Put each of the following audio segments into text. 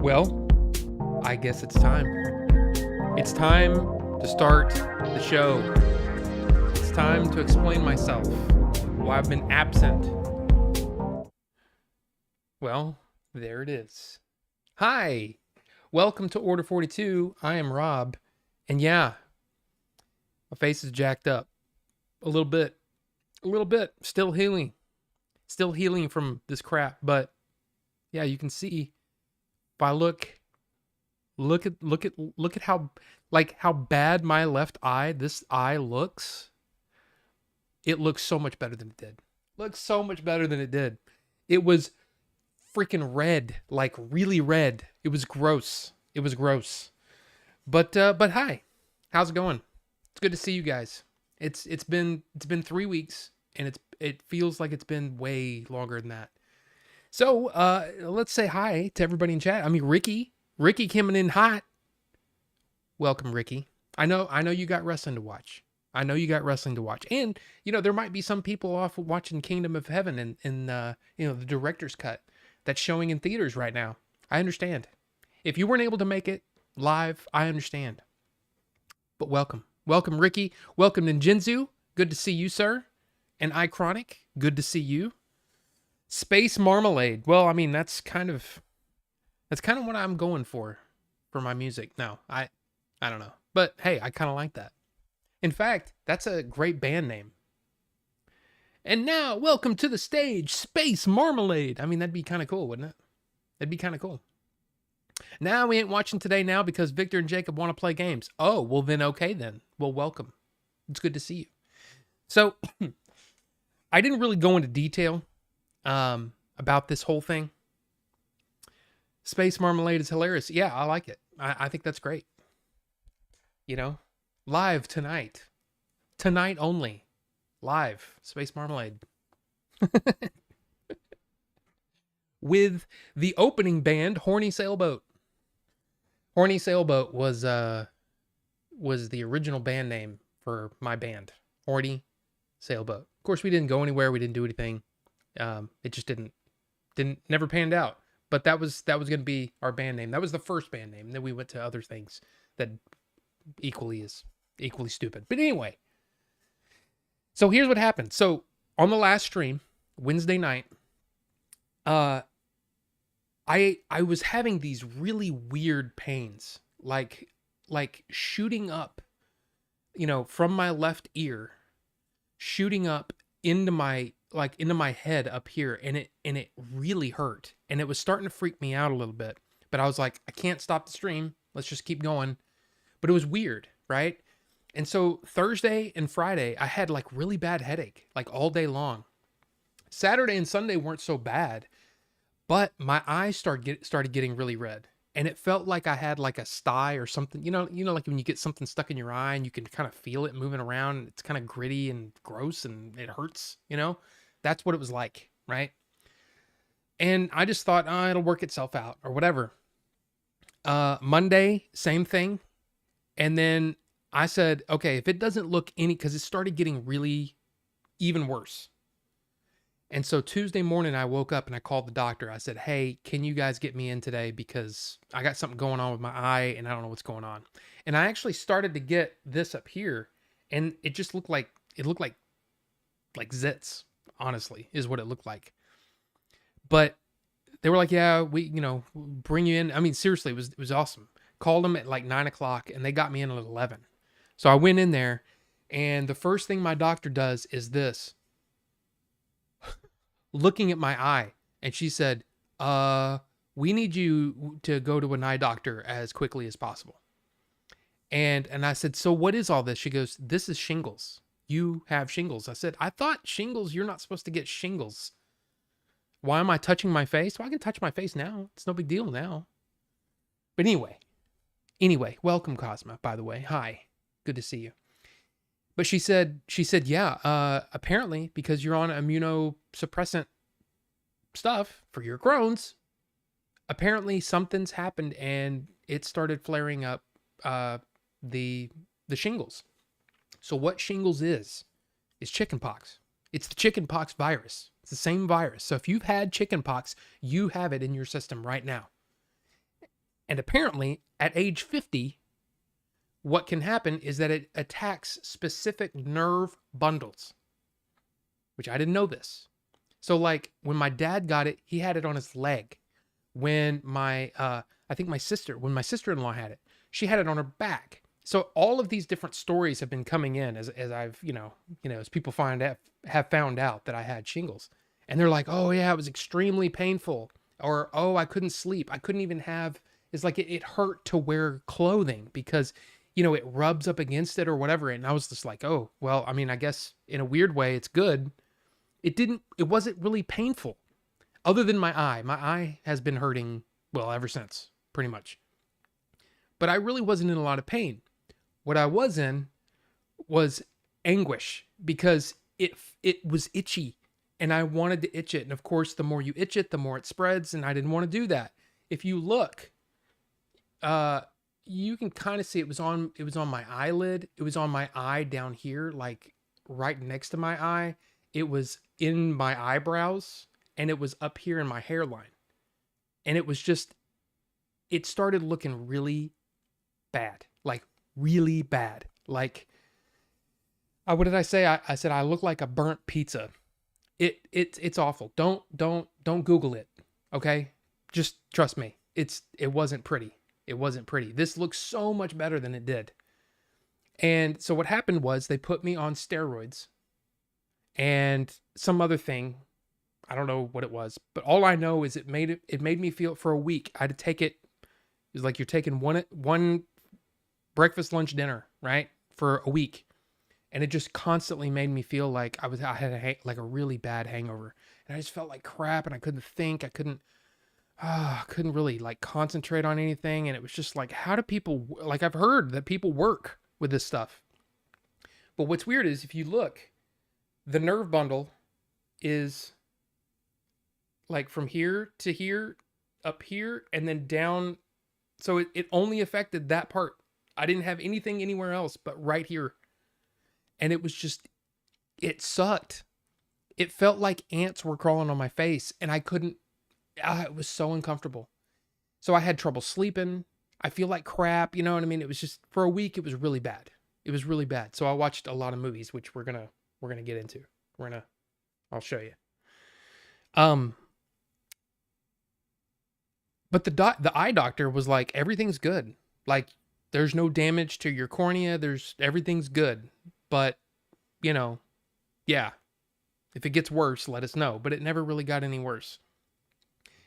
Well, I guess it's time. It's time to start the show. It's time to explain myself, why I've been absent. Well, there it is. Hi, welcome to Order 42. I am Rob, and yeah, my face is jacked up. A little bit. Still healing. Still healing from this crap, but yeah, you can see if I look at how bad my left eye, this eye looks. It looks so much better than it did. Looks so much better than it did. It was freaking red, like really red. It was gross. But hi. How's it going? It's good to see you guys. It's been 3 weeks and it feels like it's been way longer than that. So, let's say hi to everybody in chat. I mean, Ricky coming in hot. Welcome, Ricky. I know you got wrestling to watch. And, there might be some people off watching Kingdom of Heaven and the director's cut that's showing in theaters right now. I understand. If you weren't able to make it live, I understand. But welcome. Welcome, Ricky. Welcome, Ninjinzu. Good to see you, sir. And Icronic. Good to see you. Space Marmalade. Well, I mean, that's kind of what I'm going for my music. No, I don't know. But hey, I kind of like that. In fact, that's a great band name. And now, welcome to the stage, Space Marmalade. I mean, that'd be kind of cool, wouldn't it? That'd be kind of cool. Now, we ain't watching today now because Victor and Jacob want to play games. Oh, well then, okay then. Well, welcome. It's good to see you. So, I didn't really go into detail about this whole thing. Space Marmalade is hilarious. Yeah, I like it. I think that's great. Live tonight. Tonight only. Live. Space Marmalade. With the opening band, Horny Sailboat. Horny Sailboat was the original band name for my band. Horny Sailboat. Of course, we didn't go anywhere. We didn't do anything. It just never panned out. But that was going to be our band name. That was the first band name. And then we went to other things that equally stupid. But anyway, so here's what happened. So on the last stream, Wednesday night, I was having these really weird pains, like shooting up, from my left ear, shooting up into my head up here, and it really hurt, and it was starting to freak me out a little bit. But I was like, I can't stop the stream. Let's just keep going. But it was weird, right? And so Thursday and Friday, I had like really bad headache, like all day long. Saturday and Sunday weren't so bad, but my eyes started getting really red, and it felt like I had like a sty or something. Like when you get something stuck in your eye and you can kind of feel it moving around. It's kind of gritty and gross, and it hurts. That's what it was like, right? And I just thought, it'll work itself out or whatever. Monday, same thing. And then I said, okay, if it doesn't look because it started getting really even worse. And so Tuesday morning, I woke up and I called the doctor. I said, hey, can you guys get me in today? Because I got something going on with my eye and I don't know what's going on. And I actually started to get this up here, and it just looked like zits, honestly, is what it looked like. But they were like, yeah, we, bring you in. I mean, seriously, it was awesome. Called them at like 9:00 and they got me in at 11. So I went in there, and the first thing my doctor does is this. Looking at my eye, and she said, we need you to go to an eye doctor as quickly as possible. And I said, so what is all this? She goes, this is shingles. You have shingles. I said, I thought shingles, you're not supposed to get shingles. Why am I touching my face? Well, I can touch my face now. It's no big deal now. But anyway, welcome, Cosma, by the way. Hi. Good to see you. But she said, yeah, apparently because you're on immunosuppressant stuff for your Crohn's, apparently something's happened and it started flaring up the shingles. So what shingles is chickenpox. It's the chickenpox virus. It's the same virus. So if you've had chickenpox, you have it in your system right now. And apparently, at age 50, what can happen is that it attacks specific nerve bundles, which I didn't know this. So, like, when my dad got it, he had it on his leg. When I think when my sister-in-law had it, she had it on her back. So all of these different stories have been coming in as I've, as people have found out that I had shingles. And they're like, oh yeah, it was extremely painful. Or, oh, I couldn't sleep. I couldn't even have, it's like it hurt to wear clothing because, it rubs up against it or whatever. And I was just like, oh, well, I mean, I guess in a weird way, it's good. It wasn't really painful other than my eye. My eye has been hurting, well, ever since, pretty much. But I really wasn't in a lot of pain. What I was in was anguish because it was itchy and I wanted to itch it. And of course, the more you itch it, the more it spreads. And I didn't want to do that. If you look, you can kind of see it was on my eyelid. It was on my eye down here, like right next to my eye. It was in my eyebrows and it was up here in my hairline. And it was just, it started looking really bad, like really bad. Like, what did I say? I said, I look like a burnt pizza. It's awful. Don't Google it. Okay. Just trust me. It wasn't pretty. It wasn't pretty. This looks so much better than it did. And so what happened was they put me on steroids and some other thing. I don't know what it was, but all I know is it made me feel for a week. I had to take it. It was like you're taking one breakfast, lunch, dinner, right? For a week. And it just constantly made me feel like I had like a really bad hangover. And I just felt like crap and I couldn't think. I couldn't really like concentrate on anything. And it was just like, how do people, like I've heard that people work with this stuff. But what's weird is if you look, the nerve bundle is like from here to here, up here, and then down. So it only affected that part. I didn't have anything anywhere else but right here. And it was just, it sucked. It felt like ants were crawling on my face and I couldn't, it was so uncomfortable. So I had trouble sleeping. I feel like crap. You know what I mean? It was just, for a week, it was really bad. It was really bad. So I watched a lot of movies, which we're going to get into. I'll show you. But the eye doctor was like, everything's good. Like, there's no damage to your cornea. Everything's good. But, yeah, if it gets worse, let us know. But it never really got any worse.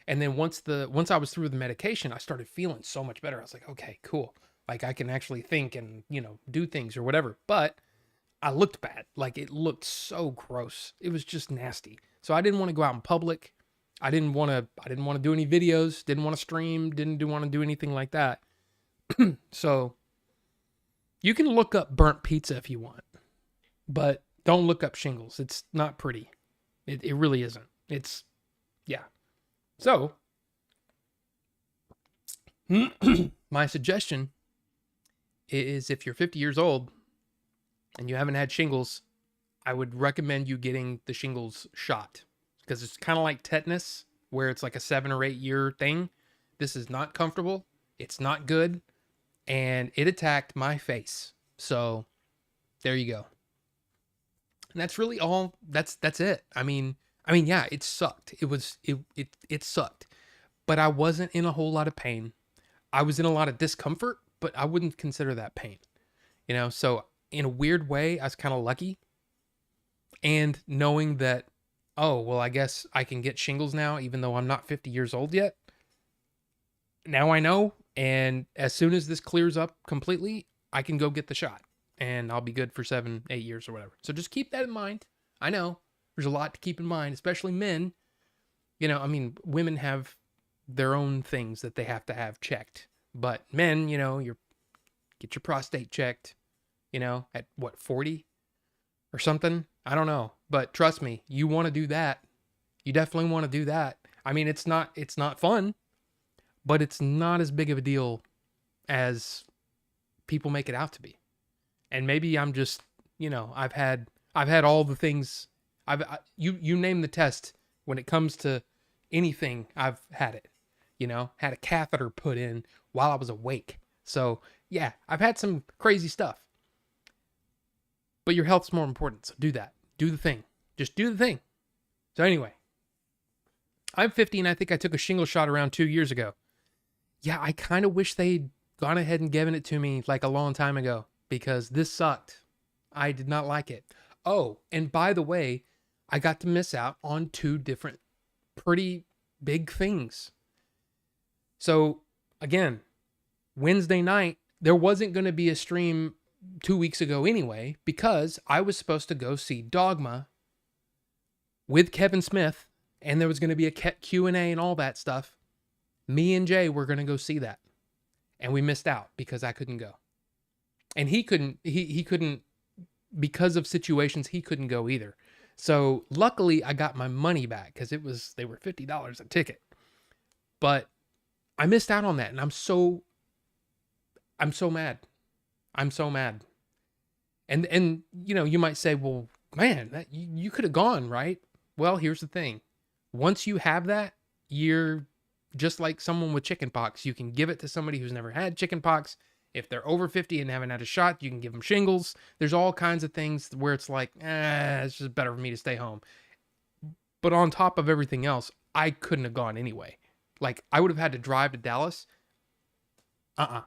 And then once I was through the medication, I started feeling so much better. I was like, okay, cool. Like I can actually think and, do things or whatever. But I looked bad. Like it looked so gross. It was just nasty. So I didn't want to go out in public. I didn't want to do any videos, didn't want to stream, didn't want to do anything like that. So you can look up burnt pizza if you want, but don't look up shingles. It's not pretty. It really isn't. Yeah. So my suggestion is if you're 50 years old and you haven't had shingles, I would recommend you getting the shingles shot because it's kind of like tetanus where it's like a 7 or 8 year thing. This is not comfortable. It's not good. And it attacked my face. So there you go. And that's really all. That's it. I mean, yeah, it sucked. It sucked, but I wasn't in a whole lot of pain. I was in a lot of discomfort, but I wouldn't consider that pain, So in a weird way, I was kind of lucky. And knowing that, oh, well, I guess I can get shingles now, even though I'm not 50 years old yet. Now I know. And as soon as this clears up completely, I can go get the shot and I'll be good for 7, 8 years or whatever. So just keep that in mind. I know there's a lot to keep in mind, especially men. Women have their own things that they have to have checked, but men, get your prostate checked, at what, 40 or something? I don't know, but trust me, you want to do that. You definitely want to do that. I mean, it's not fun, but it's not as big of a deal as people make it out to be. And maybe I'm just, I've had all the things. You name the test when it comes to anything, I've had it. had a catheter put in while I was awake. So yeah, I've had some crazy stuff. But your health's more important, so do that. Do the thing. Just do the thing. So anyway, I'm 50 and I think I took a shingle shot around 2 years ago. Yeah, I kind of wish they'd gone ahead and given it to me like a long time ago because this sucked. I did not like it. Oh, and by the way, I got to miss out on 2 different pretty big things. So again, Wednesday night, there wasn't going to be a stream 2 weeks ago anyway, because I was supposed to go see Dogma with Kevin Smith, and there was going to be a Q&A and all that stuff. Me and Jay were going to go see that, and we missed out because I couldn't go. And he couldn't, he couldn't, because of situations, he couldn't go either. So luckily I got my money back because they were $50 a ticket. But I missed out on that, and I'm so mad. I'm so mad. And you might say, well, man, you could have gone, right? Well, here's the thing. Once you have that, you're just like someone with chickenpox. You can give it to somebody who's never had chickenpox. If they're over 50 and haven't had a shot, you can give them shingles. There's all kinds of things where it's like, it's just better for me to stay home. But on top of everything else, I couldn't have gone anyway. Like, I would have had to drive to Dallas. I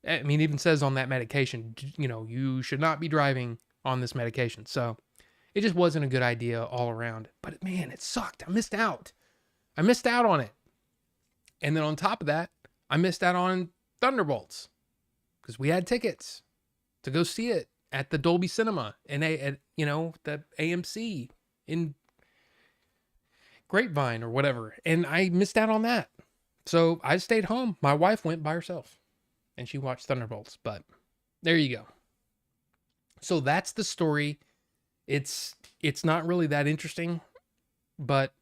mean, it even says on that medication, you should not be driving on this medication. So it just wasn't a good idea all around. But man, it sucked. I missed out. I missed out on it. And then on top of that, I missed out on Thunderbolts because we had tickets to go see it at the Dolby Cinema and at the AMC in Grapevine or whatever. And I missed out on that. So I stayed home. My wife went by herself and she watched Thunderbolts, but there you go. So that's the story. It's not really that interesting, but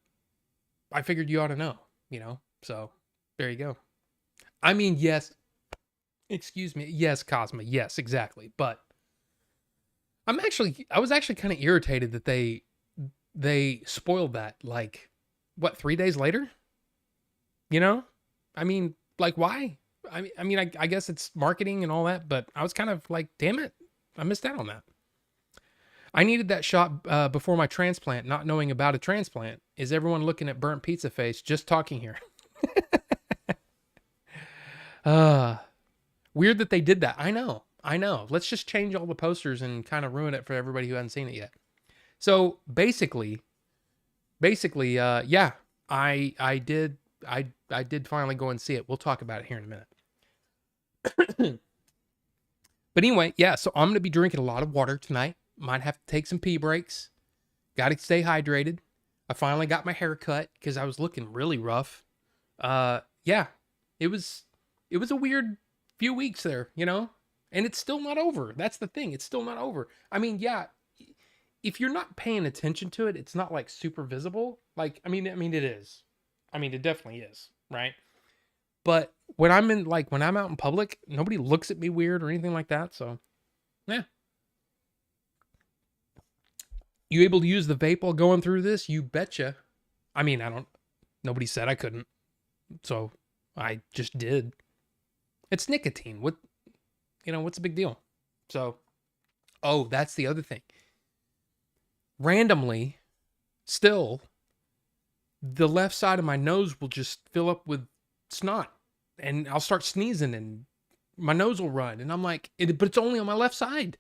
I figured you ought to know, so there you go. I mean, yes, excuse me. Yes, Cosma. Yes, exactly. But I was actually kind of irritated that they spoiled that, like, what, 3 days later? I mean, like, why? I guess it's marketing and all that, but I was kind of like, damn it, I missed out on that. I needed that shot before my transplant, not knowing about a transplant. Is everyone looking at burnt pizza face? Just talking here. Weird that they did that. I know. Let's just change all the posters and kind of ruin it for everybody who hasn't seen it yet. So basically, yeah, I did finally go and see it. We'll talk about it here in a minute. But anyway, yeah, so I'm going to be drinking a lot of water tonight. Might have to take some pee breaks. Got to stay hydrated. I finally got my hair cut because I was looking really rough. Yeah, it was a weird few weeks there, and it's still not over. That's the thing. It's still not over. I mean, yeah, if you're not paying attention to it, it's not like super visible. Like, I mean, it is. I mean, it definitely is, right? But when I'm out in public, nobody looks at me weird or anything like that. So, yeah. You able to use the vape while going through this? You betcha. I mean, nobody said I couldn't. So I just did. It's nicotine. What's the big deal? So, oh, that's the other thing. Randomly, still, the left side of my nose will just fill up with snot and I'll start sneezing and my nose will run. And I'm like, but it's only on my left side.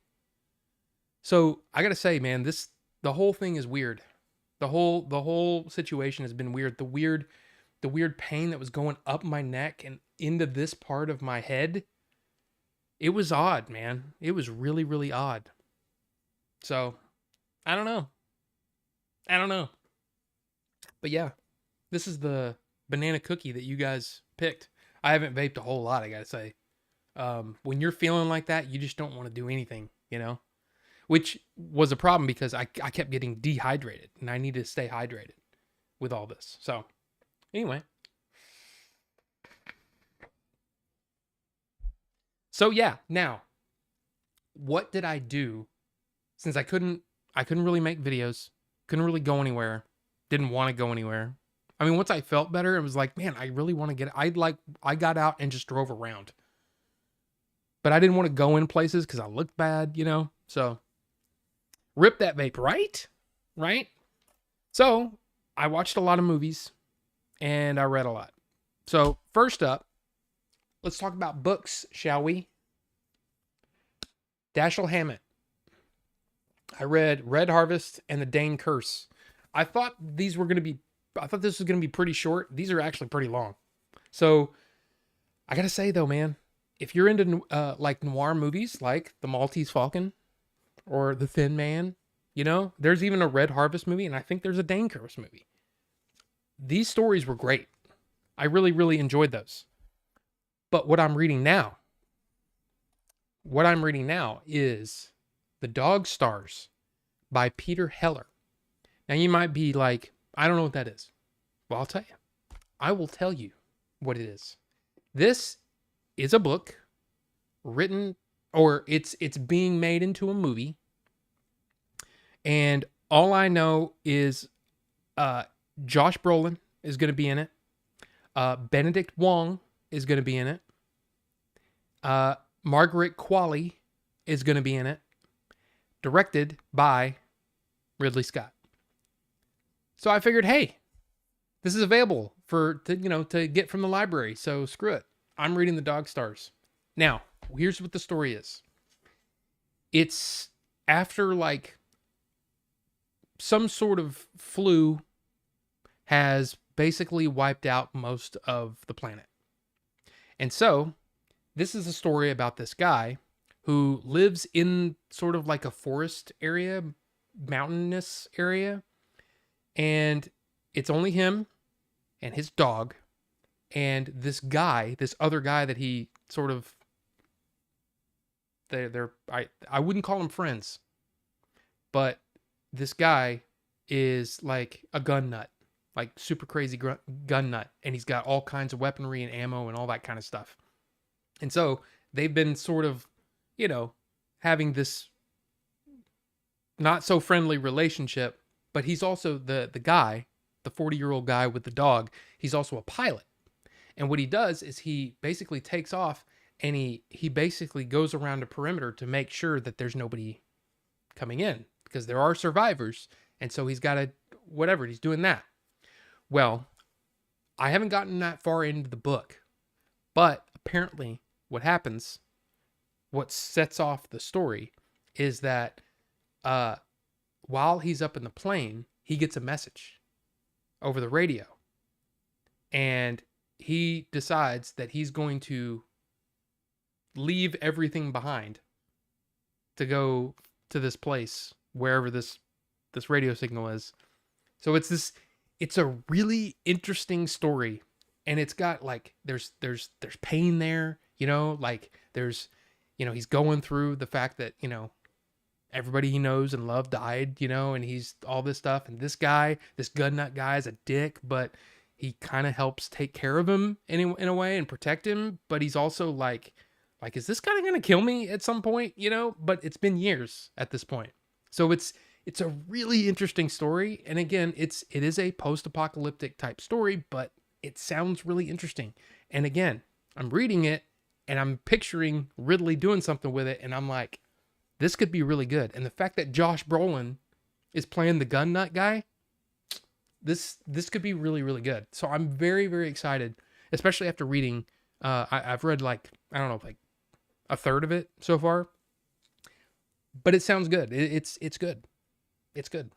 So I got to say, man, the whole thing is weird. The whole situation has been weird. The weird pain that was going up my neck and into this part of my head. It was odd, man. It was really, really odd. So, I don't know. But yeah, this is the banana cookie that you guys picked. I haven't vaped a whole lot, I gotta say. When you're feeling like that, you just don't want to do anything, Which was a problem because I kept getting dehydrated and I need to stay hydrated with all this. So, anyway. So yeah, now, what did I do since I couldn't really make videos, couldn't really go anywhere, didn't want to go anywhere. I mean, once I felt better, it was like, man, I really want to get. I got out and just drove around, but I didn't want to go in places because I looked bad, you know. So rip that vape, right? Right. So I watched a lot of movies and I read a lot. So first up, let's talk about books, shall we? Dashiell Hammett. I read Red Harvest and The Dane Curse. I thought this was going to be pretty short. These are actually pretty long. So I got to say though, man, if you're into like noir movies like The Maltese Falcon or The Thin Man, you know, there's even a Red Harvest movie, and I think there's a Dane Curse movie. These stories were great. I really, really enjoyed those. But what I'm reading now is The Dog Stars by Peter Heller. Now you might be like, I don't know what that is. Well, I'll tell you. I will tell you what it is. This is a book written, or it's being made into a movie. And all I know is Josh Brolin is going to be in it. Benedict Wong is going to be in it. Margaret Qualley is going to be in it. Directed by Ridley Scott. So I figured, hey, this is available to get from the library. So screw it. I'm reading The Dog Stars. Now, here's what the story is. It's after like some sort of flu has basically wiped out most of the planet. And so this is a story about this guy who lives in sort of like a forest area, mountainous area. And it's only him and his dog and this other guy that he sort of, I wouldn't call them friends, but this guy is like a gun nut, like super crazy gun nut. And he's got all kinds of weaponry and ammo and all that kind of stuff. And so they've been sort of, having this not so friendly relationship, but he's also the guy, the 40-year-old guy with the dog. He's also a pilot. And what he does is he basically takes off and he basically goes around a perimeter to make sure that there's nobody coming in, because there are survivors. And so he's doing that. Well, I haven't gotten that far into the book, but apparently what sets off the story is that while he's up in the plane, he gets a message over the radio. And he decides that he's going to leave everything behind to go to this place, wherever this radio signal is. So it's a really interesting story. And it's got like, there's pain there, like there's, he's going through the fact that, everybody he knows and loved died, and he's all this stuff. And this gun nut guy is a dick, but he kind of helps take care of him in a way and protect him. But he's also like, is this guy going to kill me at some point? But it's been years at this point. So it's a really interesting story. And again, it is a post-apocalyptic type story, but it sounds really interesting. And again, I'm reading it and I'm picturing Ridley doing something with it. And I'm like, this could be really good. And the fact that Josh Brolin is playing the gun nut guy, this could be really, really good. So I'm very, very excited, especially after reading. I've read like a third of it so far, but it sounds good. It's good. It's good.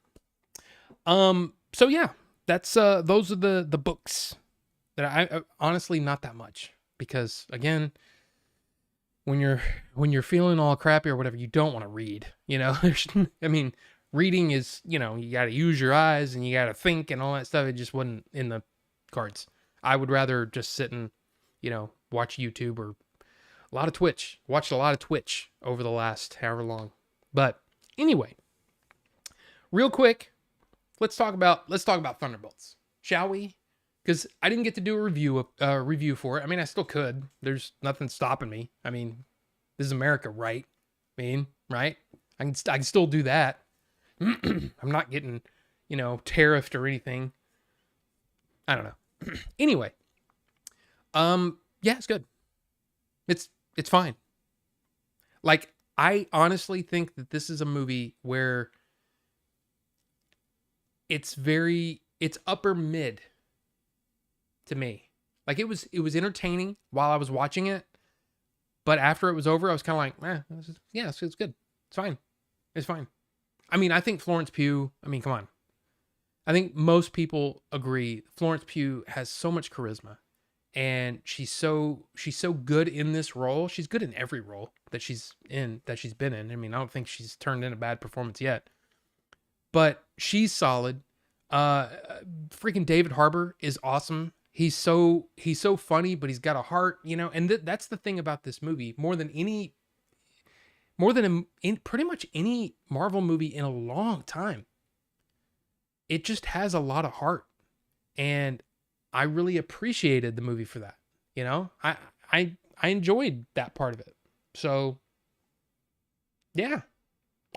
So yeah, that's those are the books that I honestly, not that much, because again, when you're feeling all crappy or whatever, you don't want to read, reading is, you got to use your eyes and you got to think and all that stuff. It just wasn't in the cards. I would rather just sit and, watch YouTube or watched a lot of Twitch over the last however long. But anyway, real quick, let's talk about Thunderbolts, shall we? Because I didn't get to do a review for it. I mean, I still could. There's nothing stopping me. I mean, this is America, right? Right? I can still do that. I'm not getting, tariffed or anything. I don't know. Anyway, yeah, it's good. It's fine. Like, I honestly think that this is a movie where it's upper mid to me. Like, it was entertaining while I was watching it, but after it was over, I was kind of like, yeah, it's good. It's fine. It's fine. I mean, I think Florence Pugh, I mean, come on. I think most people agree Florence Pugh has so much charisma, and she's so good in this role. She's good in every role that she's been in. I mean, I don't think she's turned in a bad performance yet. But she's solid. Uh Freaking David Harbour is awesome. He's so funny, but he's got a heart, and that's the thing about this movie more than in pretty much any Marvel movie in a long time. It just has a lot of heart, and I really appreciated the movie for that. I enjoyed that part of it. So, yeah.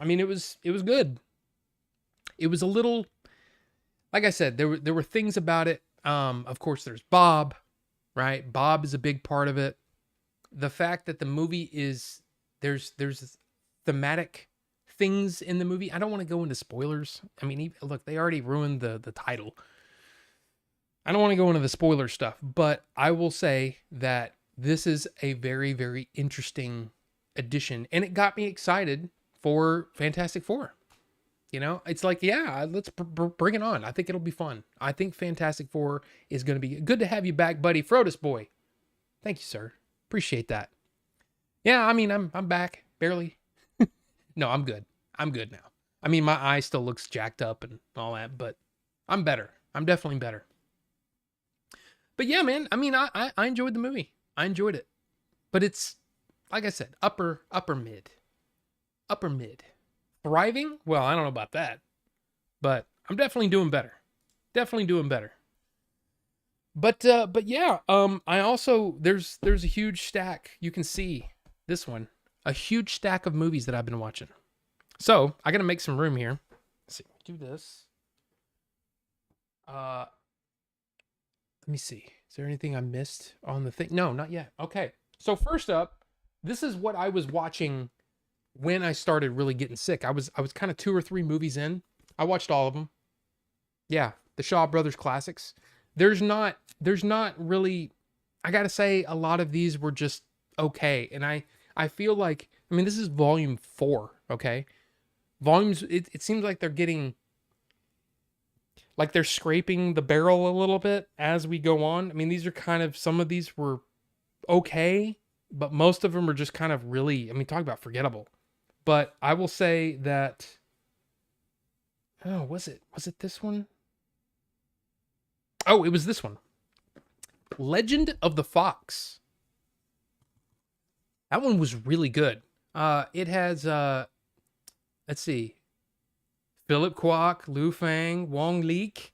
I mean, it was good. It was a little, like I said, there were things about it. Of course there's Bob, right? Bob is a big part of it. The fact that the movie is there's thematic things in the movie. I don't want to go into spoilers. I mean, look, they already ruined the title. I don't want to go into the spoiler stuff, but I will say that this is a very, very interesting addition, and it got me excited for Fantastic Four. It's like, yeah, let's bring it on. I think it'll be fun. I think Fantastic Four is going to be good to have you back, buddy. Frodus boy. Thank you, sir. Appreciate that. Yeah, I mean, I'm back barely. No, I'm good. I'm good now. I mean, my eye still looks jacked up and all that, but I'm better. I'm definitely better. But yeah, man, I mean, I enjoyed the movie. I enjoyed it. But it's, like I said, upper mid. Upper mid. Thriving? Well, I don't know about that. But I'm definitely doing better. Definitely doing better. But yeah, I also there's a huge stack. You can see this one. A huge stack of movies that I've been watching. So I gotta make some room here. Let's see. Do this. Let me see. Is there anything I missed on the thing? No, not yet. Okay. So first up, this is what I was watching when I started really getting sick. I was kind of 2 or 3 movies in. I watched all of them. Yeah, the Shaw Brothers classics. There's not really, I got to say, a lot of these were just okay. And I feel like, I mean, this is volume 4, okay? Volumes, it seems like they're getting, like they're scraping the barrel a little bit as we go on. I mean, these are kind of, some of these were okay, but most of them are just kind of really, I mean, talk about forgettable. But I will say that, oh, was it this one? Oh, it was this one. Legend of the Fox. That one was really good. It has, let's see, Philip Kwok, Lu Fang, Wong Leek,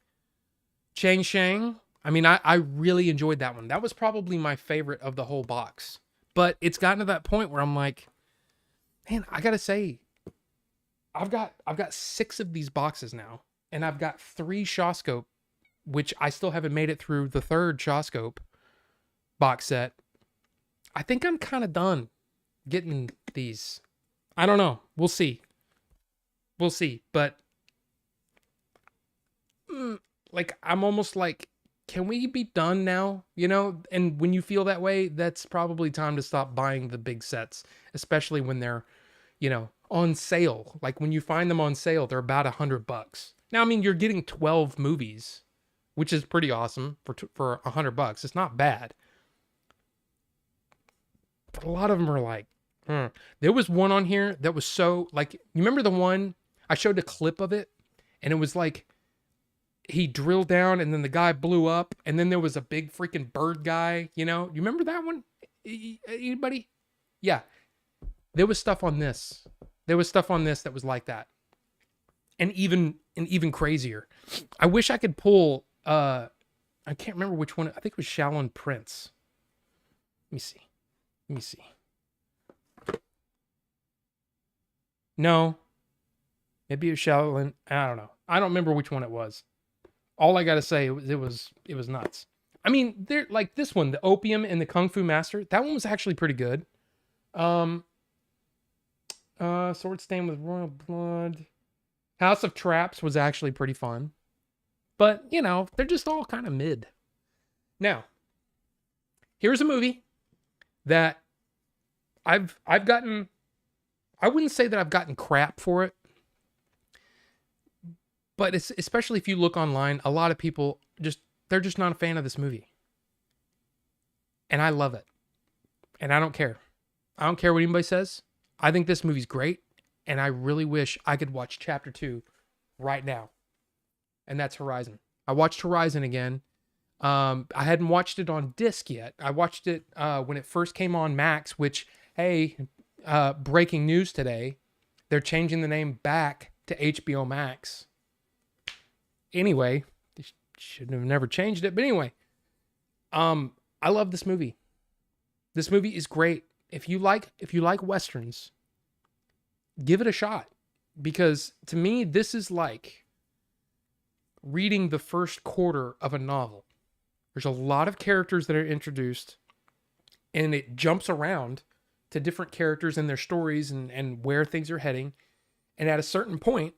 Chang Shang. I mean, I really enjoyed that one. That was probably my favorite of the whole box. But it's gotten to that point where I'm like, man, I gotta say, I've got 6 of these boxes now, and I've got 3 Shawscope, which I still haven't made it through the 3rd Shawscope box set. I think I'm kind of done getting these. I don't know. We'll see. We'll see. But like, I'm almost like, can we be done now? And when you feel that way, that's probably time to stop buying the big sets, especially when they're, on sale. Like, when you find them on sale, they're about $100. Now, I mean, you're getting 12 movies, which is pretty awesome for $100. It's not bad. But a lot of them are like, There was one on here that was so, like, you remember the one I showed a clip of it, and it was like he drilled down and then the guy blew up, and then there was a big freaking bird guy, you remember that one? Anybody? Yeah. There was stuff on this. There was stuff on this that was like that. And even crazier. I wish I could pull I can't remember which one. I think it was Shaolin Prince. Let me see. No. Maybe it was Shaolin. I don't know. I don't remember which one it was. All I gotta say, it was nuts. I mean, they're like this one, the Opium and the Kung Fu Master. That one was actually pretty good. Um, Sword Stained with Royal Blood. House of Traps was actually pretty fun, but you know, they're just all kind of mid. Now, here's a movie that I've gotten. I wouldn't say that I've gotten crap for it, but it's especially if you look online, a lot of people they're just not a fan of this movie, and I love it, and I don't care. I don't care what anybody says. I think this movie's great, and I really wish I could watch Chapter 2 right now. And that's Horizon. I watched Horizon again. I hadn't watched it on disc yet. I watched it when it first came on Max, which, hey, breaking news today, they're changing the name back to HBO Max. Anyway, they shouldn't have never changed it. But anyway, I love this movie. This movie is great. If you like Westerns, give it a shot. Because to me, this is like reading the first quarter of a novel. There's a lot of characters that are introduced, and it jumps around to different characters and their stories and where things are heading. And at a certain point,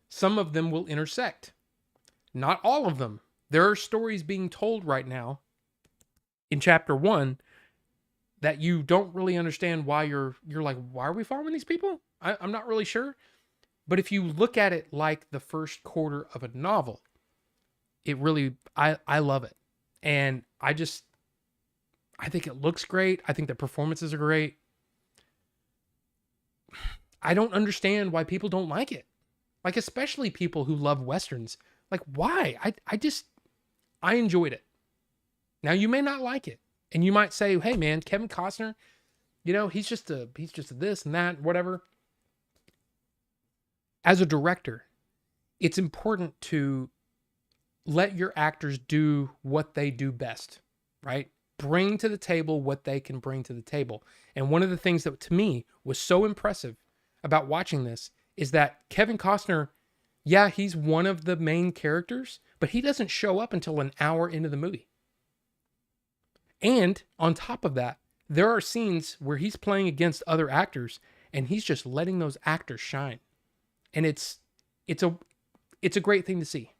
some of them will intersect. Not all of them. There are stories being told right now in chapter 1 that you don't really understand why you're like, why are we following these people? I'm not really sure. But if you look at it like the first quarter of a novel, it really, I love it. And I think it looks great. I think the performances are great. I don't understand why people don't like it. Like, especially people who love Westerns. Like, why? I enjoyed it. Now, you may not like it. And you might say, hey, man, Kevin Costner, you know, he's just a this and that, whatever. As a director, it's important to let your actors do what they do best, right? Bring to the table what they can bring to the table. And one of the things that to me was so impressive about watching this is that Kevin Costner, yeah, he's one of the main characters, but he doesn't show up until an hour into the movie. And on top of that, there are scenes where he's playing against other actors and he's just letting those actors shine. And it's a great thing to see.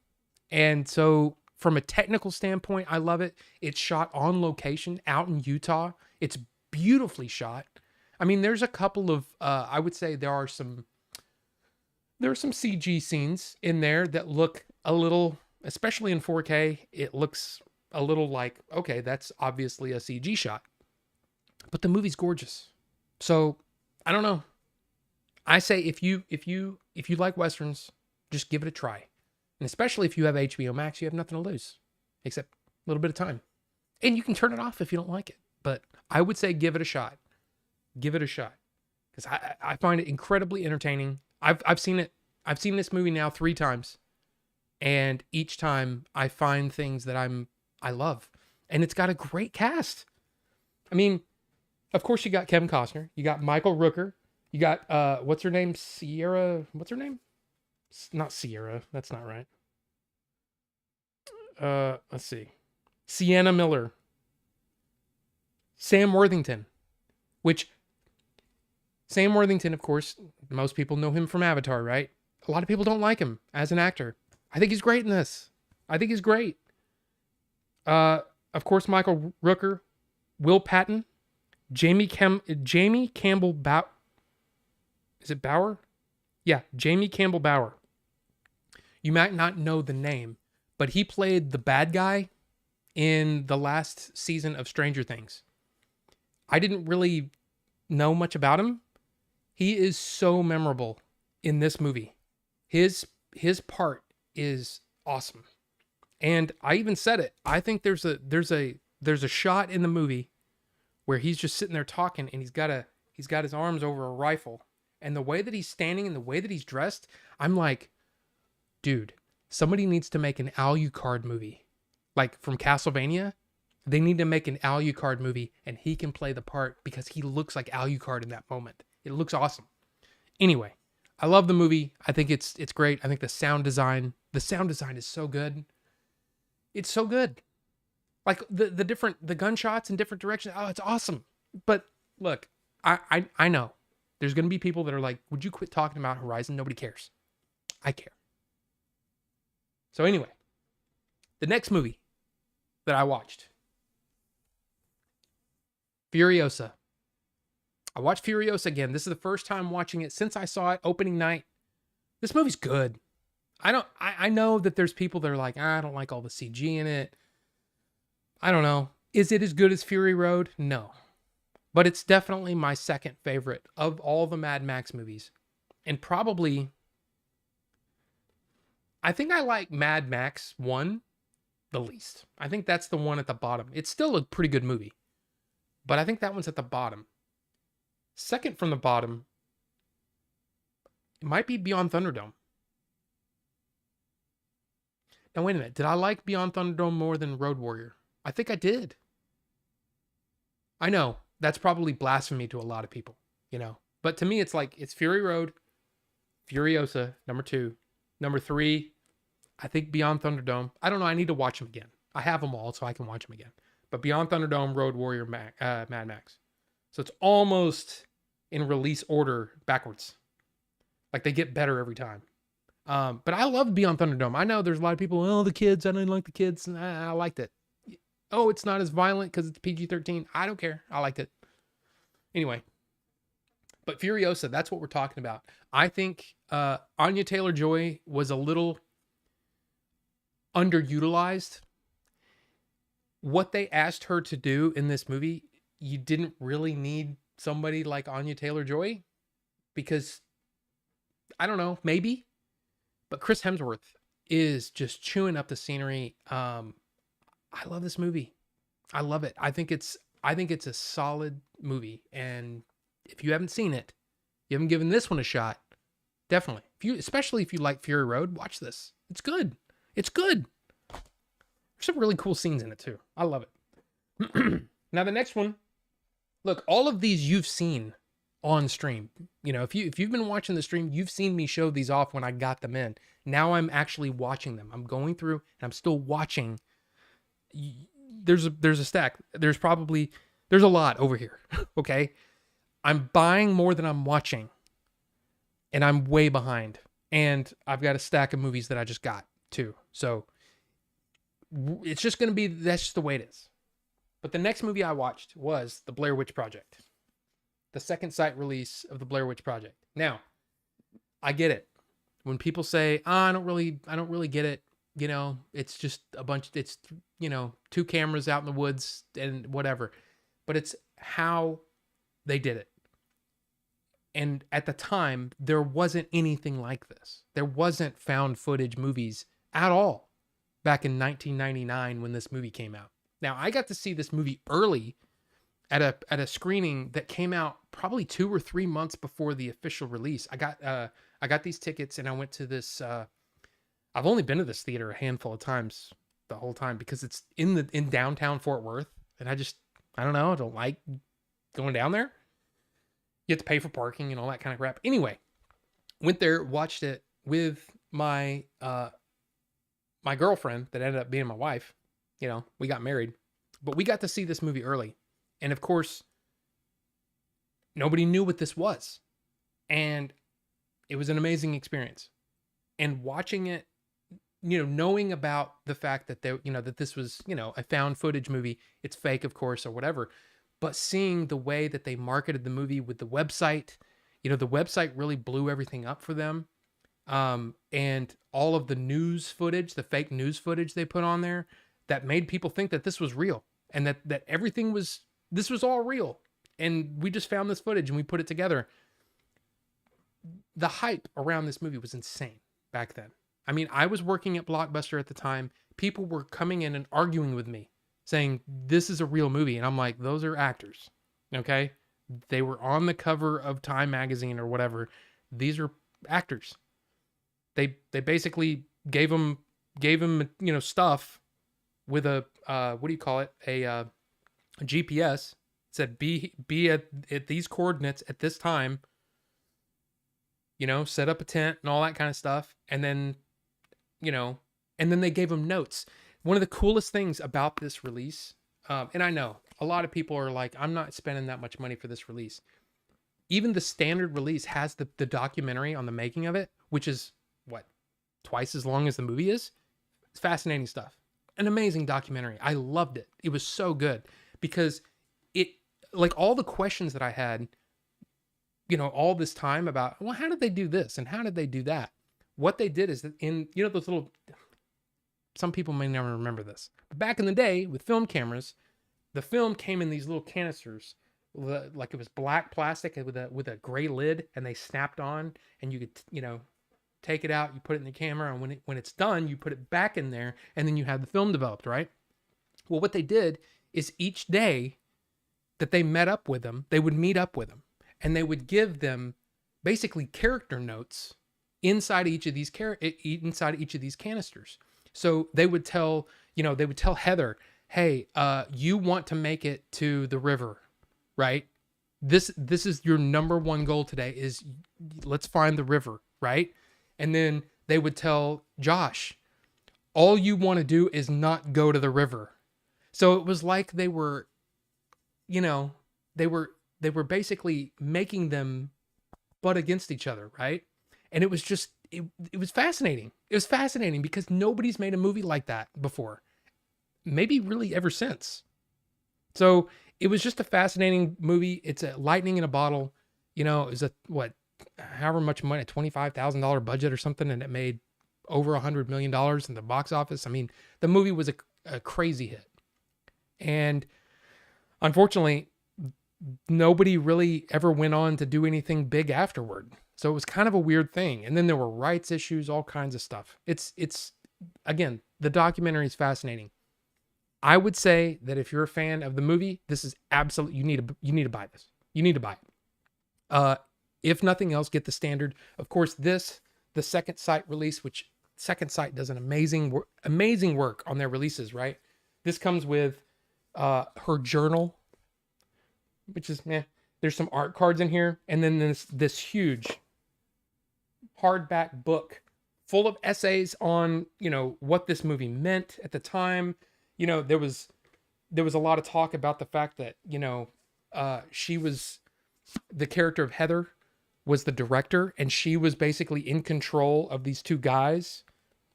And so from a technical standpoint, I love it. It's shot on location out in Utah. It's beautifully shot. I mean, there's a couple of I would say there are some CG scenes in there that look a little, especially in 4K, it looks a little like, okay, that's obviously a CG shot. But the movie's gorgeous. So, I don't know. I say if you like Westerns, just give it a try. And especially if you have HBO Max, you have nothing to lose except a little bit of time. And you can turn it off if you don't like it. But I would say give it a shot. Give it a shot. Because I find it incredibly entertaining. I've seen it. I've seen this movie now 3 times. And each time I find things that I love. And it's got a great cast. I mean, of course you got Kevin Costner. You got Michael Rooker. You got, what's her name? Sierra. What's her name? Not Sierra. That's not right. Let's see. Sienna Miller. Sam Worthington. Which, Sam Worthington, of course, most people know him from Avatar, right? A lot of people don't like him as an actor. I think he's great in this. I think he's great. Of course, Michael Rooker, Will Patton, Jamie Campbell Bower. Is it Bower? Yeah, Jamie Campbell Bower. You might not know the name, but he played the bad guy in the last season of Stranger Things. I didn't really know much about him. He is so memorable in this movie. His part is awesome. And I even said it. I think there's a shot in the movie where he's just sitting there talking and he's got his arms over a rifle. And the way that he's standing and the way that he's dressed, I'm like, dude, somebody needs to make an Alucard movie. Like from Castlevania, they need to make an Alucard movie and he can play the part because he looks like Alucard in that moment. It looks awesome. Anyway, I love the movie. I think it's great. I think the sound design, The sound design is so good. It's so good. Like the gunshots in different directions. Oh, it's awesome. But look, I know there's going to be people that are like, would you quit talking about Horizon? Nobody cares. I care. So anyway, the next movie that I watched, Furiosa. I watched Furiosa again. This is the first time watching it since I saw it opening night. This movie's good. I know that there's people that are like, I don't like all the CG in it. I don't know. Is it as good as Fury Road? No. But it's definitely my second favorite of all the Mad Max movies. And probably, I think I like Mad Max 1 the least. I think that's the one at the bottom. It's still a pretty good movie. But I think that one's at the bottom. Second from the bottom, it might be Beyond Thunderdome. Now, wait a minute. Did I like Beyond Thunderdome more than Road Warrior? I think I did. I know. That's probably blasphemy to a lot of people, you know. But to me, it's like, it's Fury Road, Furiosa, number 2. Number 3, I think Beyond Thunderdome. I don't know. I need to watch them again. I have them all, so I can watch them again. But Beyond Thunderdome, Road Warrior, Mad Max. So it's almost in release order backwards. Like they get better every time. But I love Beyond Thunderdome. I know there's a lot of people, oh, the kids, I didn't like the kids. I liked it. Oh, it's not as violent because it's PG-13. I don't care. I liked it. Anyway. But Furiosa, that's what we're talking about. I think Anya Taylor-Joy was a little underutilized. What they asked her to do in this movie, you didn't really need somebody like Anya Taylor-Joy because, I don't know, maybe. But Chris Hemsworth is just chewing up the scenery. I love this movie. I love it. I think it's a solid movie. And if you haven't seen it, you haven't given this one a shot, definitely. Especially if you like Fury Road, watch this. It's good. It's good. There's some really cool scenes in it too. I love it. Now the next one, look, all of these you've seen on stream. You know, if you've been watching the stream, you've seen me show these off when I got them in. Now I'm actually watching them. I'm going through and I'm still watching. There's a stack. There's a lot over here. Okay. I'm buying more than I'm watching. And I'm way behind. And I've got a stack of movies that I just got too. So it's just going to be, that's just the way it is. But the next movie I watched was The Blair Witch Project. The second sight release of The Blair Witch Project. Now, I get it. When people say, I don't really get it. You know, it's just it's, you know, 2 cameras out in the woods and whatever. But it's how they did it. And at the time, there wasn't anything like this. There wasn't found footage movies at all back in 1999 when this movie came out. Now, I got to see this movie early at a screening that came out probably 2 or 3 months before the official release. I got these tickets and I went to this. I've only been to this theater a handful of times the whole time because it's in downtown Fort Worth, and I don't know. I don't like going down there. You have to pay for parking and all that kind of crap. Anyway, went there, watched it with my my girlfriend that ended up being my wife. You know, we got married, but we got to see this movie early. And of course, nobody knew what this was. And it was an amazing experience. And watching it, you know, knowing about the fact that that this was, you know, a found footage movie, it's fake, of course, or whatever. But seeing the way that they marketed the movie with the website, you know, the website really blew everything up for them. And all of the news footage, the fake news footage they put on there, that made people think that this was real and that everything was, this was all real. And we just found this footage and we put it together. The hype around this movie was insane back then. I mean, I was working at Blockbuster at the time. People were coming in and arguing with me saying, this is a real movie. And I'm like, those are actors. Okay. They were on the cover of Time magazine or whatever. These are actors. They basically gave them, you know, stuff with a, what do you call it? A GPS. Said, be at these coordinates at this time, you know, set up a tent and all that kind of stuff. And then you know, and then they gave them notes. One of the coolest things about this release, and I know a lot of people are like, I'm not spending that much money for this release. Even the standard release has the documentary on the making of it, which is what, twice as long as the movie is. It's fascinating stuff. An amazing documentary. I loved it. It was so good because it, like, all the questions that I had, you know, all this time about, well, how did they do this and how did they do that? What they did is that in, you know, those little, some people may never remember this, but back in the day with film cameras, the film came in these little canisters, like it was black plastic with a gray lid, and they snapped on, and you could, you know, take it out, you put it in the camera, and when it's done, you put it back in there, and then you have the film developed, right? Well, what they did is each day that they met up with them, they would meet up with them, and they would give them basically character notes inside each of these inside each of these canisters. So they would tell, you know, they would tell Heather, hey, you want to make it to the river, right? This is your number one goal today, is let's find the river, right? And then they would tell Josh, all you want to do is not go to the river. So it was like they were, you know, they were basically making them butt against each other, right? And it was just, it was fascinating. It was fascinating because nobody's made a movie like that before. Maybe really ever since. So it was just a fascinating movie. It's a lightning in a bottle. You know, it was a, what, however much money, a $25,000 budget or something, and it made over $100 million in the box office. I mean, the movie was a crazy hit. And unfortunately, nobody really ever went on to do anything big afterward. So it was kind of a weird thing. And then there were rights issues, all kinds of stuff. It's again, the documentary is fascinating. I would say that if you're a fan of the movie, this is absolutely, you need to buy this. You need to buy it. If nothing else, get the standard. Of course, the Second Sight release, which Second Sight does an amazing work on their releases, right? This comes with her journal, which is, there's some art cards in here, and then this huge hardback book full of essays on, you know, what this movie meant at the time. You know, there was a lot of talk about the fact that, you know, she was, the character of Heather was the director, and she was basically in control of these two guys,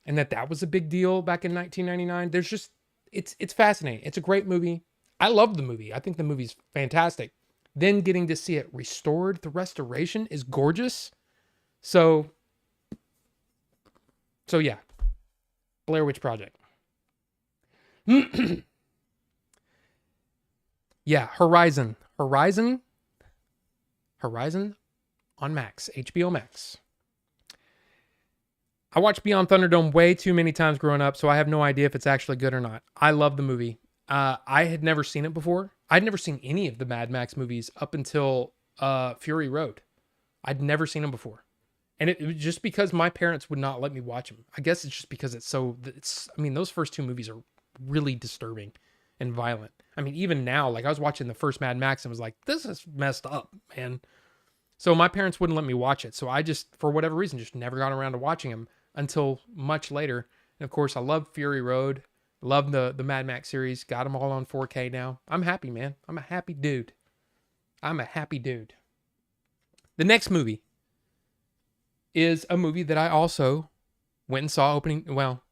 and that was a big deal back in 1999. There's just, it's fascinating. It's a great movie. I love the movie. I think the movie's fantastic. Then getting to see it restored, the restoration is gorgeous. So yeah, Blair Witch Project. Yeah, Horizon on Max, HBO Max. I watched Beyond Thunderdome way too many times growing up, so I have no idea if it's actually good or not. I love the movie. I had never seen it before. I'd never seen any of the Mad Max movies up until Fury Road. I'd never seen them before. And it was just because my parents would not let me watch them. I guess it's just because I mean, those first two movies are really disturbing and violent. I mean, even now, like, I was watching the first Mad Max and was like, this is messed up, man. So my parents wouldn't let me watch it. So I just, for whatever reason, just never got around to watching them until much later. And of course, I love Fury Road. Love the Mad Max series. Got them all on 4K now. I'm happy, man. I'm a happy dude. The next movie is a movie that I also went and saw opening. Well,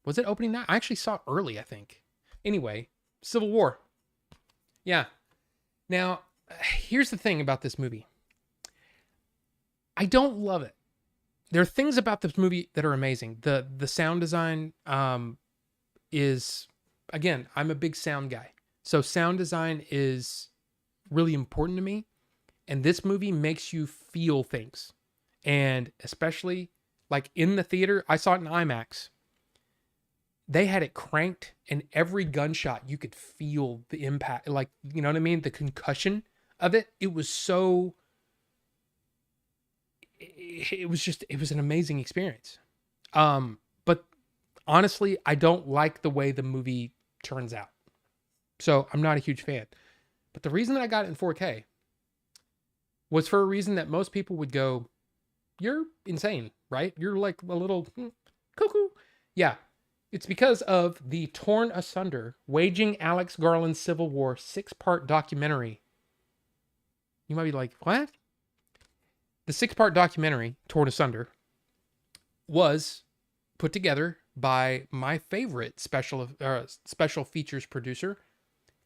was it opening night? I actually saw it early, I think. Anyway, Civil War. Yeah. Now, here's the thing about this movie. I don't love it. There are things about this movie that are amazing. The sound design is, again, I'm a big sound guy. So sound design is really important to me. And this movie makes you feel things. And especially like in the theater, I saw it in IMAX. They had it cranked, and every gunshot you could feel the impact, like, you know what I mean? The concussion of it. It was an amazing experience. But honestly, I don't like the way the movie turns out. So I'm not a huge fan. But the reason that I got it in 4K was for a reason that most people would go, you're insane, right? You're like a little cuckoo. Yeah, it's because of the Torn Asunder, Waging Alex Garland's Civil War 6-part documentary. You might be like, what? The 6-part documentary, Torn Asunder, was put together by my favorite special features producer,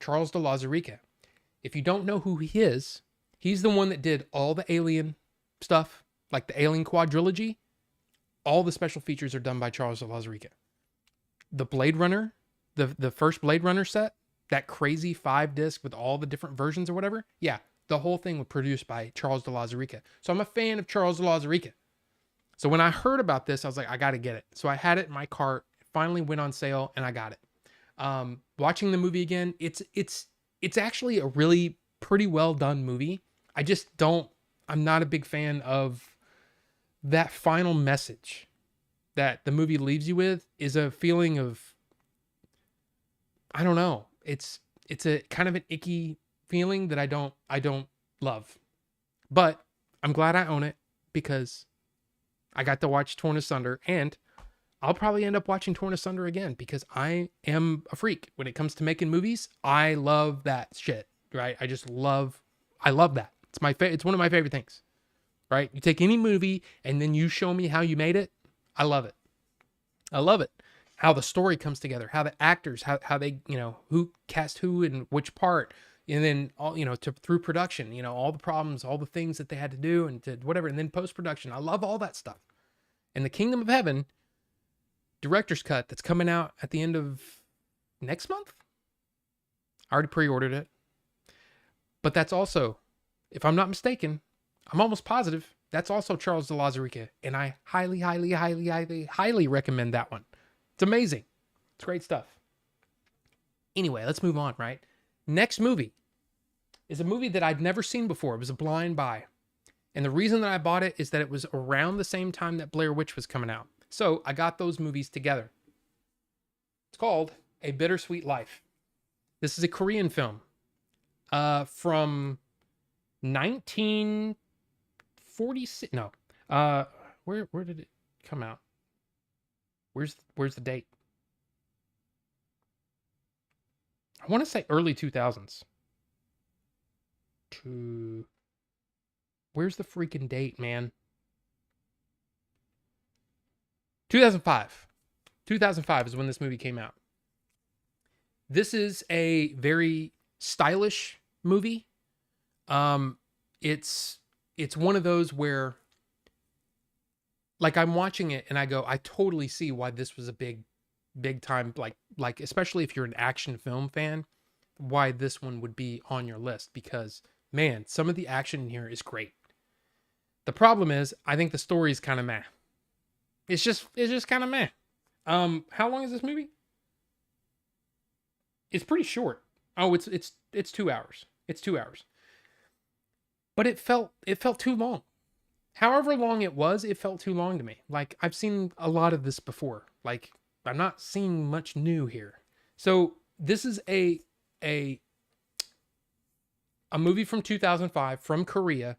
Charles de Lauzirika. If you don't know who he is, he's the one that did all the Alien stuff, like the Alien quadrilogy. All the special features are done by Charles de Lauzirika. The Blade Runner, the first Blade Runner set, that crazy 5-disc with all the different versions or whatever, yeah, the whole thing was produced by Charles de Lauzirika. So I'm a fan of Charles de Lauzirika. So when I heard about this, I was like, I got to get it. So I had it in my cart. It finally went on sale, and I got it. Watching the movie again, it's actually a really pretty well done movie. I'm not a big fan of that final message that the movie leaves you with. Is a feeling of, I don't know. It's a kind of an icky feeling that I don't love. But I'm glad I own it because I got to watch Torn Asunder, and I'll probably end up watching Torn Asunder again because I am a freak when it comes to making movies. I love that shit, right? I love that. It's one of my favorite things, right? You take any movie and then you show me how you made it. I love it. I love it. How the story comes together, how the actors, how they, who cast who in which part, and then all, through production, all the problems, all the things that they had to do and to whatever, and then post-production. I love all that stuff. And the Kingdom of Heaven director's cut that's coming out at the end of next month. I already pre-ordered it. But that's also, if I'm not mistaken, I'm almost positive, that's also Charles de Lauzirika. And I highly, highly, highly, highly, highly recommend that one. It's amazing. It's great stuff. Anyway, let's move on, right? Next movie is a movie that I'd never seen before. It was a blind buy. And the reason that I bought it is that it was around the same time that Blair Witch was coming out. So I got those movies together. It's called A Bittersweet Life. This is a Korean film from 1946. No. Where did it come out? Where's the date? I want to say early 2000s. Where's the freaking date, man? 2005. 2005 is when this movie came out. This is a very stylish movie. It's one of those where, like, I'm watching it and I go, I totally see why this was a big time, like especially if you're an action film fan, why this one would be on your list, because man, some of the action in here is great. The problem is, I think the story is kind of meh. It's just kind of meh. How long is this movie? It's pretty short. Oh, it's 2 hours. It's 2 hours. But it felt too long. However long it was, it felt too long to me. Like, I've seen a lot of this before. Like, I'm not seeing much new here. So this is a movie from 2005 from Korea,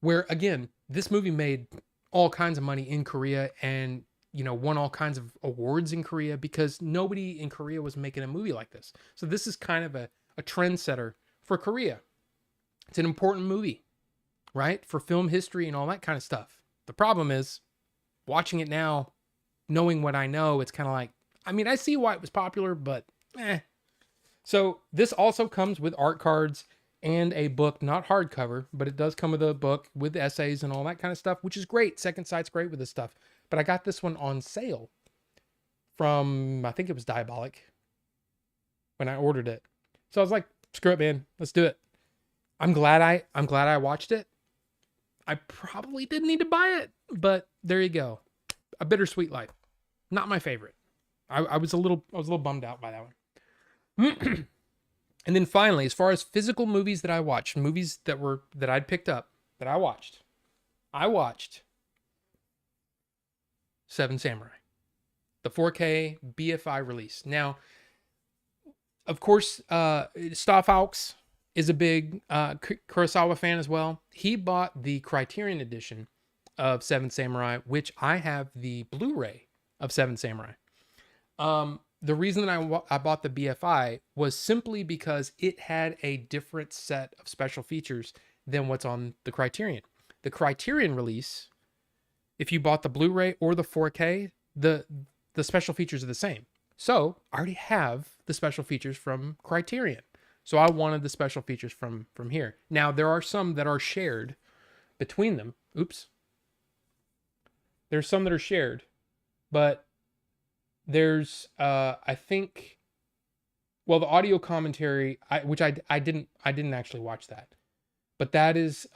where, again, this movie made all kinds of money in Korea and, won all kinds of awards in Korea because nobody in Korea was making a movie like this. So this is kind of a trendsetter for Korea. It's an important movie, right? For film history and all that kind of stuff. The problem is, watching it now, knowing what I know, it's kind of like, I see why it was popular, but eh. So this also comes with art cards and a book, not hardcover, but it does come with a book with essays and all that kind of stuff, which is great. Second Sight's great with this stuff. But I got this one on sale from, I think it was Diabolic when I ordered it. So I was like, screw it, man. Let's do it. I'm glad I watched it. I probably didn't need to buy it, but there you go. A Bittersweet Life. Not my favorite. I was a little bummed out by that one. And then finally, as far as physical movies that I watched, movies that I'd picked up, that I watched Seven Samurai, the 4K BFI release. Now, of course, Staff Hawks is a big Kurosawa fan as well. He bought the Criterion edition of Seven Samurai, which I have the Blu-ray of Seven Samurai. The reason that I bought the BFI was simply because it had a different set of special features than what's on the Criterion. The Criterion release, if you bought the Blu-ray or the 4K, the special features are the same. So I already have the special features from Criterion. So I wanted the special features from here. Now there are some that are shared between them. Oops. There's some that are shared, but there's I think, well, the audio commentary, which I didn't actually watch that, but that is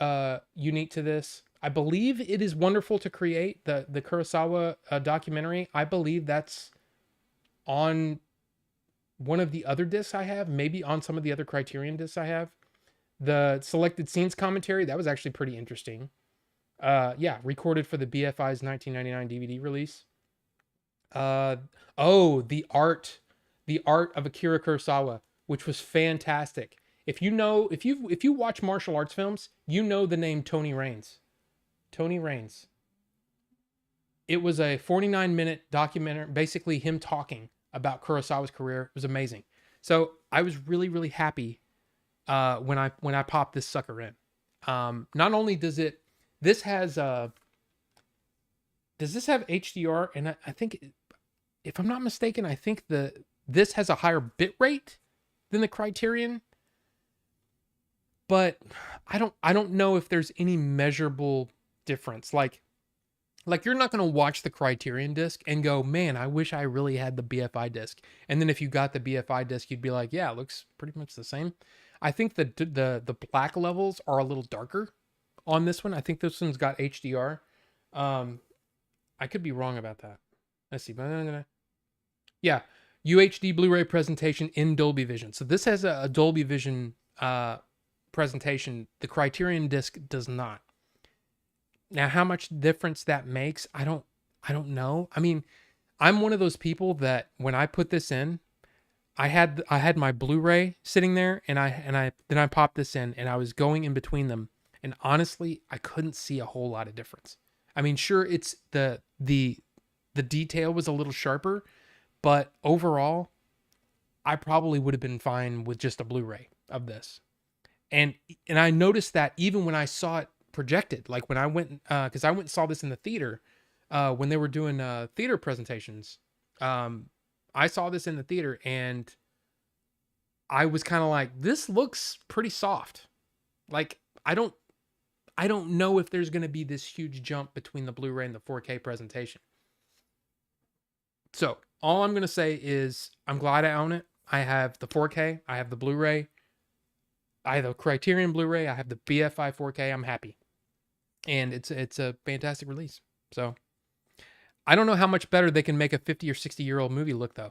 unique to this. I believe it is Wonderful to Create, the Kurosawa documentary. I believe that's on one of the other discs I have, maybe on some of the other Criterion discs I have. The Selected Scenes commentary, that was actually pretty interesting. Yeah, recorded for the BFI's 1999 DVD release. The art of Akira Kurosawa, which was fantastic. If you watch martial arts films, you know the name Tony Raines. Tony Raines. It was a 49-minute documentary, basically him talking about Kurosawa's career. It was amazing. So I was really, really happy when I popped this sucker in. Not only does this have HDR, and I think, if I'm not mistaken, I think this has a higher bit rate than the Criterion. But I don't know if there's any measurable difference. Like you're not going to watch the Criterion disc and go, man, I wish I really had the BFI disc. And then if you got the BFI disc, you'd be like, yeah, it looks pretty much the same. I think the black levels are a little darker on this one. I think this one's got HDR. I could be wrong about that. Let's see. Yeah, UHD Blu-ray presentation in Dolby Vision. So this has a Dolby Vision presentation. The Criterion disc does not. Now, how much difference that makes, I don't know. I mean, I'm one of those people that when I put this in, I had my Blu-ray sitting there, and I popped this in, and I was going in between them, and honestly, I couldn't see a whole lot of difference. I mean, sure, it's the detail was a little sharper, but overall, I probably would have been fine with just a Blu-ray of this. And I noticed that even when I saw it projected, like when I went, because I went and saw this in the theater, when they were doing theater presentations. I saw this in the theater, and I was kind of like, this looks pretty soft. Like, I don't know if there's going to be this huge jump between the Blu-ray and the 4K presentation. So all I'm going to say is I'm glad I own it. I have the 4K. I have the Blu-ray. I have the Criterion Blu-ray. I have the BFI 4K. I'm happy. And it's a fantastic release. So I don't know how much better they can make a 50 or 60-year-old movie look, though.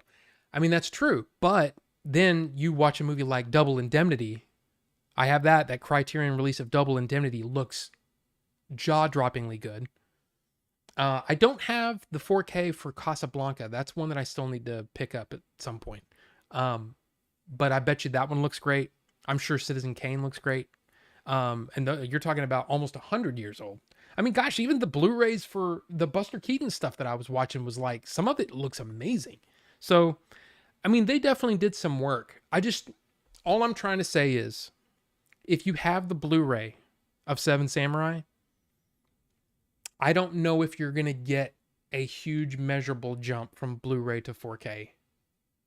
I mean, that's true. But then you watch a movie like Double Indemnity. I have that Criterion release of Double Indemnity looks jaw-droppingly good. I don't have the 4K for Casablanca. That's one that I still need to pick up at some point. But I bet you that one looks great. I'm sure Citizen Kane looks great. You're talking about almost 100 years old. I mean, gosh, even the Blu-rays for the Buster Keaton stuff that I was watching was like, some of it looks amazing. So, I mean, they definitely did some work. All I'm trying to say is, if you have the Blu-ray of Seven Samurai, I don't know if you're going to get a huge measurable jump from Blu-ray to 4K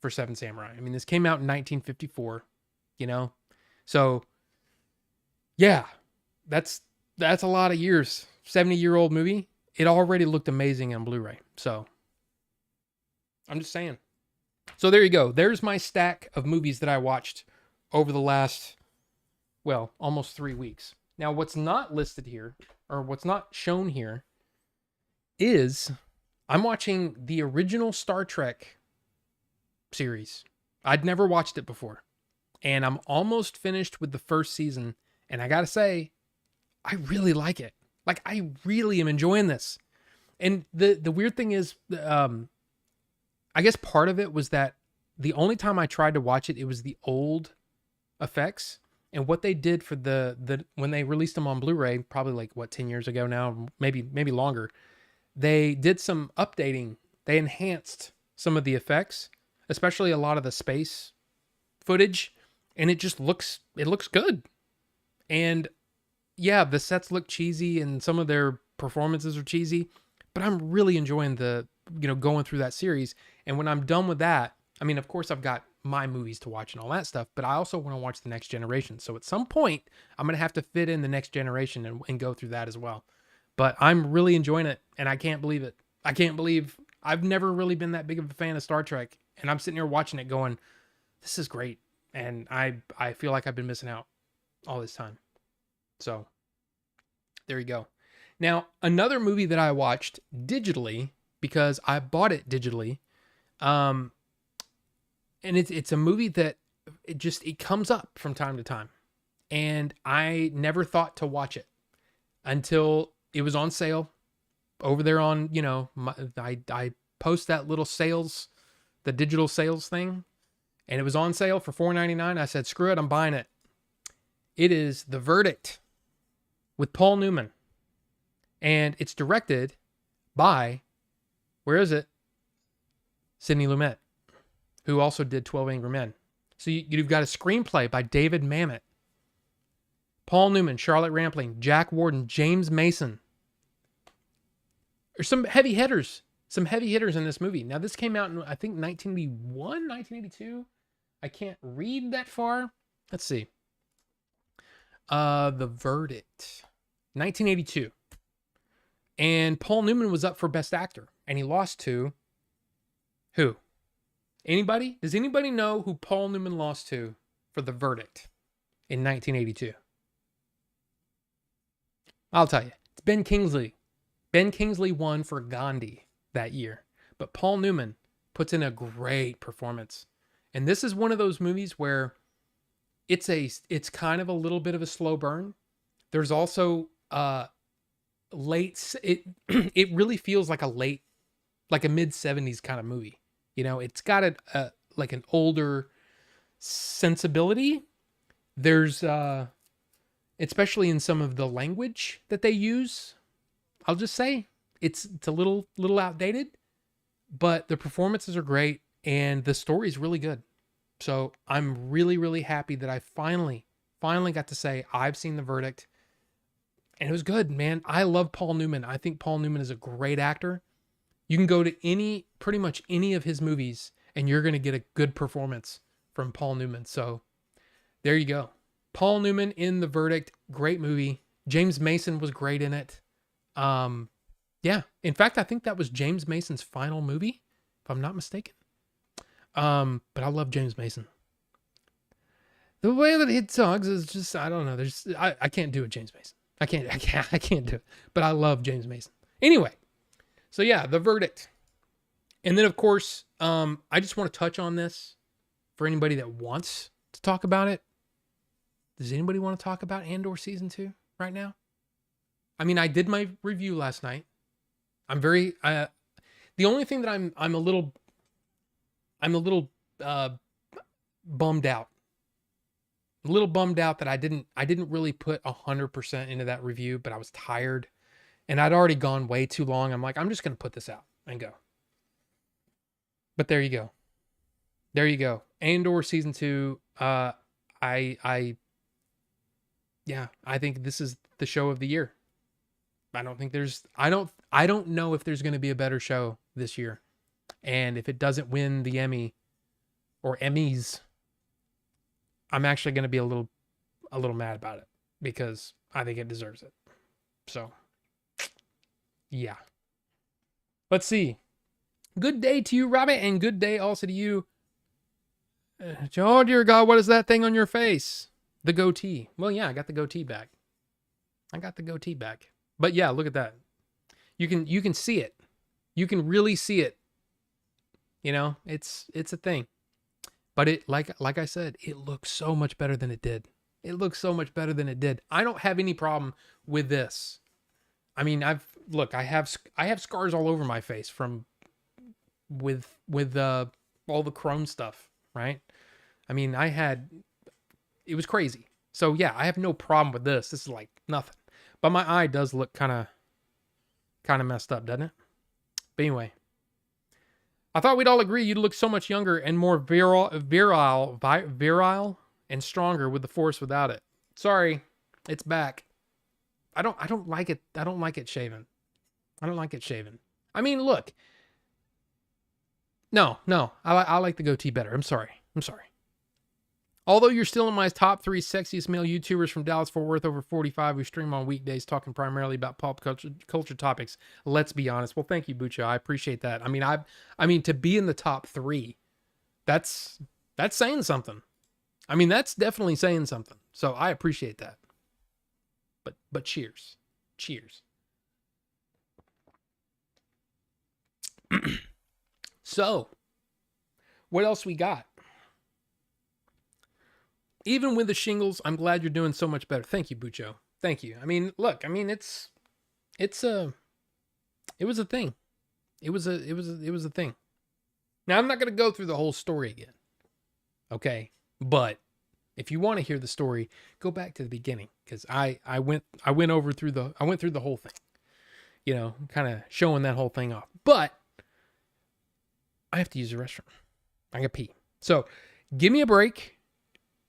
for Seven Samurai. I mean, this came out in 1954, So, yeah, that's a lot of years. 70-year-old movie. It already looked amazing on Blu-ray. So, I'm just saying. So there you go. There's my stack of movies that I watched over the last, almost 3 weeks. Now, what's not listed here, or what's not shown here, is I'm watching the original Star Trek series. I'd never watched it before. And I'm almost finished with the first season. And I gotta say, I really like it. Like, I really am enjoying this. And the weird thing is, I guess part of it was that the only time I tried to watch it, it was the old effects. And what they did for the when they released them on Blu-ray, probably 10 years ago now, maybe longer, they did some updating They enhanced some of the effects, especially a lot of the space footage, and it looks good. And yeah, the sets look cheesy and some of their performances are cheesy, but I'm really enjoying going through that series. And when I'm done with that, I mean, of course I've got my movies to watch and all that stuff, but I also want to watch the Next Generation. So at some point, I'm going to have to fit in the Next Generation and go through that as well. But I'm really enjoying it, and I can't believe it. I can't believe I've never really been that big of a fan of Star Trek, and I'm sitting here watching it going, this is great. And I feel like I've been missing out all this time. So there you go. Now, another movie that I watched digitally, because I bought it digitally, and it's a movie that it comes up from time to time, and I never thought to watch it until it was on sale over there on, I post that little sales, the digital sales thing, and it was on sale for $4.99. I said, screw it, I'm buying it. It is The Verdict with Paul Newman. And it's directed by, where is it? Sidney Lumet, who also did 12 Angry Men. So you've got a screenplay by David Mamet, Paul Newman, Charlotte Rampling, Jack Warden, James Mason. There's some heavy hitters in this movie. Now, this came out in, I think, 1981, 1982. I can't read that far. Let's see. The Verdict, 1982. And Paul Newman was up for Best Actor, and he lost to who? Anybody? Does anybody know who Paul Newman lost to for The Verdict in 1982? I'll tell you. It's Ben Kingsley. Ben Kingsley won for Gandhi that year, but Paul Newman puts in a great performance. And this is one of those movies where it's kind of a little bit of a slow burn. There's also it really feels like a mid 70s kind of movie. It's got like an older sensibility. There's especially in some of the language that they use, I'll just say it's a little outdated, but the performances are great and the story's really good. So I'm really, really happy that I finally got to say I've seen The Verdict, and it was good, man. I love Paul Newman. I think Paul Newman is a great actor. You can go to pretty much any of his movies and you're going to get a good performance from Paul Newman. So there you go. Paul Newman in The Verdict, great movie. James Mason was great in it. Yeah. In fact, I think that was James Mason's final movie, if I'm not mistaken. But I love James Mason. The way that he talks is just, I don't know. I can't do it, James Mason. I can't do it. But I love James Mason. Anyway, so yeah, The Verdict. And then of course, I just want to touch on this for anybody that wants to talk about it. Does anybody want to talk about Andor season 2 right now? I mean, I did my review last night. I'm very, the only thing that I'm a little bummed out. A little bummed out that I didn't really put 100% into that review, but I was tired and I'd already gone way too long. I'm like, I'm just going to put this out and go. But there you go. There you go. Andor season 2. I think this is the show of the year. I don't know if there's going to be a better show this year. And if it doesn't win the Emmy or Emmys, I'm actually going to be a little mad about it because I think it deserves it. So, yeah. Let's see. Good day to you, Robbie, and good day also to you. Oh, dear God, what is that thing on your face? The goatee. Well, yeah, I got the goatee back. But yeah, look at that. You can see it. You can really see it. It's a thing. But it, like I said, it looks so much better than it did. I don't have any problem with this. I mean, I have scars all over my face from with all the Chrome stuff, right? I mean, it was crazy. So yeah, I have no problem with this. This is like nothing. But my eye does look kind of messed up, doesn't it? But anyway, I thought we'd all agree you'd look so much younger and more virile, and stronger with the Force without it. Sorry, it's back. I don't like it. I don't like it shaven. I don't like it shaven. I mean, look. No. I like the goatee better. I'm sorry. Although you're still in my top 3 sexiest male YouTubers from Dallas Fort Worth over 45 who stream on weekdays talking primarily about pop culture topics. Let's be honest. Well, thank you, Bucho. I appreciate that. I mean to be in the top 3, that's saying something. I mean, that's definitely saying something. So I appreciate that. But cheers. So, what else we got? Even with the shingles, I'm glad you're doing so much better. Thank you, Bucho. Thank you. I mean, look, I mean, it was a thing. It was a thing. Now, I'm not going to go through the whole story again. Okay? But if you want to hear the story, go back to the beginning, cuz I went through the whole thing. You know, kind of showing that whole thing off. But I have to use the restroom. I got to pee. So, give me a break.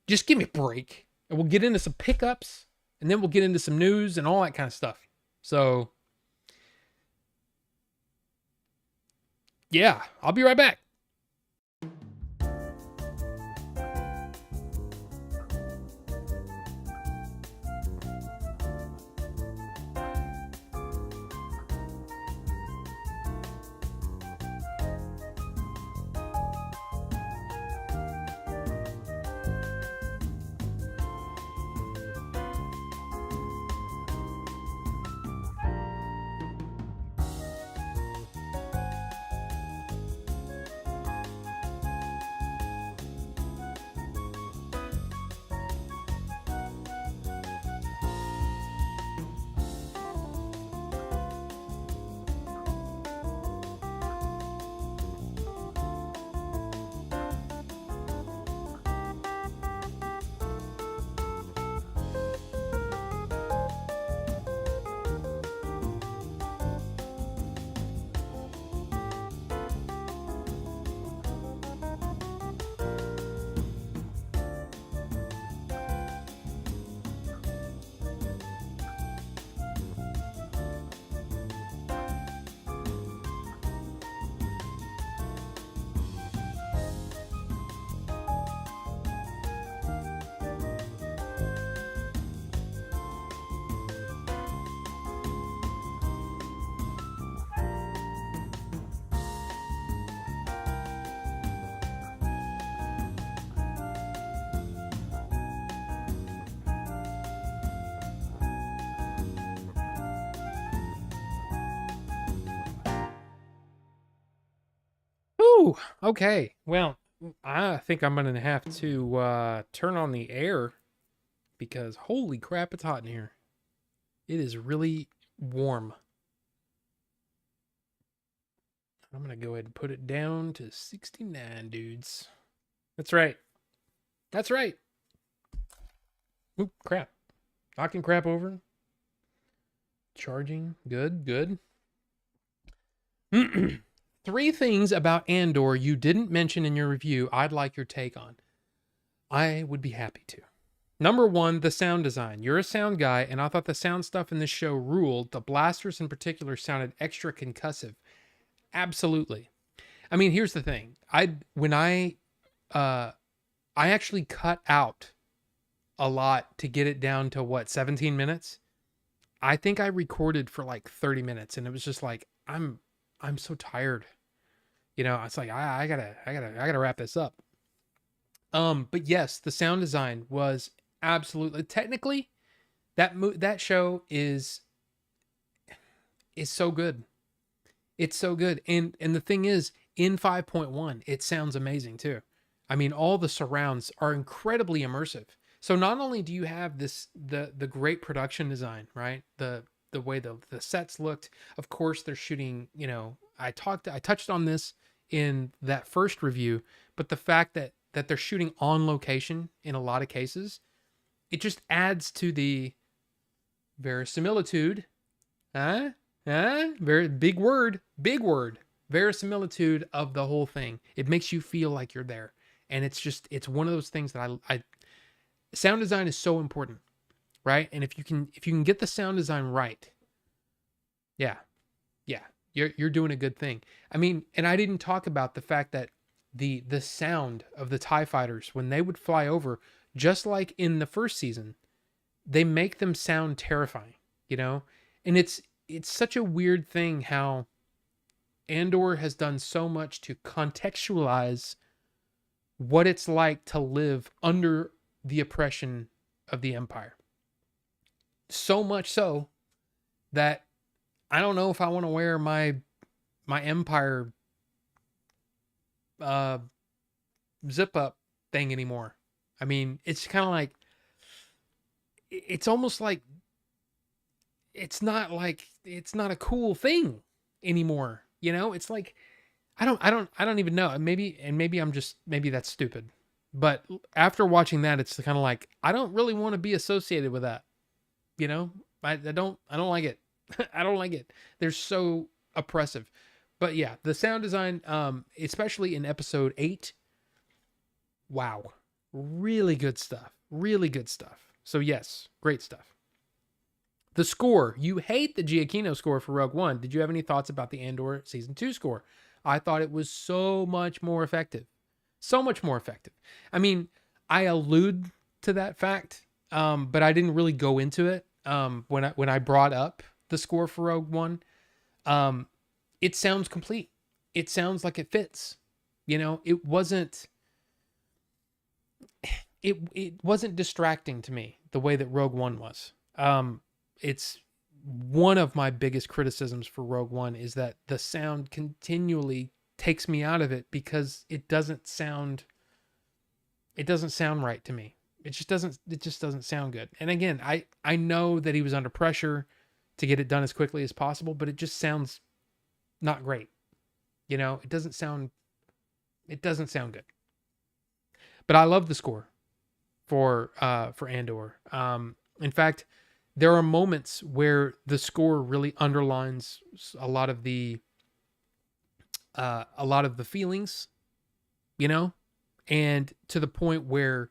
Just give me a break, and we'll get into some pickups, and then we'll get into some news and all that kind of stuff. So, yeah, I'll be right back. Ooh, okay. Well, I think I'm going to have to turn on the air because holy crap, it's hot in here. It is really warm. I'm going to go ahead and put it down to 69, dudes. That's right. Oop, crap. Knocking crap over. Charging. Good. 3 things about Andor you didn't mention in your review I'd like your take on. I would be happy to. Number 1, the sound design. You're a sound guy, and I thought the sound stuff in this show ruled. The blasters in particular sounded extra concussive. Absolutely. I mean, here's the thing. I actually cut out a lot to get it down to 17 minutes. I think I recorded for like 30 minutes, and it was just like, I'm so tired. You know, it's like I gotta wrap this up. But yes, the sound design was absolutely, technically, that show is so good. It's so good. And the thing is, in 5.1, it sounds amazing too. I mean, all the surrounds are incredibly immersive. So not only do you have the great production design, right? The way the sets looked. Of course, they're shooting, you know, I touched on this in that first review, but the fact that they're shooting on location in a lot of cases, it just adds to the verisimilitude. Very big word. verisimilitude of the whole thing. It makes you feel like you're there. And it's one of those things that I sound design is so important, right? And if you can get the sound design right, yeah, yeah, you're doing a good thing. I mean, and I didn't talk about the fact that the sound of the TIE fighters when they would fly over, just like in the first season, they make them sound terrifying, you know? And it's such a weird thing how Andor has done so much to contextualize what it's like to live under the oppression of the Empire. So much so that I don't know if I want to wear my Empire uh zip up thing anymore. I mean, it's kind of like it's almost it's not a cool thing anymore. You know, it's like I don't even know. Maybe I'm just maybe that's stupid. But after watching that, it's kind of like I don't really want to be associated with that. You know, I don't like it. I don't like it. They're so oppressive. But yeah, the sound design, especially in episode 8, wow, really good stuff. Really good stuff. So yes, great stuff. The score. You hate the Giacchino score for Rogue One. Did you have any thoughts about the Andor season 2 score? I thought it was so much more effective. So much more effective. I mean, I allude to that fact, but I didn't really go into it when I brought up the score for Rogue One. It sounds complete. It sounds like it fits. You know, it wasn't distracting to me the way that Rogue One was. It's one of my biggest criticisms for Rogue One is that the sound continually takes me out of it because it doesn't sound right to me. It just doesn't sound good. And again, I know that he was under pressure to get it done as quickly as possible, but it just sounds not great. You know, it doesn't sound good. But I love the score for Andor. In fact, there are moments where the score really underlines a lot of the feelings, you know, and to the point where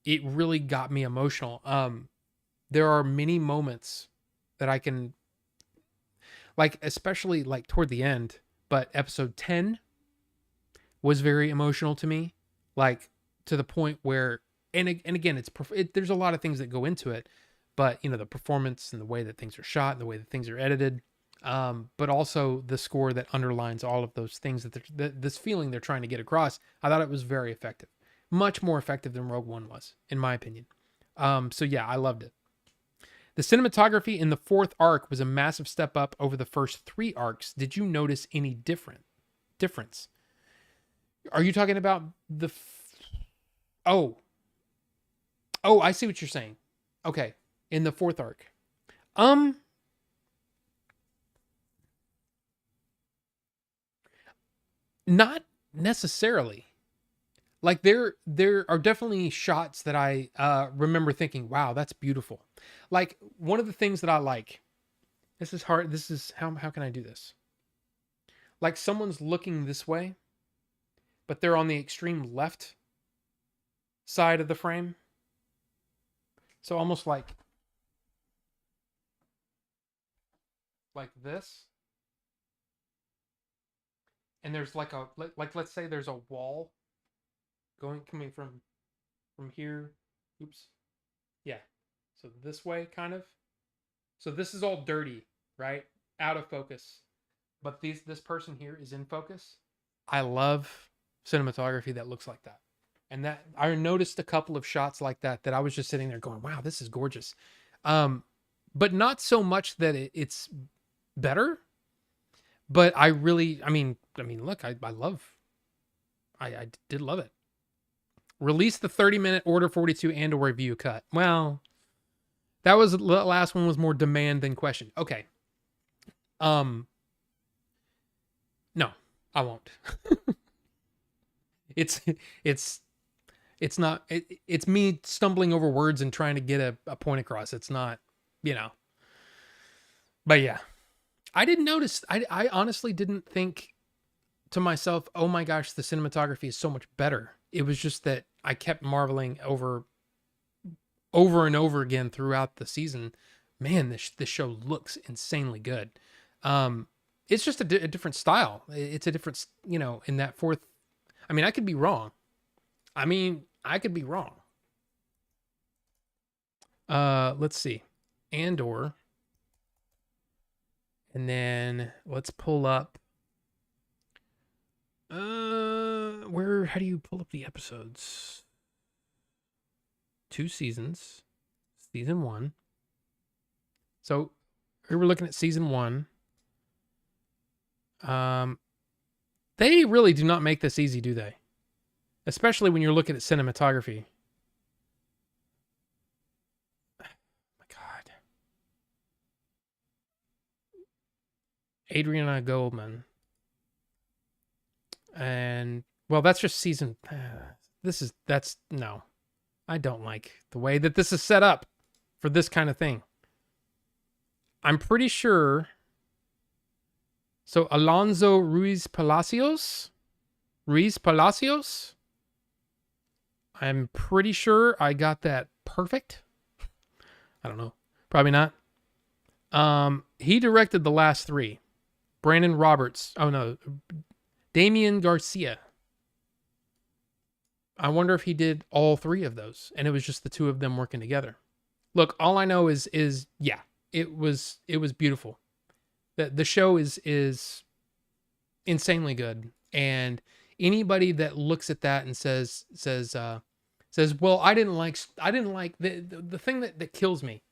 it really got me emotional. There are many moments that I can like, especially like toward the end, but episode 10 was very emotional to me, like to the point where, and again, there's a lot of things that go into it, but you know, the performance and the way that things are shot and the way that things are edited, but also the score that underlines all of those things this feeling they're trying to get across. I thought it was very effective, much more effective than Rogue One was, in my opinion. So yeah, I loved it. The cinematography in the fourth arc was a massive step up over the first 3 arcs. Did you notice any difference? Are you talking about oh, I see what you're saying. Okay, in the fourth arc. Not necessarily. Like there are definitely shots that I remember thinking, wow, that's beautiful. Like one of the things that I like, this is hard. This is how can I do this? Like someone's looking this way, but they're on the extreme left side of the frame. So almost like this. And there's like let's say there's a wall coming from here. Oops. Yeah. So this way kind of. So this is all dirty, right? Out of focus. But this person here is in focus. I love cinematography that looks like that. And that I noticed a couple of shots like that I was just sitting there going, wow, this is gorgeous. But not so much that it's better. But I mean, look, I did love it. Release the 30-minute Order 42 Andor review cut. Well, that was the last one was more demand than question. Okay. No, I won't. it's not it's me stumbling over words and trying to get a point across. It's not, you know. But yeah. I didn't notice. I honestly didn't think to myself, oh my gosh, the cinematography is so much better. It was just that I kept marveling over and over again throughout the season. Man, this show looks insanely good. Um, it's just a different style. It's a different, in that fourth. I mean, I could be wrong. I could be wrong. Let's see, Andor, and then let's pull up. Where? How do you pull up the episodes? 2 seasons, season 1. So we were looking at season 1. They really do not make this easy, do they? Especially when you're looking at cinematography. Oh my God. Adriana Goldman. And well, that's just season. No. I don't like the way that this is set up for this kind of thing. I'm pretty sure. So Alonso Ruiz Palacios. I'm pretty sure I got that perfect. I don't know. Probably not. He directed the last 3. Brandon Roberts. Oh no. Damian Garcia. I wonder if he did all 3 of those and it was just the 2 of them working together. Look, all I know is yeah, it was beautiful. The show is insanely good, and anybody that looks at that and says, well, I didn't like the thing that kills me.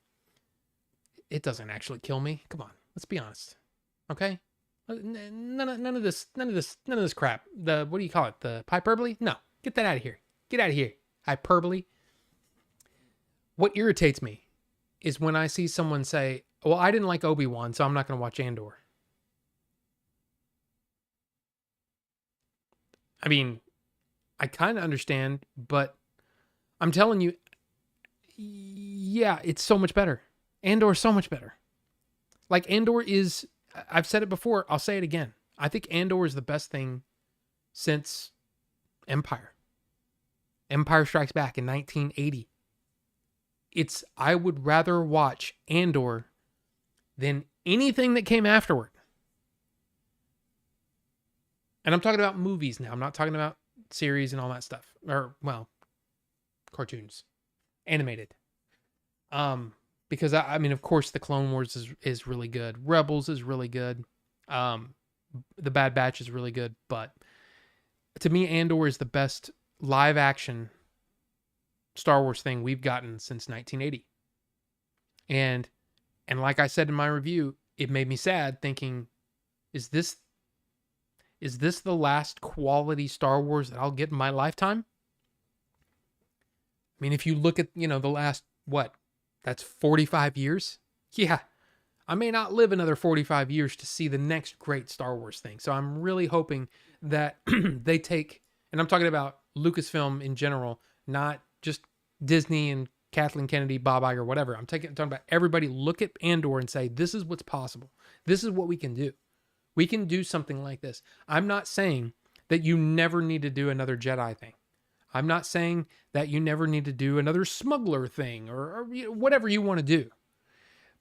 It doesn't actually kill me. Come on, let's be honest. Okay? None of this crap. What do you call it? The hyperbole? No. Get that out of here. Get out of here. Hyperbole. What irritates me is when I see someone say, well, I didn't like Obi-Wan, so I'm not going to watch Andor. I mean, I kind of understand, but I'm telling you, yeah, it's so much better. Andor is so much better. Like, Andor is, I've said it before, I'll say it again. I think Andor is the best thing since Empire. Empire Strikes Back in 1980. I would rather watch Andor than anything that came afterward. And I'm talking about movies now. I'm not talking about series and all that stuff. Or, well, cartoons. Animated. Because, I mean, of course, the Clone Wars is really good. Rebels is really good. The Bad Batch is really good. But to me, Andor is the best live action Star Wars thing we've gotten since 1980. And like I said in my review, it made me sad thinking, is this the last quality Star Wars that I'll get in my lifetime? I mean, if you look at, the last, that's 45 years? Yeah. I may not live another 45 years to see the next great Star Wars thing. So I'm really hoping that they take, and I'm talking about Lucasfilm in general, not just Disney and Kathleen Kennedy, Bob Iger, whatever. I'm talking about everybody. Look at Andor and say, this is what's possible. This is what we can do. We can do something like this. I'm not saying that you never need to do another Jedi thing. I'm not saying that you never need to do another smuggler thing or whatever you want to do.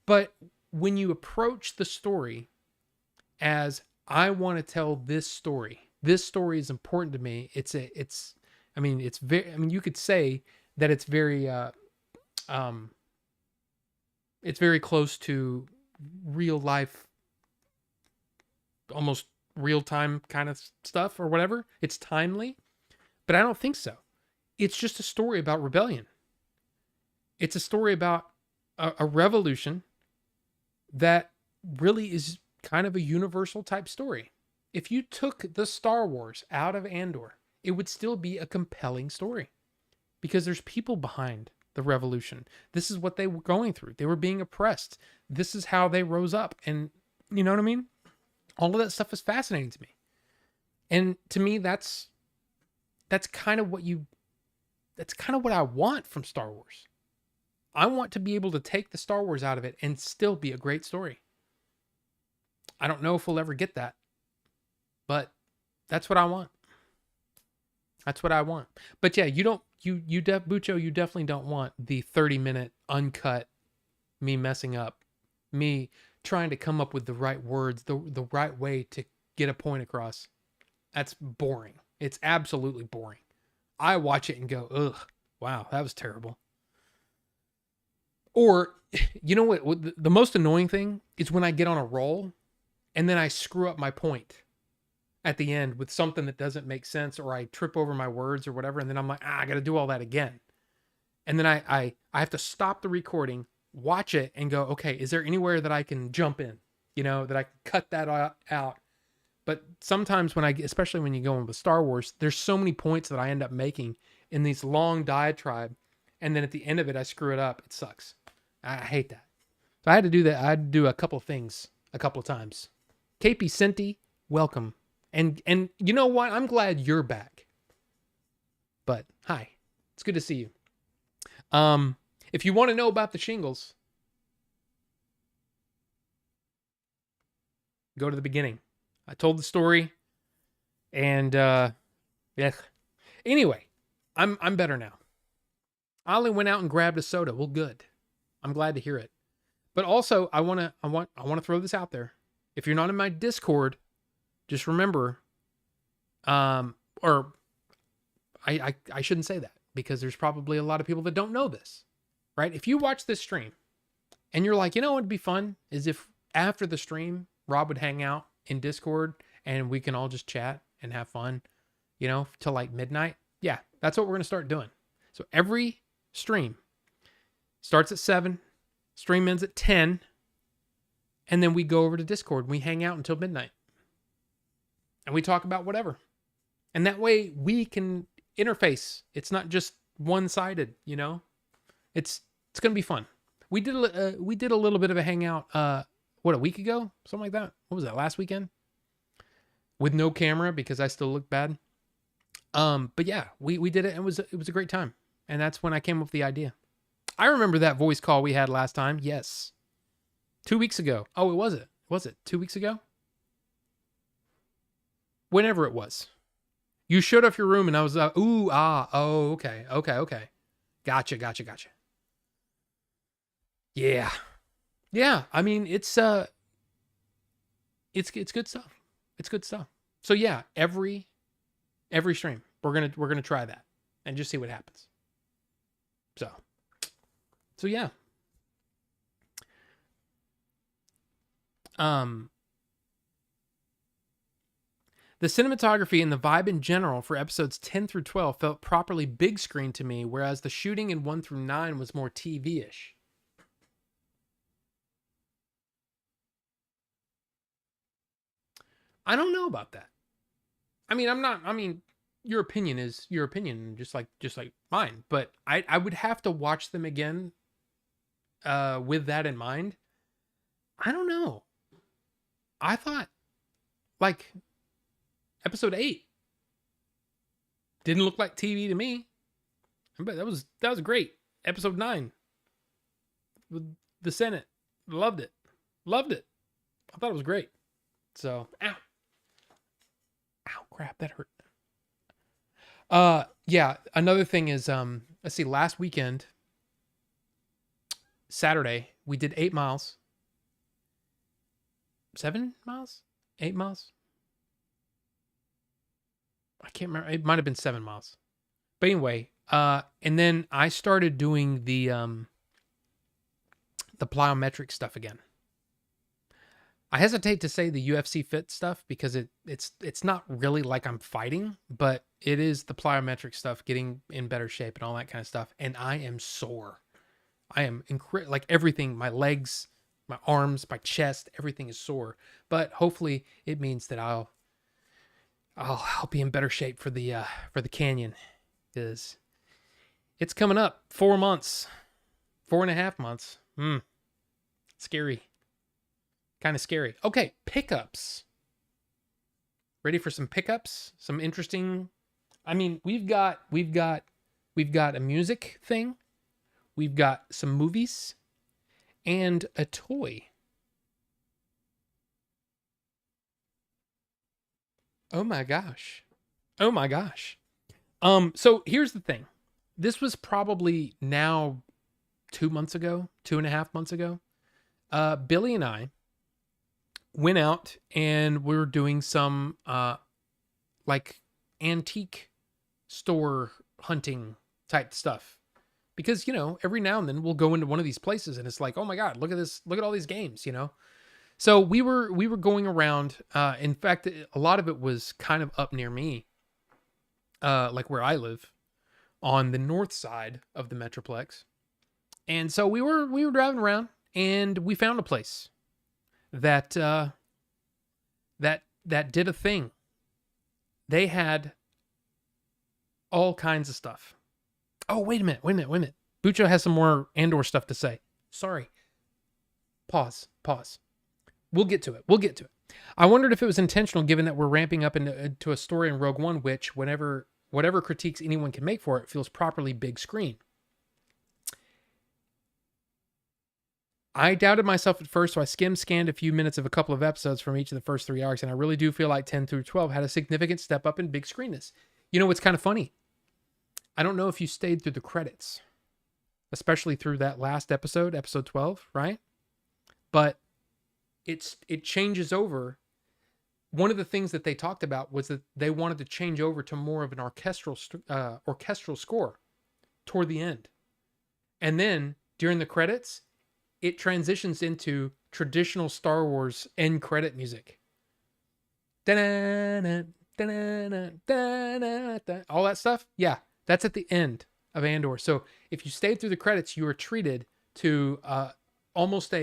But when you approach the story as, I want to tell this story is important to me. You could say that it's very close to real life, almost real time kind of stuff or whatever. It's timely, but I don't think so. It's just a story about rebellion. It's a story about a revolution that really is kind of a universal type story. If you took the Star Wars out of Andor, it would still be a compelling story because there's people behind the revolution. This is what they were going through. They were being oppressed. This is how they rose up. And you know what I mean? All of that stuff is fascinating to me. And to me, that's kind of what I want from Star Wars. I want to be able to take the Star Wars out of it and still be a great story. I don't know if we'll ever get that, but that's what I want. That's what I want. But yeah, Bucho, you definitely don't want the 30-minute uncut me messing up, me trying to come up with the right words, the right way to get a point across. That's boring. It's absolutely boring. I watch it and go, ugh, wow, that was terrible. Or, you know what? The most annoying thing is when I get on a roll and then I screw up my point at the end with something that doesn't make sense, or I trip over my words or whatever. And then I'm like, I got to do all that again. And then I have to stop the recording, watch it, and go, okay, is there anywhere that I can jump in? That I can cut that out. But sometimes especially when you go in with Star Wars, there's so many points that I end up making in these long diatribe. And then at the end of it, I screw it up. It sucks. I hate that. So I had to do that. I had to do a couple of things a couple of times. KP Senti, welcome. And you know what? I'm glad you're back. But hi, it's good to see you. If you want to know about the shingles, go to the beginning. I told the story, and yeah. Anyway, I'm better now. I only went out and grabbed a soda. Well, good. I'm glad to hear it. But also, I want to throw this out there. If you're not in my Discord, just remember, or I shouldn't say that, because there's probably a lot of people that don't know this, right? If you watch this stream and you're like, what would be fun is if after the stream, Rob would hang out in Discord and we can all just chat and have fun, till like midnight. Yeah, that's what we're going to start doing. So every stream starts at 7, stream ends at 10, and then we go over to Discord and we hang out until midnight. And we talk about whatever. And that way we can interface. It's not just one-sided, It's going to be fun. We did a little bit of a hangout a week ago? Something like that. What was that, last weekend? With no camera because I still look bad. But yeah, we did it, and it was a great time. And that's when I came up with the idea. I remember that voice call we had last time. Yes. 2 weeks ago. Oh, was it 2 weeks ago? Whenever it was. You showed up your room and I was okay. Gotcha. Yeah. Yeah, I mean, it's good stuff. It's good stuff. So yeah, every stream, we're going to try that and just see what happens. So yeah. The cinematography and the vibe in general for episodes 10 through 12 felt properly big screen to me, whereas the shooting in 1 through 9 was more TV-ish. I don't know about that. I mean, your opinion is your opinion, just like mine, but I would have to watch them again with that in mind. I don't know. I thought like episode 8 didn't look like TV to me. But that was great. Episode 9 with the Senate. Loved it. I thought it was great. So, ow, crap, that hurt. Yeah, another thing is, let's see, last weekend, Saturday, we did 8 miles. 7 miles? 8 miles? I can't remember. It might have been 7 miles. But anyway, and then I started doing the plyometric stuff again. I hesitate to say the UFC fit stuff because it's not really like I'm fighting, but it is the plyometric stuff, getting in better shape and all that kind of stuff. And I am sore. I am like everything, my legs, my arms, my chest, everything is sore. But hopefully it means that I'll be in better shape for the canyon, because it's coming up 4 months, 4.5 months. Scary. Kind of scary. Okay, pickups. Ready for some pickups? Some interesting. I mean, we've got a music thing. We've got some movies and a toy. Oh my gosh. Oh my gosh. So here's the thing. This was probably now 2 months ago, 2.5 months ago. Billy and I went out and we were doing some like antique store hunting type stuff. Because, every now and then we'll go into one of these places and it's like, oh my God, look at this, look at all these games. So we were going around. In fact, a lot of it was kind of up near me, like where I live, on the north side of the Metroplex. And so we were driving around and we found a place that that did a thing. They had all kinds of stuff. Oh, wait a minute. Bucho has some more Andor stuff to say. Sorry. Pause. We'll get to it. I wondered if it was intentional, given that we're ramping up into a story in Rogue One, which, whatever critiques anyone can make for it, feels properly big screen. I doubted myself at first, so I scanned a few minutes of a couple of episodes from each of the first 3 arcs, and I really do feel like 10 through 12 had a significant step up in big screenness. You know what's kind of funny? I don't know if you stayed through the credits, especially through that last episode, episode 12, right? But it changes over. One of the things that they talked about was that they wanted to change over to more of an orchestral score toward the end. And then during the credits, it transitions into traditional Star Wars end credit music. Da-na-na, da-na-na, da-na-na. All that stuff. Yeah, that's at the end of Andor. So if you stayed through the credits, you are treated to almost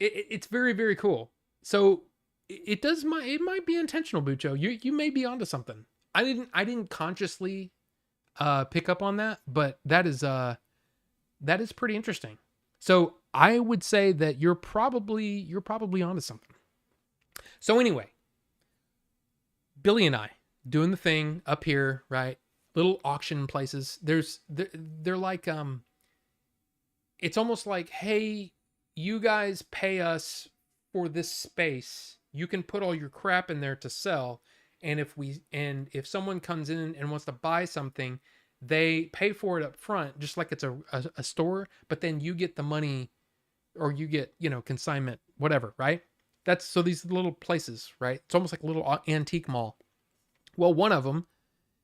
it's very, very cool. So it might be intentional, Bucho. You may be onto something. I didn't consciously pick up on that, but that is pretty interesting. So I would say that you're probably onto something. So anyway, Billy and I doing the thing up here, right? Little auction places. They're like it's almost like, hey, you guys pay us for this space. You can put all your crap in there to sell, and if someone comes in and wants to buy something, they pay for it up front, just like it's a store, but then you get the money, or you get, consignment, whatever, right? That's so these little places, right? It's almost like a little antique mall. Well, one of them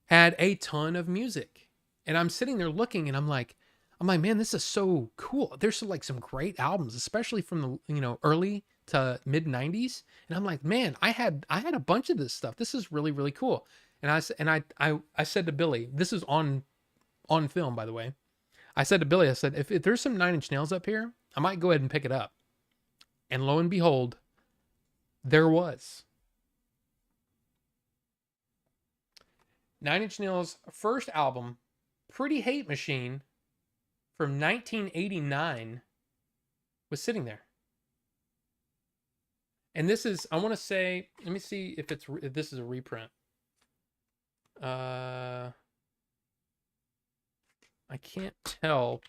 had a ton of music, and I'm sitting there looking, and I'm like, man, this is so cool. There's some great albums, especially from the early to mid 90s. And I'm like, man, I had a bunch of this stuff. This is really, really cool. And I said to Billy, this is on film, by the way. I said to Billy, I said, if there's some Nine Inch Nails up here, I might go ahead and pick it up. And lo and behold, there was. Nine Inch Nails' first album, Pretty Hate Machine, from 1989, was sitting there. And this is, I want to say, let me see if this is a reprint. I can't tell.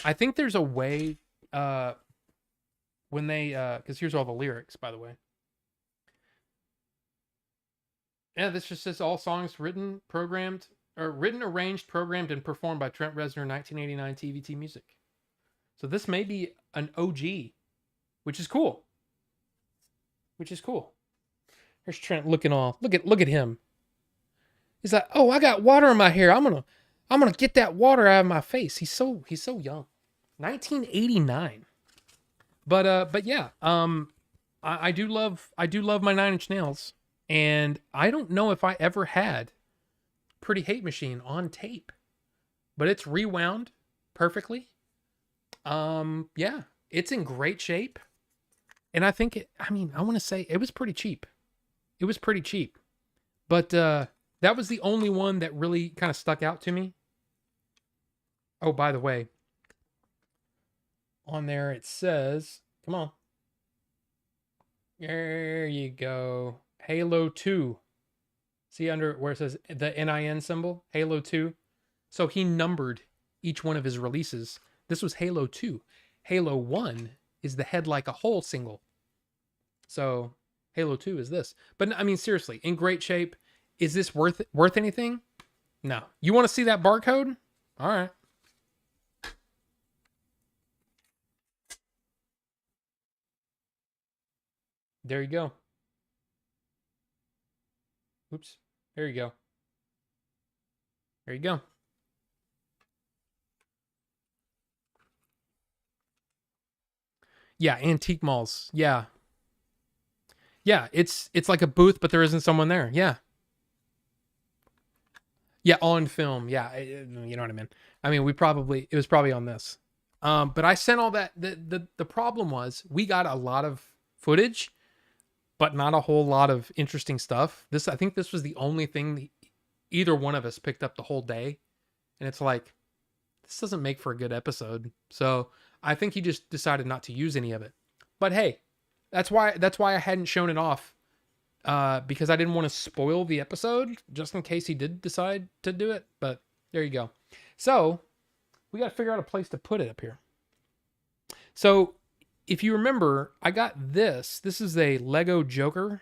I think there's a way when they because here's all the lyrics, by the way. Yeah, this just says all songs written, arranged, programmed, and performed by Trent Reznor, 1989 TVT Music. So this may be an OG, which is cool. There's Trent looking all look at him. He's like, oh, I got water in my hair. I'm gonna get that water out of my face. He's so young. 1989. But yeah, I do love my Nine Inch Nails, and I don't know if I ever had Pretty Hate Machine on tape, but it's rewound perfectly. Yeah, it's in great shape, and I think I want to say it was pretty cheap. But that was the only one that really kind of stuck out to me. Oh, by the way, on there it says, come on. There you go. Halo 2. See under where it says the NIN symbol? Halo 2. So he numbered each one of his releases. This was Halo 2. Halo 1 is the Head Like a Hole single. So Halo 2 is this. But I mean, seriously, in great shape. Is this worth anything? No. You want to see that barcode? All right. There you go. Oops. There you go. There you go. Yeah, antique malls. Yeah. Yeah, it's like a booth, but there isn't someone there. Yeah. Yeah, on film. Yeah, you know what I mean. I mean, it was probably on this. But I sent all that. The problem was we got a lot of footage, but not a whole lot of interesting stuff. I think this was the only thing either one of us picked up the whole day, and it's like this doesn't make for a good episode. So I think he just decided not to use any of it. But hey, that's why I hadn't shown it off, because I didn't want to spoil the episode just in case he did decide to do it. But there you go. So we got to figure out a place to put it up here. So if you remember, I got this. This is a Lego Joker,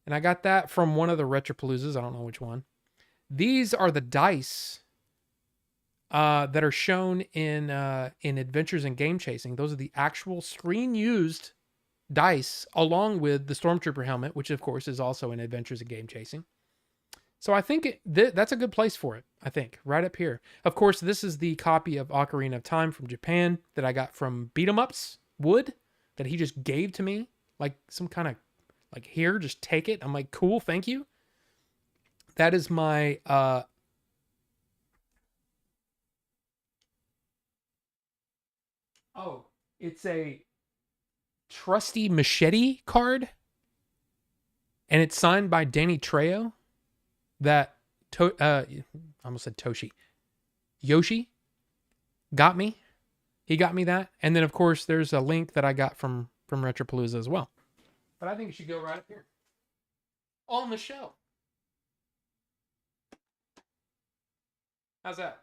and I got that from one of the Retropaloozas. I don't know which one. These are the dice that are shown in Adventures in Game Chasing. Those are the actual screen used dice, along with the Stormtrooper helmet, which of course is also in Adventures in Game Chasing. So I think that's a good place for it. I think right up here. Of course, this is the copy of Ocarina of Time from Japan that I got from Beat 'em Ups Wood that he just gave to me, like some kind of like, here, just take it. I'm like, cool, thank you. That is my oh, it's a trusty machete card, and it's signed by Danny Trejo. That I almost said Toshi. Yoshi got me. He got me that, and then of course there's a link that I got from Retropalooza as well. But I think it should go right up here on the shelf. How's that?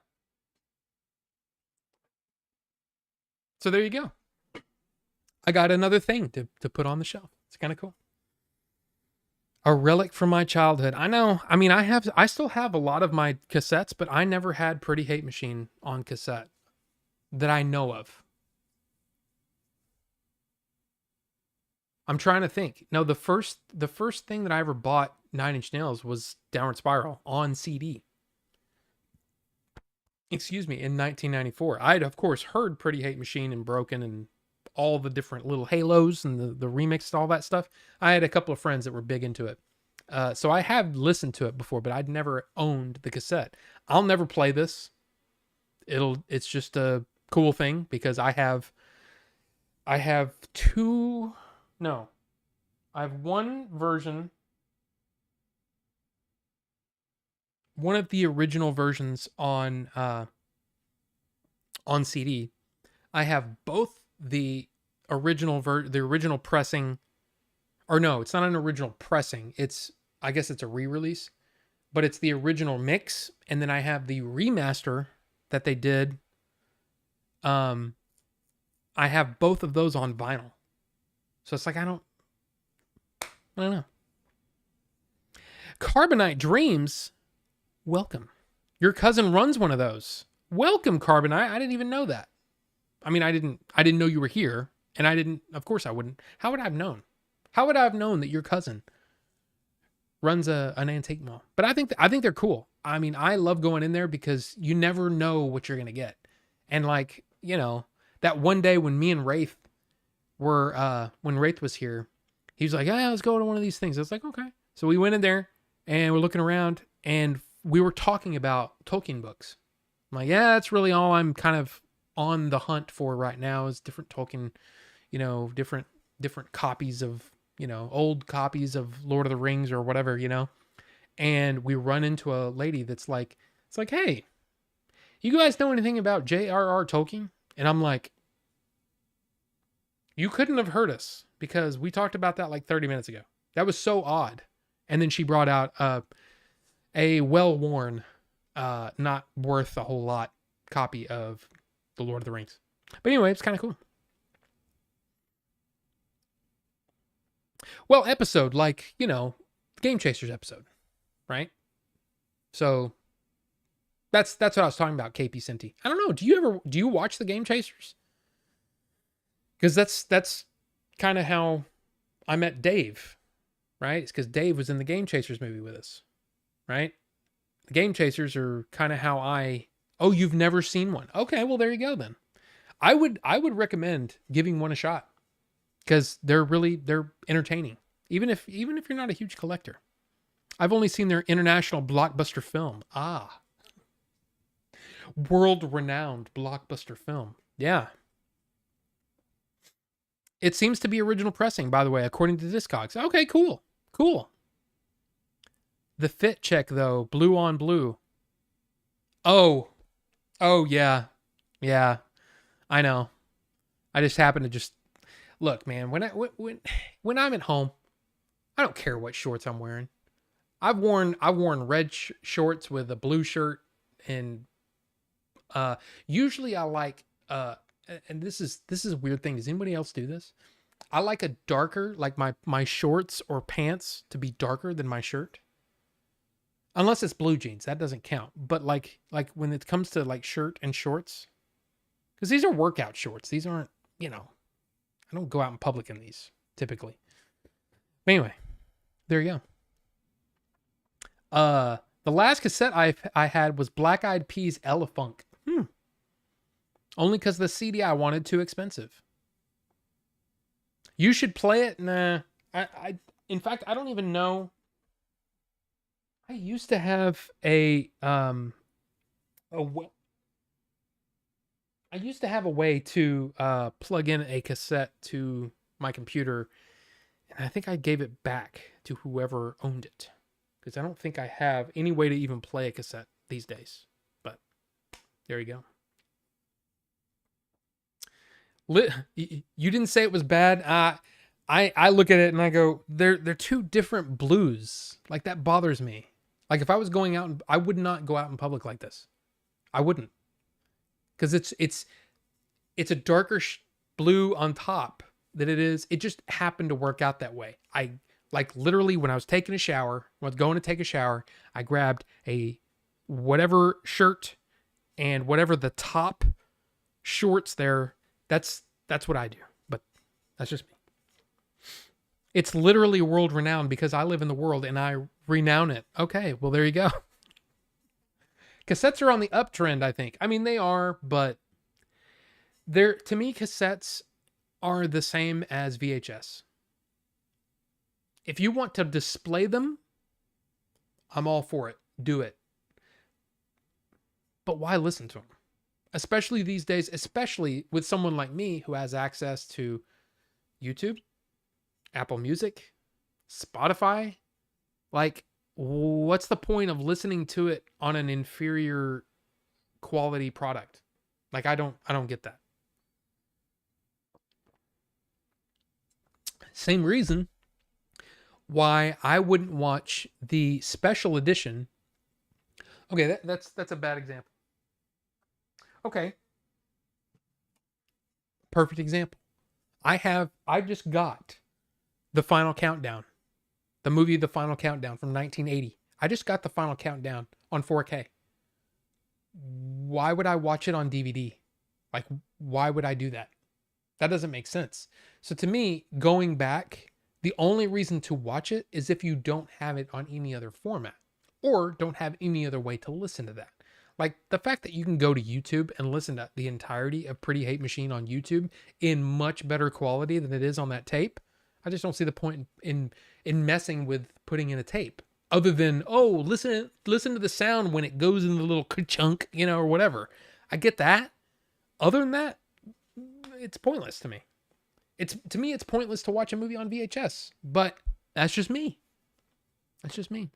So there you go. I got another thing to put on the shelf. It's kind of cool. A relic from my childhood. I know. I mean, I still have a lot of my cassettes, but I never had Pretty Hate Machine on cassette that I know of. I'm trying to think. No, the first thing that I ever bought Nine Inch Nails was Downward Spiral on CD. Excuse me, in 1994. I'd of course heard Pretty Hate Machine and Broken and all the different little Halos and the remix, all that stuff. I had a couple of friends that were big into it. So I have listened to it before, but I'd never owned the cassette. I'll never play this. It's just a cool thing because I have two, no, I have one version, one of the original versions on CD. I have both the original pressing, or no, it's not an original pressing. I guess it's a re-release, but it's the original mix, and then I have the remaster that they did. I have both of those on vinyl, so it's like I don't know. Carbonite Dreams, welcome. Your cousin runs one of those. Welcome, Carbonite. I didn't even know that. I mean, I didn't know you were here, and of course I wouldn't. How would I have known? How would I have known that your cousin runs an antique mall? But I think they're cool. I mean, I love going in there because you never know what you're going to get. And like, you know, that one day when me and Wraith when Wraith was here, he was like, "Yeah, let's go to one of these things." I was like, "Okay." So we went in there and we're looking around and we were talking about Tolkien books. I'm like, "Yeah, that's really all I'm kind of on the hunt for right now is different Tolkien, you know, different copies of, you know, old copies of Lord of the Rings or whatever, you know." And we run into a lady that's like, it's like, "Hey, you guys know anything about J.R.R. Tolkien?" And I'm like, "You couldn't have heard us because we talked about that like 30 minutes ago." That was so odd. And then she brought out a well-worn, not worth a whole lot copy of The Lord of the Rings. But anyway, it's kind of cool. Well, episode like, Game Chasers episode, right? So that's what I was talking about, KP Sinti. I don't know. Do you watch the Game Chasers? Because that's kind of how I met Dave, right? It's because Dave was in the Game Chasers movie with us, right? The Game Chasers are kind of how I. Oh, you've never seen one? Okay, well there you go then. I would recommend giving one a shot because they're entertaining. Even if you're not a huge collector. I've only seen their international blockbuster film. World-renowned blockbuster film. Yeah. It seems to be original pressing, by the way, according to Discogs. Okay, cool. Cool. The fit check, though, blue on blue. Oh. Oh, yeah. Yeah. I know. I just happen to just look, man, when I'm at home, I don't care what shorts I'm wearing. I've worn red shorts with a blue shirt, and usually I like and this is a weird thing. Does anybody else do this? I like a darker, like my shorts or pants to be darker than my shirt. Unless it's blue jeans, that doesn't count. But like when it comes to like shirt and shorts, because these are workout shorts. These aren't, I don't go out in public in these typically. But anyway, there you go. The last cassette I had was Black Eyed Peas Elefunk. Only because the CD I wanted too expensive. You should play it. Nah, in fact, I don't even know. I used to have a I used to have a way to plug in a cassette to my computer, and I think I gave it back to whoever owned it because I don't think I have any way to even play a cassette these days. But there you go. You didn't say it was bad. I look at it and I go, they're two different blues. Like that bothers me. Like if I was going out, I would not go out in public like this. I wouldn't, because it's a darker blue on top than it is. It just happened to work out that way. I like literally when I was taking a shower, when I was going to take a shower, I grabbed a whatever shirt and whatever the top shorts there. That's what I do. But that's just me. It's literally world renowned because I live in the world and I renown it. Okay, well there you go. Cassettes are on the uptrend, I think. I mean, they are, but to me, cassettes are the same as VHS. If you want to display them, I'm all for it. Do it. But why listen to them? Especially these days, especially with someone like me who has access to YouTube, Apple Music, Spotify. Like, what's the point of listening to it on an inferior quality product? Like, I don't get that. Same reason why I wouldn't watch the special edition. Okay, that's a bad example. Okay. Perfect example. I just got The Final Countdown. The movie The Final Countdown from 1980. I just got The Final Countdown on 4K. Why would I watch it on DVD? Like, why would I do that? That doesn't make sense. So to me, going back, the only reason to watch it is if you don't have it on any other format or don't have any other way to listen to that. Like the fact that you can go to YouTube and listen to the entirety of Pretty Hate Machine on YouTube in much better quality than it is on that tape. I just don't see the point in messing with putting in a tape other than, listen to the sound when it goes in the little chunk, or whatever. I get that. Other than that, it's pointless to me. To me, it's pointless to watch a movie on VHS, but that's just me. That's just me.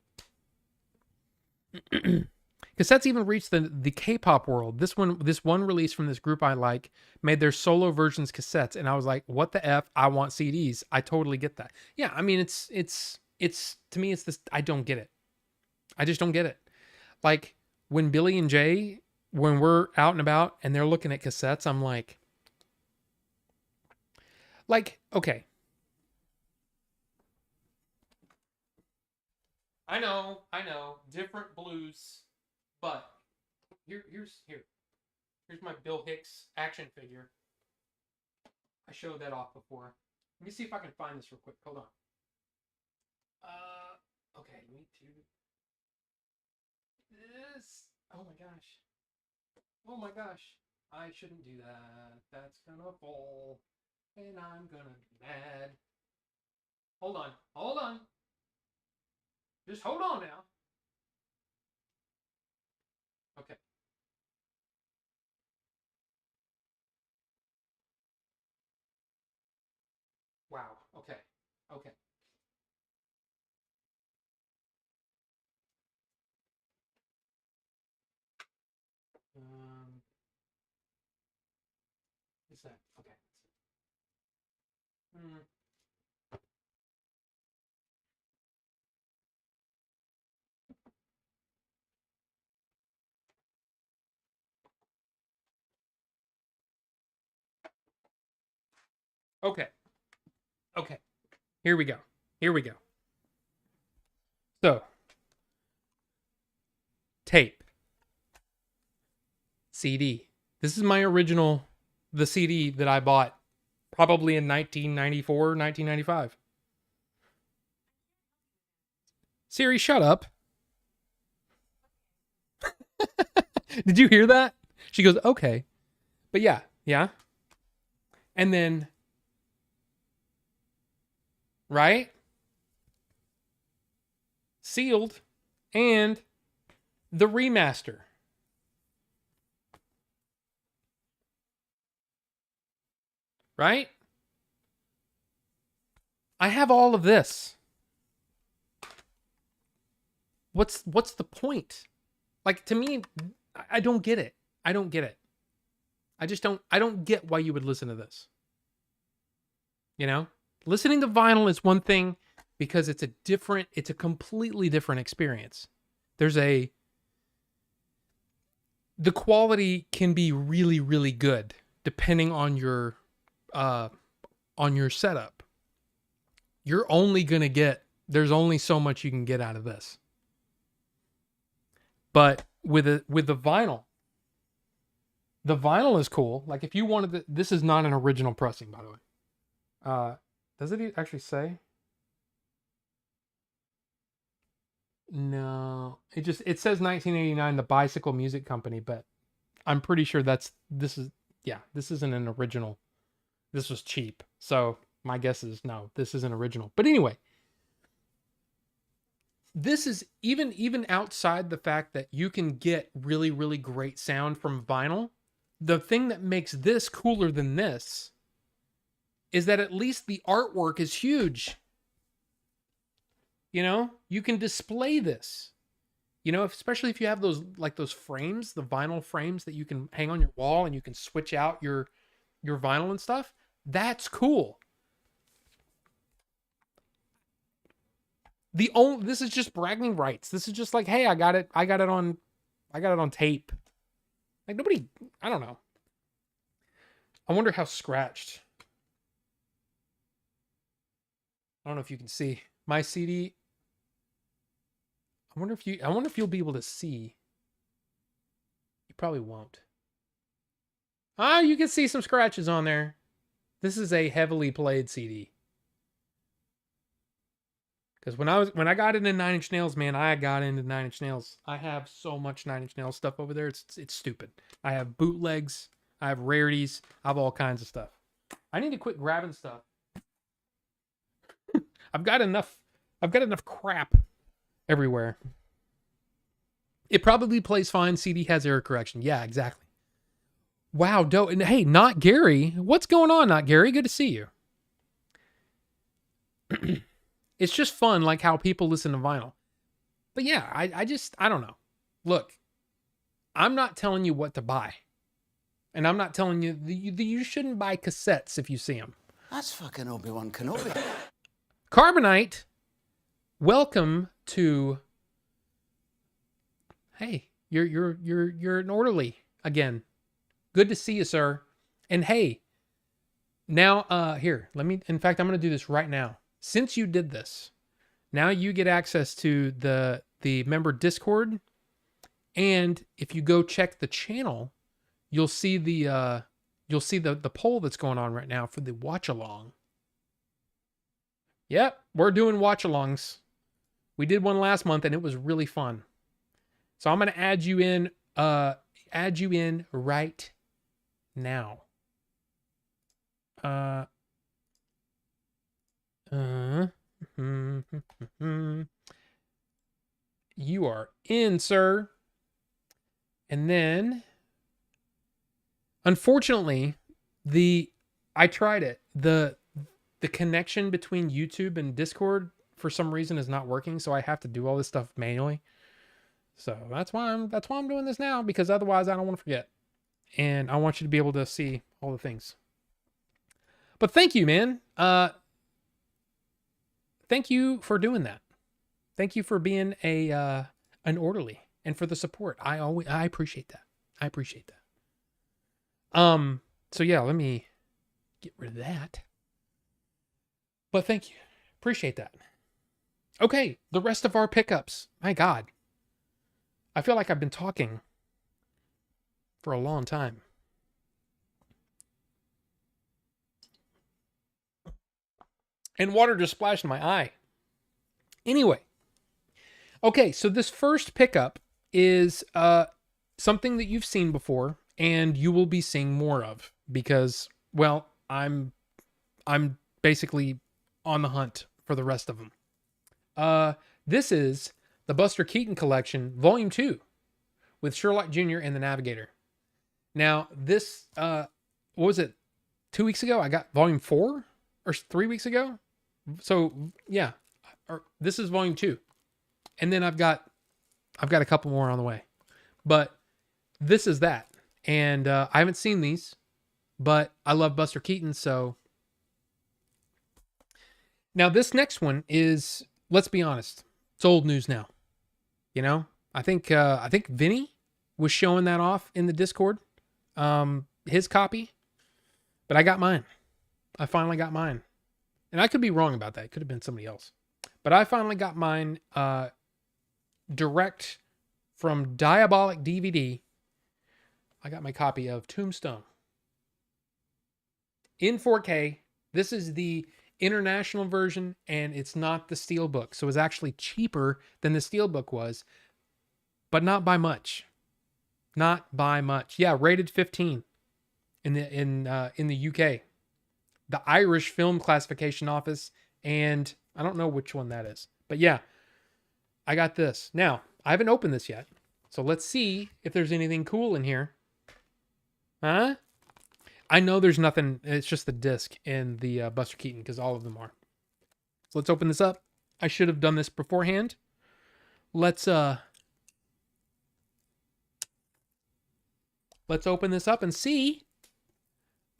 Cassettes even reached the K-pop world. This one release from this group I like made their solo versions cassettes, and I was like, "What the f? I want CDs." I totally get that. Yeah, I mean, it's to me, it's this. I don't get it. I just don't get it. Like when Billy and Jay, when we're out and about and they're looking at cassettes, I'm like, okay, I know, different blues, but here's my Bill Hicks action figure. I showed that off before. Let me see if I can find this real quick. Hold on. Okay, me too. This. Oh my gosh. Oh my gosh. I shouldn't do that. That's gonna fall, and I'm gonna be mad. Hold on. Hold on. Just hold on now. Okay. Wow. Okay. Okay. Um, is that okay? Mm, okay. Okay. Here we go. Here we go. So, tape, CD. This is my original, the CD that I bought probably in 1994, 1995. Siri, shut up. Did you hear that? She goes, okay. But yeah, yeah. And then, right? Sealed and the remaster. Right? I have all of this. What's the point? Like, to me, I don't get it. I don't get it. I don't get why you would listen to this. You know? Listening to vinyl is one thing because it's a completely different experience. The quality can be really, really good depending on your setup. You're only gonna get, there's only so much you can get out of this. But with the vinyl is cool. Like if you wanted this is not an original pressing, by the way. Does it actually say? No, it says 1989, the Bicycle Music Company, but I'm pretty sure this isn't an original. This was cheap, so my guess is no, this isn't original. But anyway, this is even outside the fact that you can get really, really great sound from vinyl. The thing that makes this cooler than this is that at least the artwork is huge. You know, you can display this. You know, especially if you have those frames, the vinyl frames that you can hang on your wall and you can switch out your vinyl and stuff. That's cool. This is just bragging rights. This is just like, hey, I got it on tape. Like nobody, I don't know. I wonder how scratched. I don't know if you can see my CD. I wonder if you'll be able to see. You probably won't. Ah, you can see some scratches on there. This is a heavily played CD. Because when I got into Nine Inch Nails, man, I got into Nine Inch Nails. I have so much Nine Inch Nails stuff over there. It's stupid. I have bootlegs. I have rarities. I have all kinds of stuff. I need to quit grabbing stuff. I've got enough crap everywhere. It probably plays fine. CD has error correction. Yeah, exactly. Wow, and hey, Not Gary. What's going on, Not Gary? Good to see you. It's just fun, like how people listen to vinyl. But yeah, I don't know. Look, I'm not telling you what to buy. And I'm not telling you you shouldn't buy cassettes if you see them. That's fucking Obi-Wan Kenobi. Carbonite, welcome to. Hey, you're an orderly again. Good to see you, sir. And hey, now here, in fact, I'm going to do this right now. Since you did this, Now you get access to the member Discord, and if you go check the channel, you'll see the poll that's going on right now for the watch along. Yep, we're doing watch alongs. We did one last month and it was really fun. So I'm going to add you in right now. You are in, sir. And then unfortunately, I tried it. The connection between YouTube and Discord for some reason is not working, so I have to do all this stuff manually. So that's why I'm doing this now, because otherwise I don't want to forget. And I want you to be able to see all the things. But thank you, man. Thank you for doing that. Thank you for being an orderly and for the support. I appreciate that. I appreciate that. So yeah, let me get rid of that. But thank you. Appreciate that. Okay, the rest of our pickups. My God. I feel like I've been talking for a long time. And water just splashed in my eye. Anyway. Okay, so this first pickup is something that you've seen before and you will be seeing more of because, well, I'm basically on the hunt for the rest of them. This is the Buster Keaton Collection, Volume 2, with Sherlock Jr. and the Navigator. Now, this, what was it, 2 weeks ago? I got Volume 4? Or 3 weeks ago? So, yeah, this is Volume 2. And then I've got a couple more on the way. But this is that. And I haven't seen these, but I love Buster Keaton, so... Now, this next one is, let's be honest, it's old news now. You know, I think Vinny was showing that off in the Discord, his copy, but I got mine. I finally got mine, and I could be wrong about that. It could have been somebody else, but I finally got mine direct from Diabolic DVD. I got my copy of Tombstone in 4K. This is the international version, and it's not the steelbook, so it's actually cheaper than the steelbook was, but not by much. Not by much. Yeah, rated 15 in the UK, the Irish Film Classification Office, and I don't know which one that is, but yeah, I got this. Now I haven't opened this yet, so let's see if there's anything cool in here. Huh? I know there's nothing. It's just the disc in the Buster Keaton, because all of them are. So let's open this up. I should have done this beforehand. Let's open this up and see.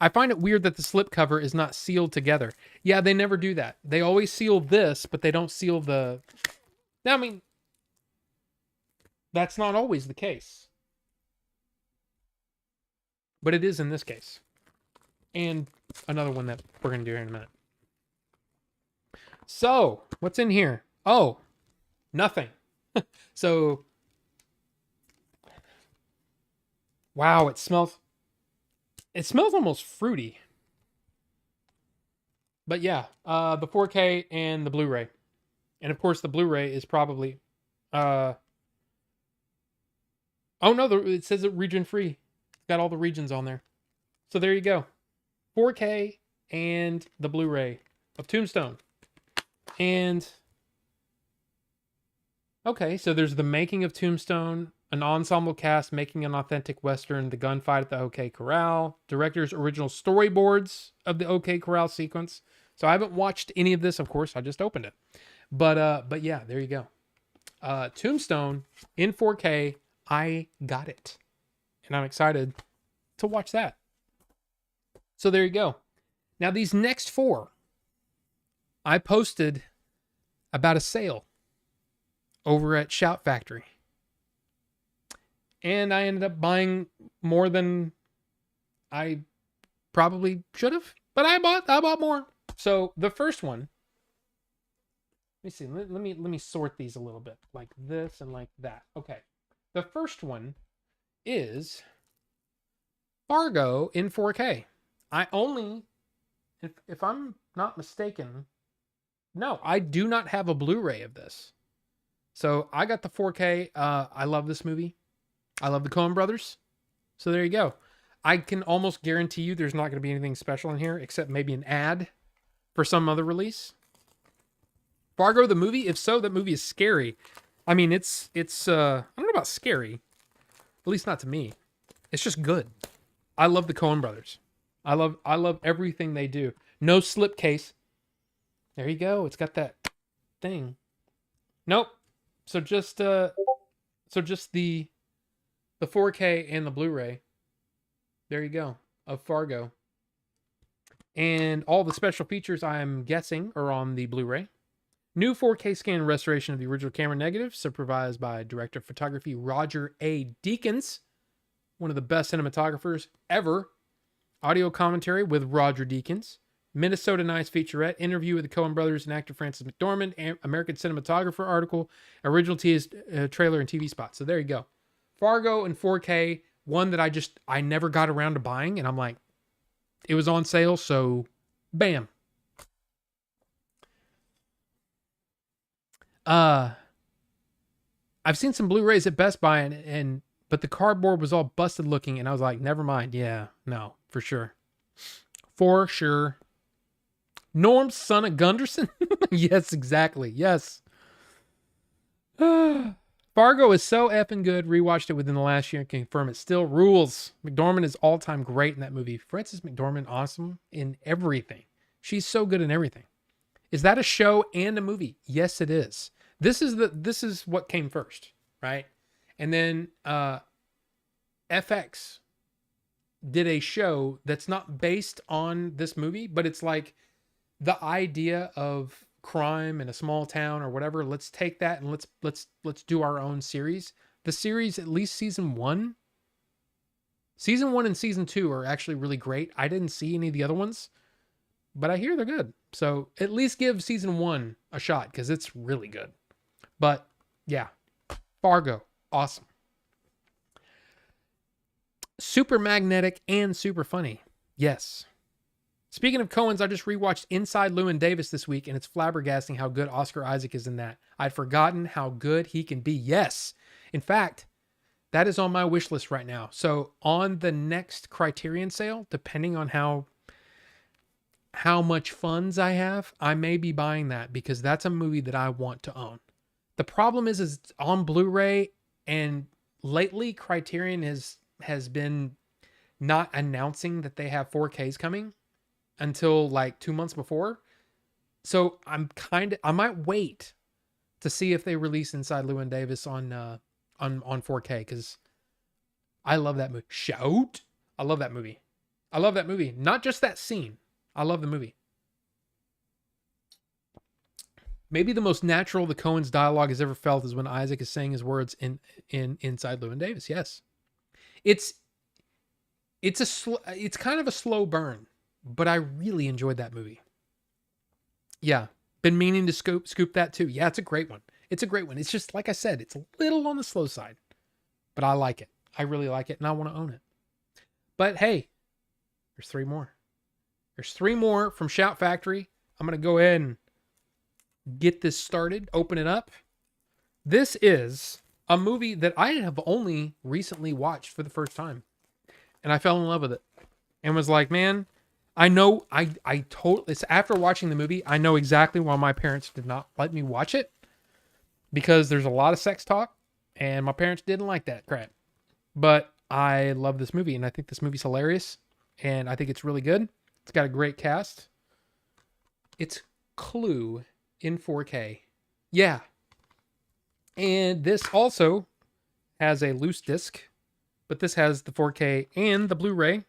I find it weird that the slipcover is not sealed together. Yeah, they never do that. They always seal this, but they don't seal the... I mean, that's not always the case. But it is in this case. And another one that we're going to do here in a minute. So, what's in here? Oh, nothing. So, wow, it smells almost fruity. But yeah, the 4K and the Blu-ray. And of course, the Blu-ray is probably... oh no, it says it region-free. It's got all the regions on there. So there you go. 4K and the Blu-ray of Tombstone. And okay, so there's the making of Tombstone, an ensemble cast making an authentic Western, the gunfight at the OK Corral, director's original storyboards of the OK Corral sequence. So I haven't watched any of this, of course, I just opened it. But yeah, there you go. Tombstone in 4K, I got it. And I'm excited to watch that. So there you go. Now these next 4, I posted about a sale over at Shout Factory. And I ended up buying more than I probably should have, but I bought more. So the first one me see. Let me sort these a little bit, like this and like that. Okay. The first one is Fargo in 4K. I only, if I'm not mistaken, no, I do not have a Blu-ray of this. So I got the 4K. I love this movie. I love the Coen brothers. So there you go. I can almost guarantee you there's not going to be anything special in here except maybe an ad for some other release. Fargo the movie, if so, that movie is scary. I mean, it's I don't know about scary. At least not to me. It's just good. I love the Coen brothers. I love everything they do. No slipcase. There you go. It's got that thing. Nope. So just the 4K and the Blu-ray. There you go. Of Fargo. And all the special features, I'm guessing, are on the Blu-ray. New 4K scan restoration of the original camera negative, supervised by director of photography Roger A. Deakins, one of the best cinematographers ever. Audio commentary with Roger Deakins. Minnesota Nights featurette, interview with the Coen brothers and actor Frances McDormand, American cinematographer article, original trailer and TV spot. So there you go. Fargo in 4K, one that I never got around to buying, and I'm like, it was on sale, so bam. I've seen some Blu-rays at Best Buy but the cardboard was all busted looking, and I was like, never mind. Yeah, no, for sure. For sure. Norm, son of Gunderson? Yes, exactly. Yes. Fargo is so effing good. Rewatched it within the last year and confirm it still rules. McDormand is all-time great in that movie. Frances McDormand, awesome in everything. She's so good in everything. Is that a show and a movie? Yes, it is. This is what came first, right? And then FX did a show that's not based on this movie, but it's like the idea of crime in a small town or whatever. Let's take that and let's do our own series. The series, at least season 1 and season 2 are actually really great. I didn't see any of the other ones, but I hear they're good. So at least give season 1 a shot because it's really good. But yeah, Fargo, awesome. Super magnetic and super funny. Yes. Speaking of Coens, I just rewatched Inside Llewyn Davis this week, and it's flabbergasting how good Oscar Isaac is in that. I'd forgotten how good he can be. Yes. In fact, that is on my wish list right now. So on the next Criterion sale, depending on how much funds I have, I may be buying that because that's a movie that I want to own. The problem is it's on Blu-ray, and lately Criterion has been not announcing that they have 4Ks coming until like 2 months before. So I might wait to see if they release Inside Llewyn Davis on 4K because I love that movie. Shout! I love that movie. I love that movie. Not just that scene. I love the movie. Maybe the most natural the Coen's dialogue has ever felt is when Isaac is saying his words in Inside Llewyn Davis. Yes. It's kind of a slow burn, but I really enjoyed that movie. Yeah. Been meaning to scoop that too. Yeah, it's a great one. It's a great one. It's just, like I said, it's a little on the slow side, but I like it. I really like it, and I want to own it. But hey, there's 3 more. There's 3 more from Shout Factory. I'm going to go ahead and get this started, open it up. This is a movie that I have only recently watched for the first time, and I fell in love with it and was like, man, I know I totally, it's after watching the movie, I know exactly why my parents did not let me watch it, because there's a lot of sex talk and my parents didn't like that crap. But I love this movie, and I think this movie's hilarious, and I think it's really good. It's got a great cast. It's Clue in 4K. Yeah. And this also has a loose disc, but this has the 4K and the Blu-ray.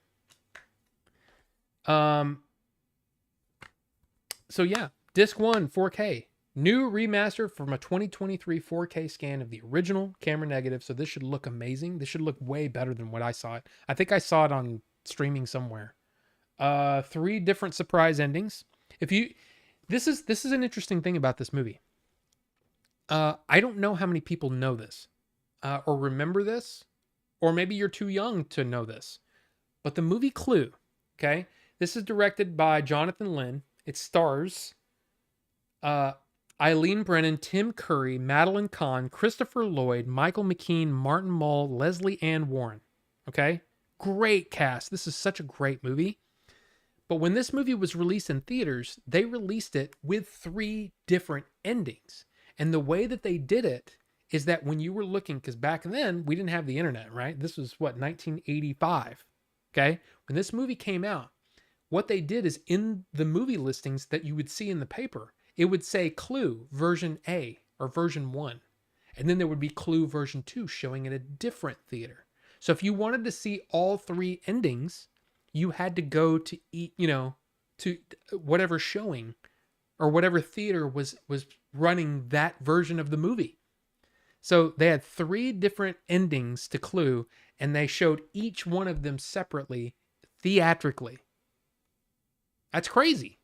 So yeah, disc 1, 4K. New remaster from a 2023 4K scan of the original camera negative. So this should look amazing. This should look way better than what I saw it. I think I saw it on streaming somewhere. 3 different surprise endings. This is an interesting thing about this movie. I don't know how many people know this or remember this, or maybe you're too young to know this. But the movie Clue, okay, this is directed by Jonathan Lynn. It stars uh, Eileen Brennan, Tim Curry, Madeline Kahn, Christopher Lloyd, Michael McKean, Martin Mull, Leslie Ann Warren. Okay, great cast. This is such a great movie. But when this movie was released in theaters, they released it with 3 different endings. And the way that they did it is that when you were looking, because back then we didn't have the internet, right? This was what, 1985. Okay. When this movie came out, what they did is in the movie listings that you would see in the paper, it would say Clue version A or version 1. And then there would be Clue version 2 showing in a different theater. So if you wanted to see all 3 endings, you had to go to to whatever showing or whatever theater was running that version of the movie. So they had 3 different endings to Clue, and they showed each one of them separately theatrically. That's crazy.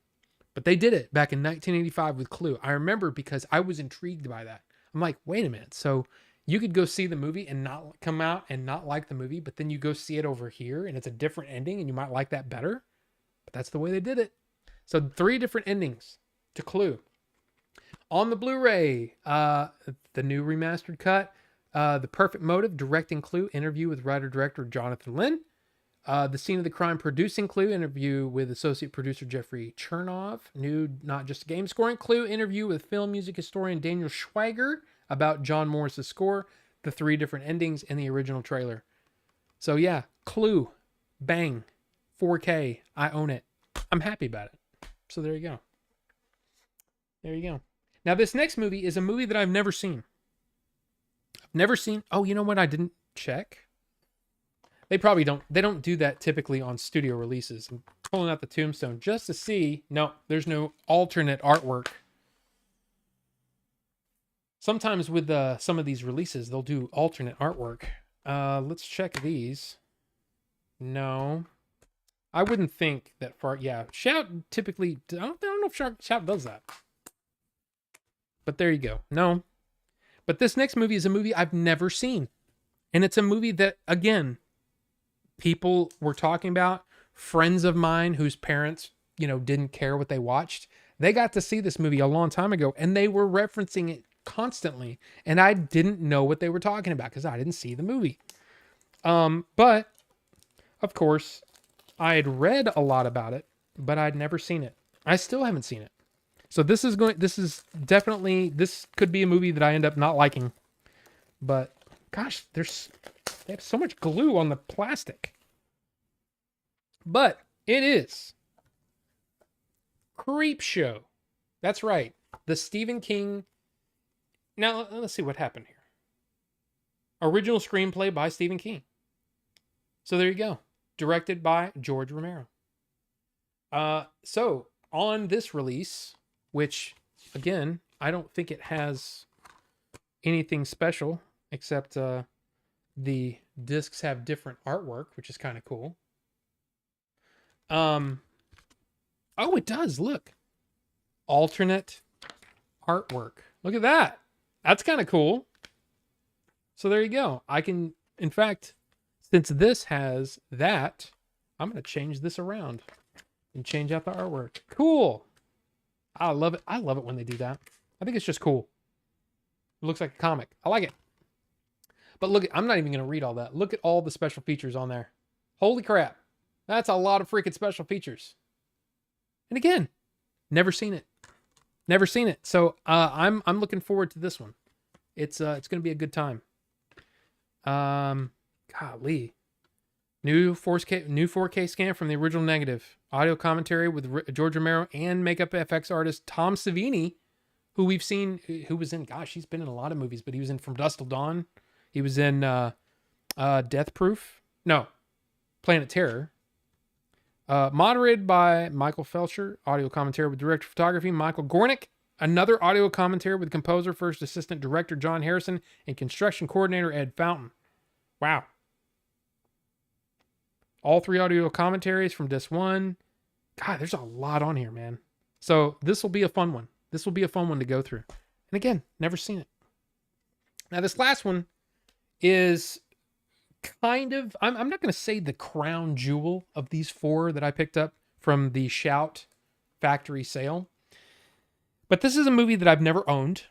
But they did it back in 1985 with Clue. I remember because I was intrigued by that. I'm like, wait a minute. So you could go see the movie and not come out and not like the movie, but then you go see it over here and it's a different ending and you might like that better. But that's the way they did it. So 3 different endings to Clue. On the Blu-ray, the new remastered cut, The Perfect Motive, directing Clue, interview with writer-director Jonathan Lynn. The Scene of the Crime, producing Clue, interview with associate producer Jeffrey Chernov. New Not Just a Game scoring Clue, interview with film music historian Daniel Schweiger about John Morris's score, the 3 different endings in the original trailer. So yeah, Clue, bang, 4K, I own it. I'm happy about it. So there you go. There you go. Now this next movie is a movie that I've never seen. Oh, you know what? I didn't check. They don't do that typically on studio releases. I'm pulling out the tombstone just to see. No, there's no alternate artwork. Sometimes with some of these releases, they'll do alternate artwork. Let's check these. No, I wouldn't think that far. Yeah, Shout typically, I don't know if Shout does that. But there you go. No. But this next movie is a movie I've never seen. And it's a movie that, again, people were talking about. Friends of mine whose parents, didn't care what they watched. They got to see this movie a long time ago and they were referencing it constantly. And I didn't know what they were talking about because I didn't see the movie. But, of course, I had read a lot about it, but I'd never seen it. I still haven't seen it. So this could be a movie that I end up not liking. But gosh, they have so much glue on the plastic. But it is Creepshow. That's right. The Stephen King. Now let's see what happened here. Original screenplay by Stephen King. So there you go. Directed by George Romero. So on this release, which, again, I don't think it has anything special except the discs have different artwork, which is kind of cool. Oh, it does. Look. Alternate artwork. Look at that. That's kind of cool. So there you go. I can, in fact, since this has that, I'm going to change this around and change out the artwork. Cool. I love it. I love it when they do that. I think it's just cool. It looks like a comic. I like it. But look, I'm not even going to read all that. Look at all the special features on there. Holy crap. That's a lot of freaking special features. And again, never seen it. Never seen it. So I'm looking forward to this one. It's going to be a good time. Golly. New 4K scan from the original negative. Audio commentary with George Romero and makeup FX artist Tom Savini, who we've seen, who was in, he's been in a lot of movies, but he was in From Dusk Till Dawn. He was in Death Proof. No, Planet Terror. Moderated by Michael Felcher. Audio commentary with director of photography Michael Gornick. Another audio commentary with composer, first assistant director John Harrison, and construction coordinator Ed Fountain. Wow. All 3 audio commentaries from Disc 1. God, there's a lot on here, man. So this will be a fun one. This will be a fun one to go through. And again, never seen it. Now, this last one is kind of, I'm not going to say the crown jewel of these four that I picked up from the Shout factory sale, but this is a movie that I've never owned.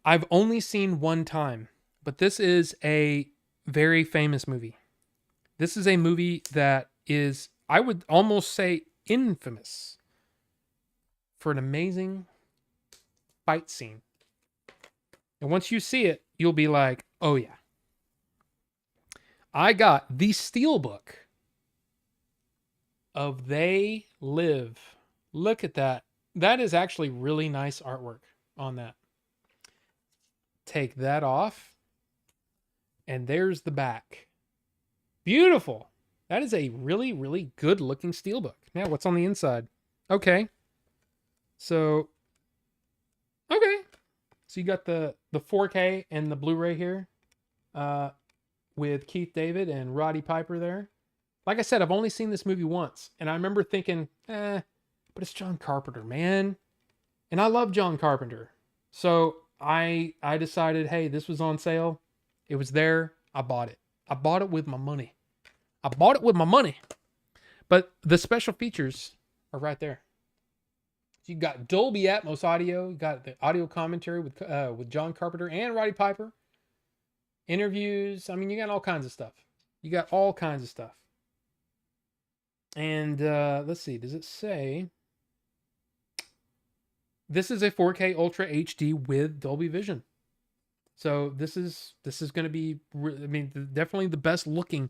I've only seen one time, but this is a very famous movie. This is a movie that is, I would almost say, infamous for an amazing fight scene. And once you see it, you'll be like, oh yeah. I got the Steelbook of They Live. Look at that. That is actually really nice artwork on that. Take that off. And there's the back. Beautiful. That is a really, really good looking Steelbook. Now, what's on the inside? Okay. So you got the 4K and the Blu-ray here with Keith David and Roddy Piper there. Like I said, I've only seen this movie once. And I remember thinking, but it's John Carpenter, man. And I love John Carpenter. So I decided, hey, this was on sale. It was there. I bought it. I bought it with my money. But the special features are right there. So you got Dolby Atmos audio. You got the audio commentary with John Carpenter and Roddy Piper. Interviews. I mean, you got all kinds of stuff. And let's see. Does it say? This is a 4K Ultra HD with Dolby Vision. So this is going to be, I mean, definitely the best looking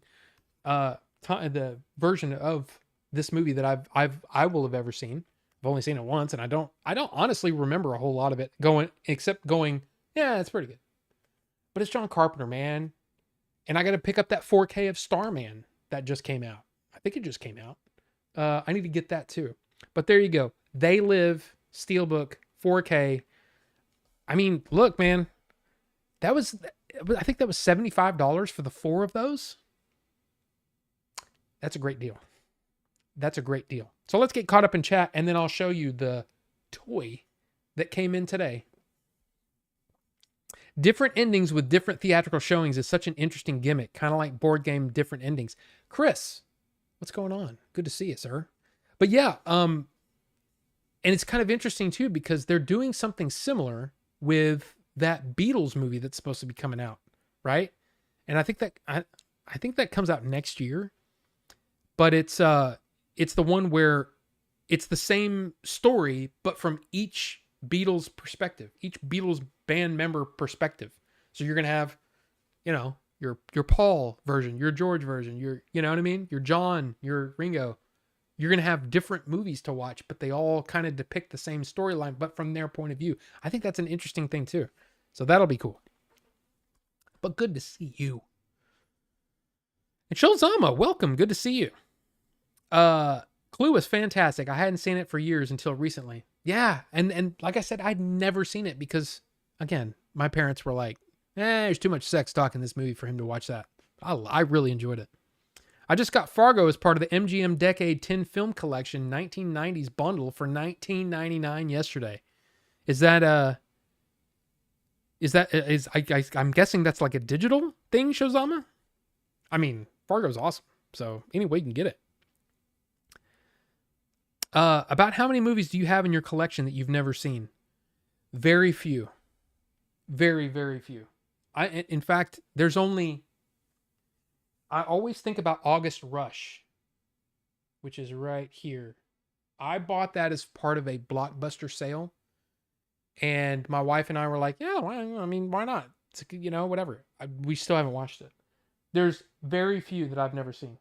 the version of this movie that I will have ever seen. I've only seen it once, and I don't honestly remember a whole lot of it except going, yeah, it's pretty good. But it's John Carpenter, man. And I got to pick up that 4K of Starman that just came out. I think it just came out. I need to get that too. But there you go. They Live, Steelbook, 4K. I mean, look, man. I think that was $75 for the four of those. That's a great deal. So let's get caught up in chat, and then I'll show you the toy that came in today. Different endings with different theatrical showings is such an interesting gimmick, kind of like board game different endings. Chris, what's going on? Good to see you, sir. But yeah, and it's kind of interesting too because they're doing something similar with that Beatles movie that's supposed to be coming out, right? And I think that comes out next year. But it's the one where it's the same story, but from each Beatles perspective, each Beatles band member perspective. So you're gonna have, your Paul version, your George version, you know what I mean? Your John, your Ringo. You're gonna have different movies to watch, but they all kind of depict the same storyline, but from their point of view. I think that's an interesting thing too. So that'll be cool. But good to see you. And Shulzama, welcome. Good to see you. Clue was fantastic. I hadn't seen it for years until recently. Yeah, and like I said, I'd never seen it because, again, my parents were like, there's too much sex talk in this movie for him to watch that. I really enjoyed it. I just got Fargo as part of the MGM Decade 10 Film Collection 1990s bundle for $19.99 yesterday. I'm guessing that's like a digital thing, Shozama? I mean, Fargo's awesome. So anyway, you can get it. About how many movies do you have in your collection that you've never seen? Very few. Very, very few. In fact, I always think about August Rush, which is right here. I bought that as part of a Blockbuster sale. And my wife and I were like, yeah, why not? It's, whatever. We still haven't watched it. There's very few that I've never seen.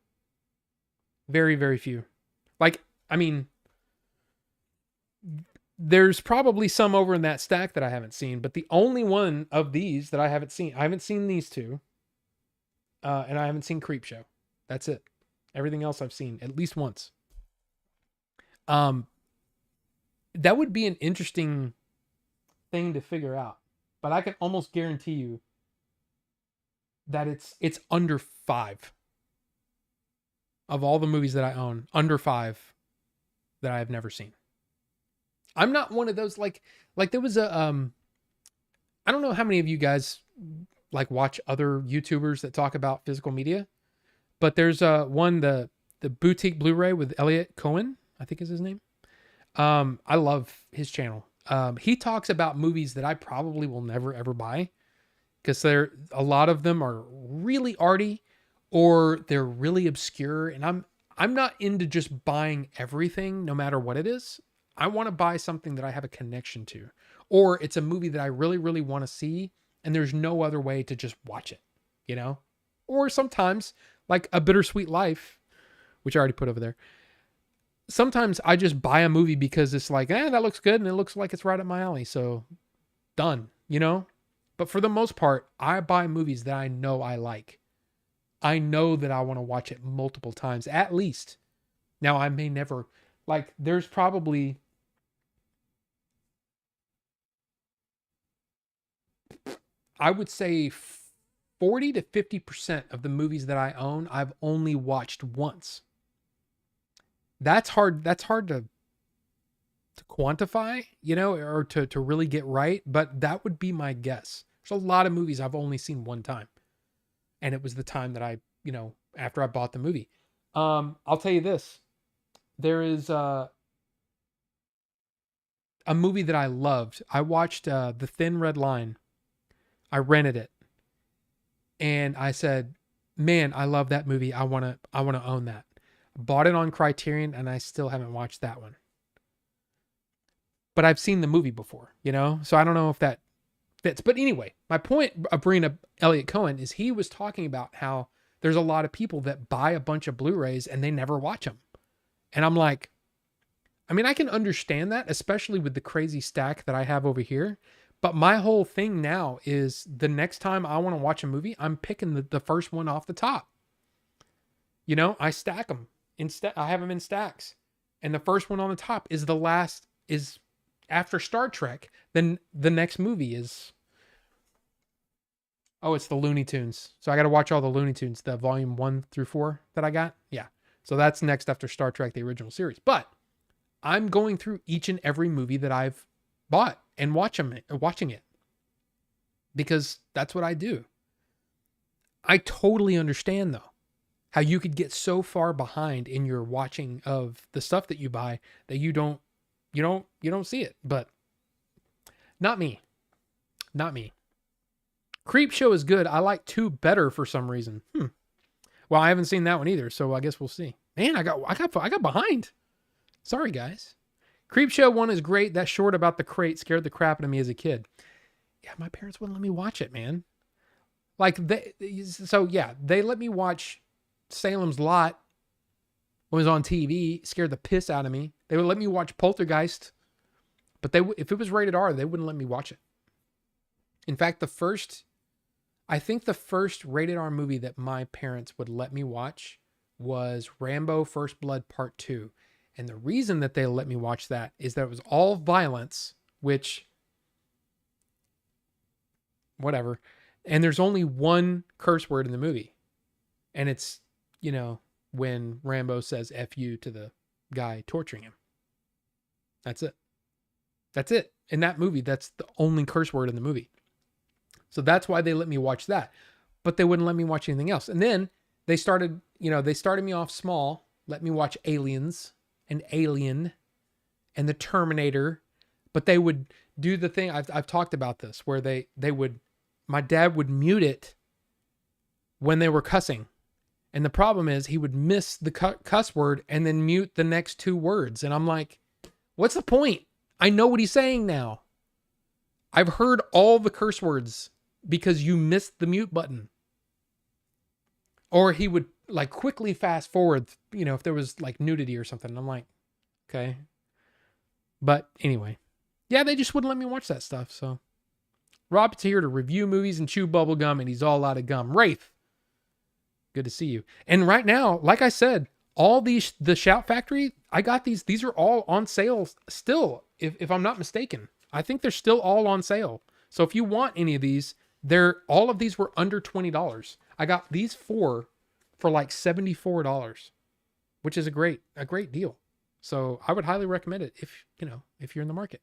Very, very few. There's probably some over in that stack that I haven't seen, but the only one of these that I haven't seen these two. And I haven't seen Creepshow. That's it. Everything else I've seen at least once. That would be an interesting thing to figure out, but I can almost guarantee you that it's under 5 of all the movies that I own. Under 5 that I have never seen. I'm not one of those like there was a I don't know how many of you guys like watch other YouTubers that talk about physical media. But there's one, the Boutique Blu-ray with Elliot Cohen, I think is his name. I love his channel. He talks about movies that I probably will never ever buy, because a lot of them are really arty or they're really obscure, and I'm not into just buying everything no matter what it is. I want to buy something that I have a connection to, or it's a movie that I really really want to see and there's no other way to just watch it, you know? Or sometimes like A Bittersweet Life, which I already put over there. Sometimes I just buy a movie because it's like, that looks good and it looks like it's right up my alley. So done, you know? But for the most part, I buy movies that I know I like. I know that I want to watch it multiple times, at least. Now, I may never, like, there's probably, I would say 40 to 50% of the movies that I own, I've only watched once. That's hard to quantify, you know, or to really get right, but that would be my guess. There's a lot of movies I've only seen one time. And it was the time that I, you know, after I bought the movie. I'll tell you this. There is a movie that I loved. I watched The Thin Red Line. I rented it. And I said, "Man, I love that movie. I want to own that." Bought it on Criterion and I still haven't watched that one. But I've seen the movie before, you know? So I don't know if that fits. But anyway, my point of bringing up Elliot Cohen is he was talking about how there's a lot of people that buy a bunch of Blu-rays and they never watch them. And I'm like, I mean, I can understand that, especially with the crazy stack that I have over here. But my whole thing now is the next time I want to watch a movie, I'm picking the first one off the top. You know, I stack them. I have them in stacks. And the first one on the top is is after Star Trek. Then the next movie is, it's the Looney Tunes. So I got to watch all the Looney Tunes, the volume 1 through 4 that I got. Yeah. So that's next after Star Trek, the original series. But I'm going through each and every movie that I've bought and watching it, because that's what I do. I totally understand though how you could get so far behind in your watching of the stuff that you buy that you don't see it. But not me. Creepshow is good. I like 2 better for some reason. Well, I haven't seen that one either, so I guess we'll see. Man, I got behind. Sorry, guys. Creepshow 1 is great. That short about the crate scared the crap out of me as a kid. Yeah, my parents wouldn't let me watch it, man. Like they let me watch Salem's Lot when it was on TV. Scared the piss out of me. They would let me watch Poltergeist, but if it was rated R, they wouldn't let me watch it. In fact, I think the first rated R movie that my parents would let me watch was Rambo First Blood Part 2. And the reason that they let me watch that is that it was all violence, which, whatever. And there's only one curse word in the movie. And it's, you know, when Rambo says F you to the guy torturing him. That's it. In that movie, that's the only curse word in the movie. So that's why they let me watch that. But they wouldn't let me watch anything else. And then they started me off small, let me watch Aliens and Alien and the Terminator. But they would do the thing, I've talked about this, where my dad would mute it when they were cussing. And the problem is he would miss the cuss word and then mute the next 2 words. And I'm like, what's the point? I know what he's saying now. I've heard all the curse words because you missed the mute button. Or he would like quickly fast forward, you know, if there was like nudity or something. I'm like, okay. But anyway, yeah, they just wouldn't let me watch that stuff. So Rob's here to review movies and chew bubble gum, and he's all out of gum. Wraith, good to see you. And right now, like I said, all the Shout Factory, I got these. These are all on sale still, if I'm not mistaken. I think they're still all on sale. So if you want any of these, all of these were under $20. I got these 4 for like $74, which is a great deal. So I would highly recommend it if you're in the market.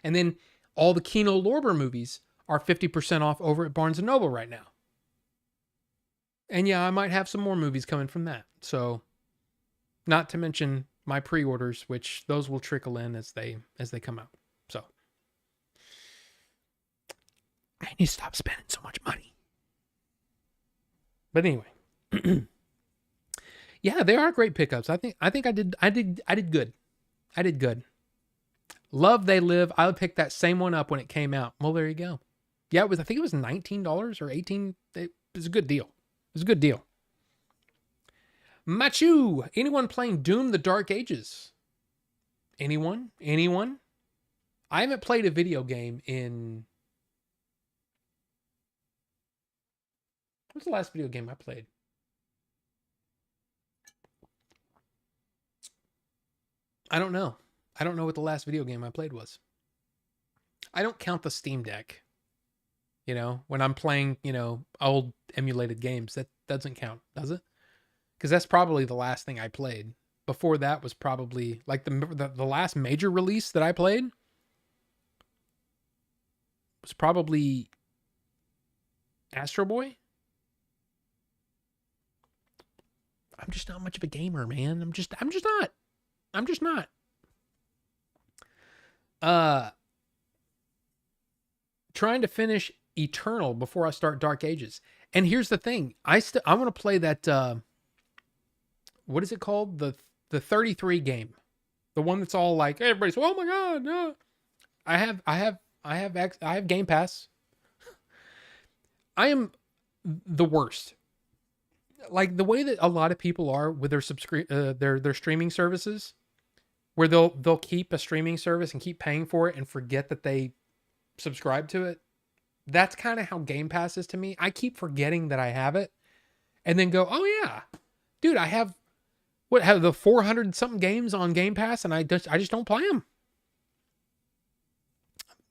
And then all the Kino Lorber movies are 50% off over at Barnes & Noble right now. And yeah, I might have some more movies coming from that. So, not to mention my pre-orders, which those will trickle in as they come out. So, I need to stop spending so much money. But anyway, yeah, they are great pickups. I think I did good. I did good. Love They Live. I would pick that same one up when it came out. Well, there you go. Yeah, I think it was $19 or $18. It was a good deal. It was a good deal. Machu, anyone playing Doom the Dark Ages? Anyone? I haven't played a video game in... What's the last video game I played? I don't know. I don't know what the last video game I played was. I don't count the Steam Deck. You know, when I'm playing, old emulated games, that doesn't count, does it? Because that's probably the last thing I played. Before that was probably like the last major release that I played was probably Astro Boy. I'm just not much of a gamer, man. I'm just not. Trying to finish Eternal before I start Dark Ages. And here's the thing. I want to play that what is it called? The 33 game. The one that's all like everybody's, "Oh my god, no." I have Game Pass. I am the worst. Like the way that a lot of people are with their streaming services, where they'll keep a streaming service and keep paying for it and forget that they subscribe to it. That's kind of how Game Pass is to me. I keep forgetting that I have it and then go, "Oh yeah, dude, I have the 400 something games on Game Pass and I just don't play them."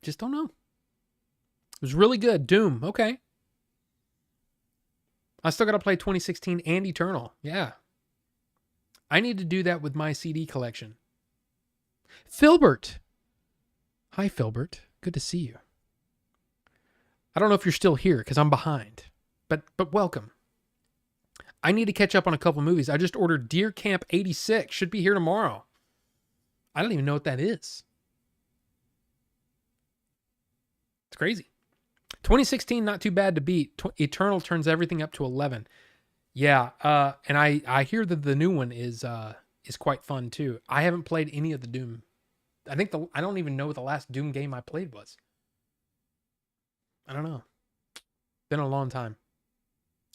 Just don't know. It was really good. Doom. Okay. I still got to play 2016 and Eternal. Yeah. I need to do that with my CD collection. Filbert. Hi, Filbert. Good to see you. I don't know if you're still here because I'm behind, but welcome. I need to catch up on a couple movies. I just ordered Deer Camp 86. Should be here tomorrow. I don't even know what that is. It's crazy. 2016, not too bad to beat. Eternal turns everything up to 11. Yeah, and I hear that the new one is quite fun too. I haven't played any of the Doom. I don't even know what the last Doom game I played was. I don't know. Been a long time.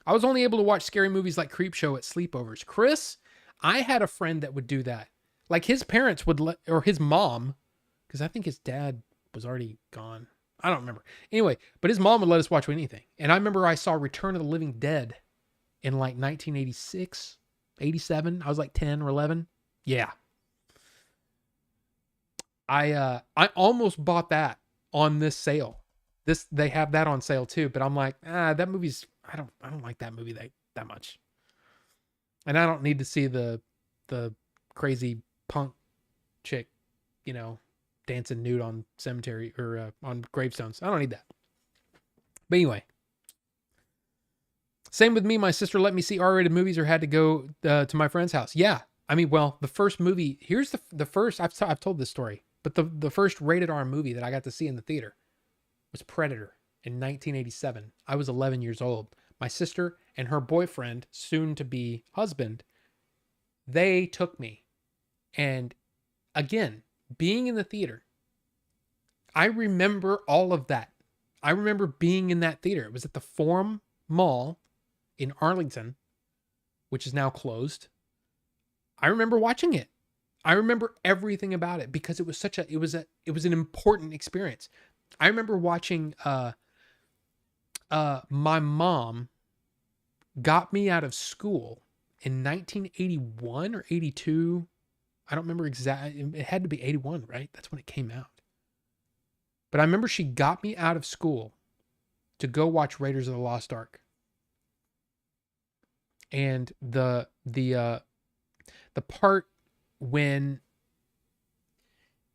I was only able to watch scary movies like Creepshow at sleepovers. Chris, I had a friend that would do that. Like his parents would or his mom, because I think his dad was already gone. I don't remember. Anyway, but his mom would let us watch anything. And I remember I saw Return of the Living Dead in like 1986, 87. I was like 10 or 11. Yeah. I almost bought that on this sale. They have that on sale too, but I'm like, that movie's I don't like that movie that much. And I don't need to see the crazy punk chick, dancing nude on cemetery or on gravestones. I don't need that. But anyway, same with me. My sister let me see R-rated movies or had to go to my friend's house. Yeah. I mean, well, the first movie, here's the first, I've told this story, but the first rated R movie that I got to see in the theater was Predator in 1987. I was 11 years old. My sister and her boyfriend, soon to be husband, they took me. And again, being in the theater, I remember all of that. I remember being in that theater. It was at the Forum Mall in Arlington, which is now closed. I remember watching it. I remember everything about it because it was an important experience. I remember watching my mom got me out of school in 1981 or 82. I don't remember exactly. It had to be 81, right? That's when it came out. But I remember she got me out of school to go watch Raiders of the Lost Ark. And the part when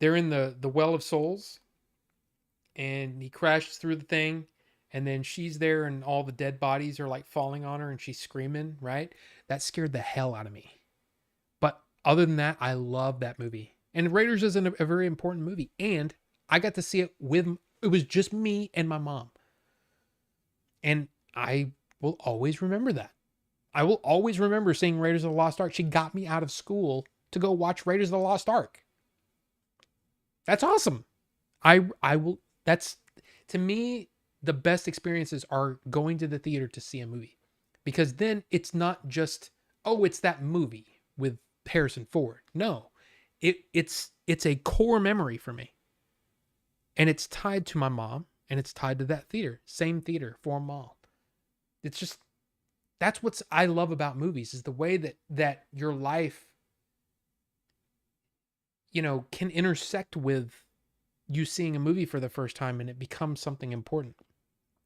they're in the Well of Souls and he crashes through the thing, and then she's there and all the dead bodies are like falling on her and she's screaming, right? That scared the hell out of me. But other than that, I love that movie. And Raiders is a very important movie. And I got to see it it was just me and my mom. And I will always remember that. I will always remember seeing Raiders of the Lost Ark. She got me out of school to go watch Raiders of the Lost Ark. That's awesome. I will, that's, to me, the best experiences are going to the theater to see a movie. Because then it's not just, oh, it's that movie with Harrison Ford. No. It's a core memory for me. And it's tied to my mom, and it's tied to that theater. Same theater, Forum Mall. It's just, that's what I love about movies, is the way that your life, can intersect with you seeing a movie for the first time and it becomes something important.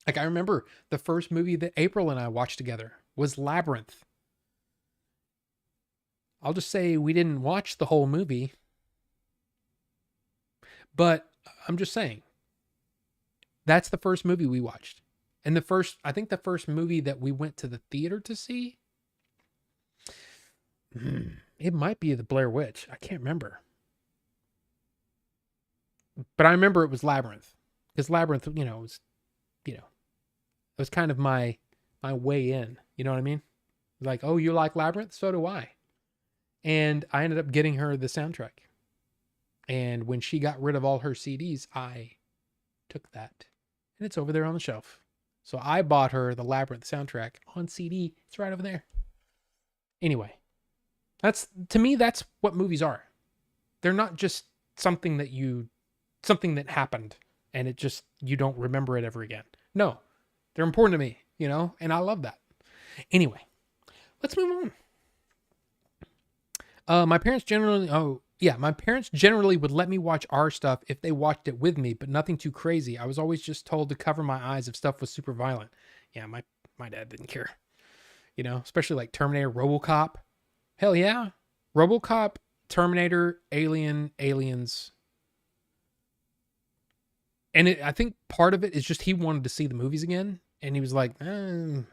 Like, I remember the first movie that April and I watched together was Labyrinth. I'll just say we didn't watch the whole movie, but I'm just saying that's the first movie we watched. And I think the first movie that we went to the theater to see, it might be The Blair Witch. I can't remember. But I remember it was Labyrinth, because Labyrinth, it was kind of my way in. You know what I mean? Like, oh, you like Labyrinth? So do I. And I ended up getting her the soundtrack. And when she got rid of all her CDs, I took that. And it's over there on the shelf. So I bought her the Labyrinth soundtrack on CD. It's right over there. Anyway, to me, that's what movies are. They're not just something that happened and you don't remember it ever again. No, they're important to me, and I love that. Anyway, let's move on. My parents generally would let me watch our stuff if they watched it with me, but nothing too crazy. I was always just told to cover my eyes if stuff was super violent. Yeah, my dad didn't care. Especially like Terminator, RoboCop. Hell yeah. RoboCop, Terminator, Aliens. And I think part of it is just he wanted to see the movies again. And he was like, I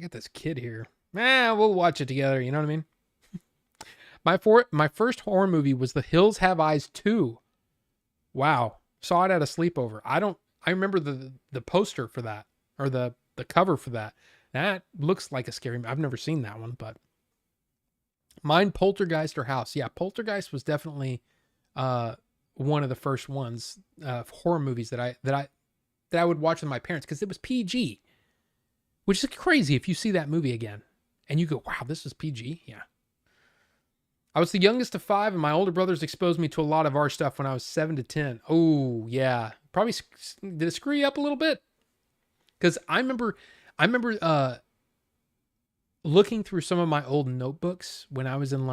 got this kid here. We'll watch it together. You know what I mean? My first horror movie was The Hills Have Eyes 2. Wow. Saw it at a sleepover. I remember the poster for that, or the cover for that. That looks like a scary movie. I've never seen that one, but mine, Poltergeist or House. Yeah, Poltergeist was definitely one of the first ones, horror movies that I would watch with my parents, because it was PG, which is crazy if you see that movie again and you go, wow, this is PG. Yeah. I was the youngest of 5, and my older brothers exposed me to a lot of our stuff when I was 7 to 10. Oh yeah. Probably did it screw you up a little bit? Because I remember looking through some of my old notebooks when I was in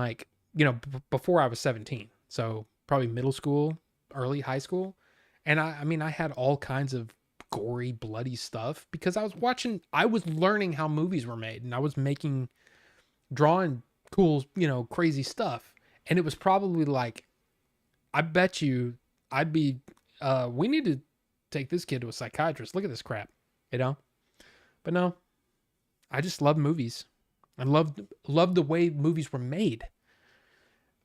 before I was 17. So probably middle school, early high school. And I had all kinds of gory, bloody stuff because I was learning how movies were made, and I was drawing cool, crazy stuff. And it was probably like, I bet you we need to take this kid to a psychiatrist. Look at this crap, But no, I just love movies. I loved the way movies were made.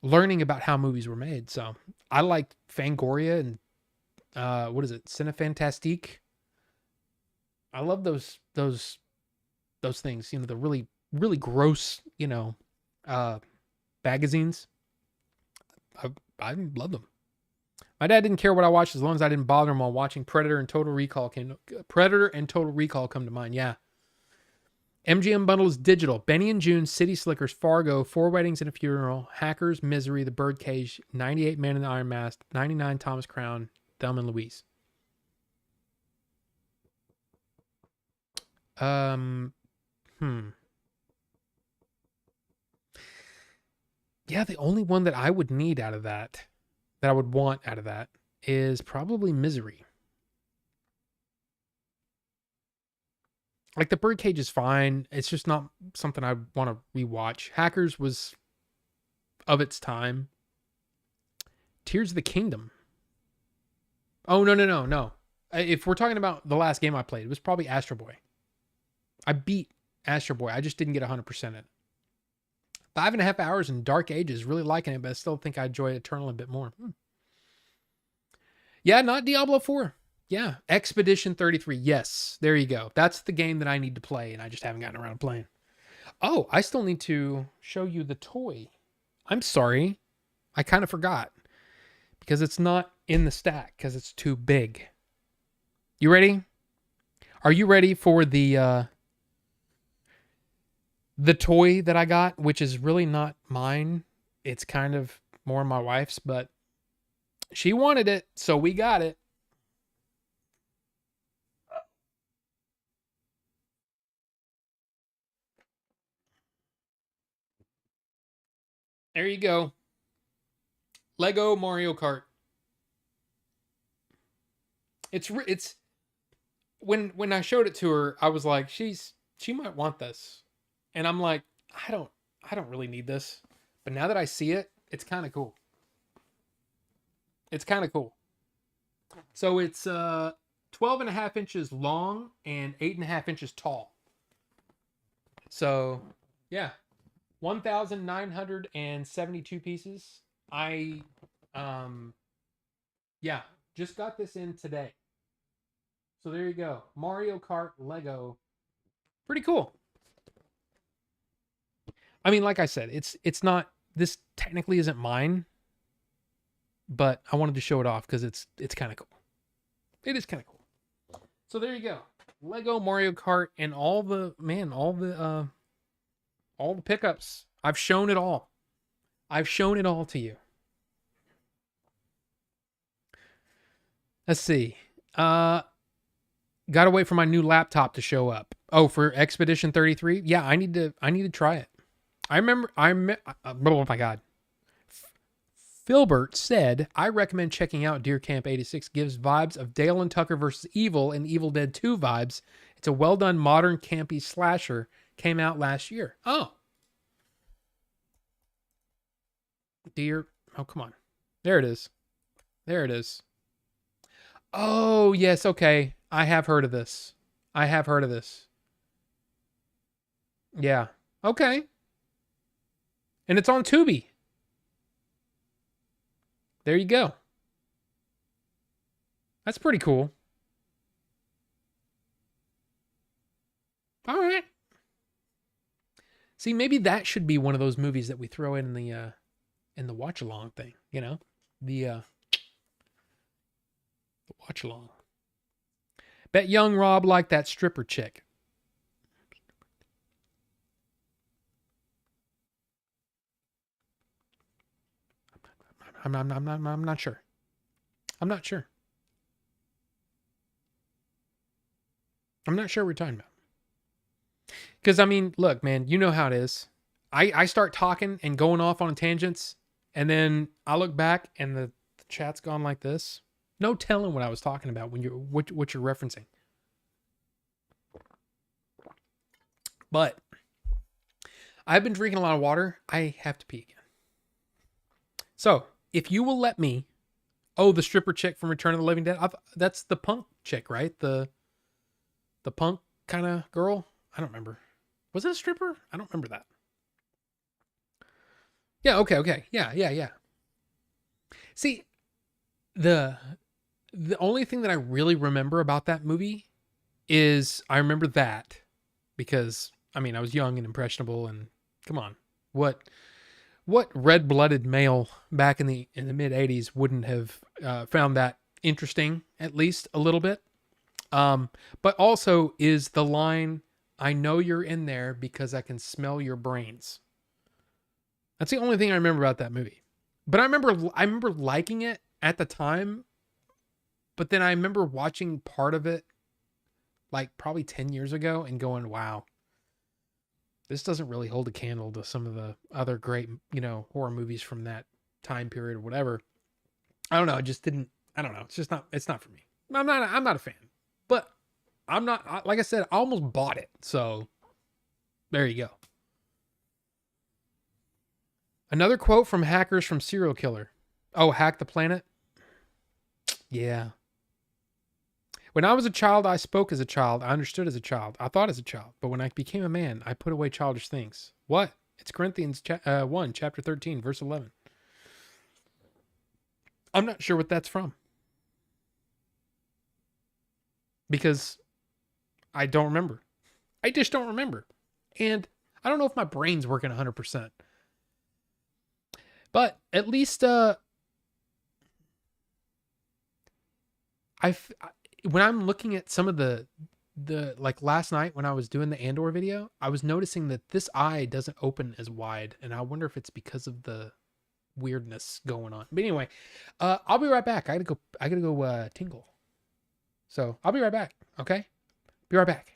Learning about how movies were made. So I liked Fangoria and what is it? Cinefantastique. I love those things, the really, really gross, magazines. I love them. My dad didn't care what I watched as long as I didn't bother him while watching Predator and Total Recall come to mind. Yeah. MGM bundle is digital. Benny and June, City Slickers, Fargo, Four Weddings and a Funeral, Hackers, Misery, The Birdcage, 98 Man in the Iron Mask, 99 Thomas Crown, Thelma and Louise. Yeah, the only one that I would need out of that I would want out of that, is probably Misery. Like, The Birdcage is fine. It's just not something I want to rewatch. Hackers was of its time. Tears of the Kingdom. Oh, no. If we're talking about the last game I played, it was probably Astro Boy. I beat Astro Boy. I just didn't get 100% in it. 5.5 hours in Dark Ages. Really liking it, but I still think I enjoy Eternal a bit more. Yeah, not Diablo 4. Yeah, Expedition 33. Yes, there you go. That's the game that I need to play, and I just haven't gotten around to playing. Oh, I still need to show you the toy. I'm sorry. I kind of forgot. Because it's not in the stack, because it's too big. You ready? Are you ready for the toy that I got, which is really not mine? It's kind of more my wife's, but she wanted it, so we got it. There you go. Lego Mario Kart. It's when I showed it to her, I was like, she might want this. And I'm like, I don't really need this. But now that I see it, it's kind of cool. It's kind of cool. So it's 12.5 inches long and 8.5 inches tall. So yeah, 1,972 pieces. I yeah, just got this in today. So there you go. Mario Kart Lego. Pretty cool. I mean, like I said, it's not, this technically isn't mine, but I wanted to show it off because it's kind of cool. It is kind of cool. So there you go. Lego Mario Kart and all the pickups. I've shown it all. I've shown it all to you. Let's see. Gotta wait for my new laptop to show up. Oh, for Expedition 33? Yeah, I need to try it. Oh my God. Filbert said, I recommend checking out Deer Camp 86. Gives vibes of Dale and Tucker versus Evil and Evil Dead 2 vibes. It's a well-done, modern, campy slasher. Came out last year. Oh. Deer. Oh, come on. There it is. There it is. Oh, yes. Okay. I have heard of this. Yeah. Okay. And it's on Tubi. There you go. That's pretty cool. All right. See, maybe that should be one of those movies that we throw in the watch along thing, you know? The watch along. Bet young Rob liked that stripper chick. I'm not sure. I'm not sure. I'm not sure what we're talking about. Because, I mean, look, man, you know how it is. I start talking and going off on tangents, and then I look back and the chat's gone like this. No telling what I was talking about when what you're referencing. But I've been drinking a lot of water. I have to pee again. So, if you will let me, the stripper chick from Return of the Living Dead. That's the punk chick, right? The punk kind of girl. I don't remember. Was it a stripper? I don't remember that. Yeah. Okay. Yeah. See, the only thing that I really remember about that movie is I remember that because I mean I was young and impressionable and come on, what red-blooded male back in the mid 80s wouldn't have found that interesting, at least a little bit. But also is the line, I know you're in there because I can smell your brains. That's the only thing I remember about that movie. But I remember liking it at the time, but then I remember watching part of it like probably 10 years ago and going, wow, this doesn't really hold a candle to some of the other great, horror movies from that time period or whatever. I don't know. It just didn't, I don't know. It's not for me. I'm not a fan, but like I said, I almost bought it. So there you go. Another quote from Hackers from Serial Killer. Oh, Hack the Planet. Yeah. When I was a child, I spoke as a child. I understood as a child. I thought as a child. But when I became a man, I put away childish things. What? It's Corinthians 1, chapter 13, verse 11. I'm not sure what that's from. Because I don't remember. I just don't remember. And I don't know if my brain's working 100%. But at least when I'm looking at some of the like last night when I was doing the Andor video, I was noticing that this eye doesn't open as wide, and I wonder if it's because of the weirdness going on. But anyway, I'll be right back. I gotta go tingle. So I'll be right back. Okay, be right back.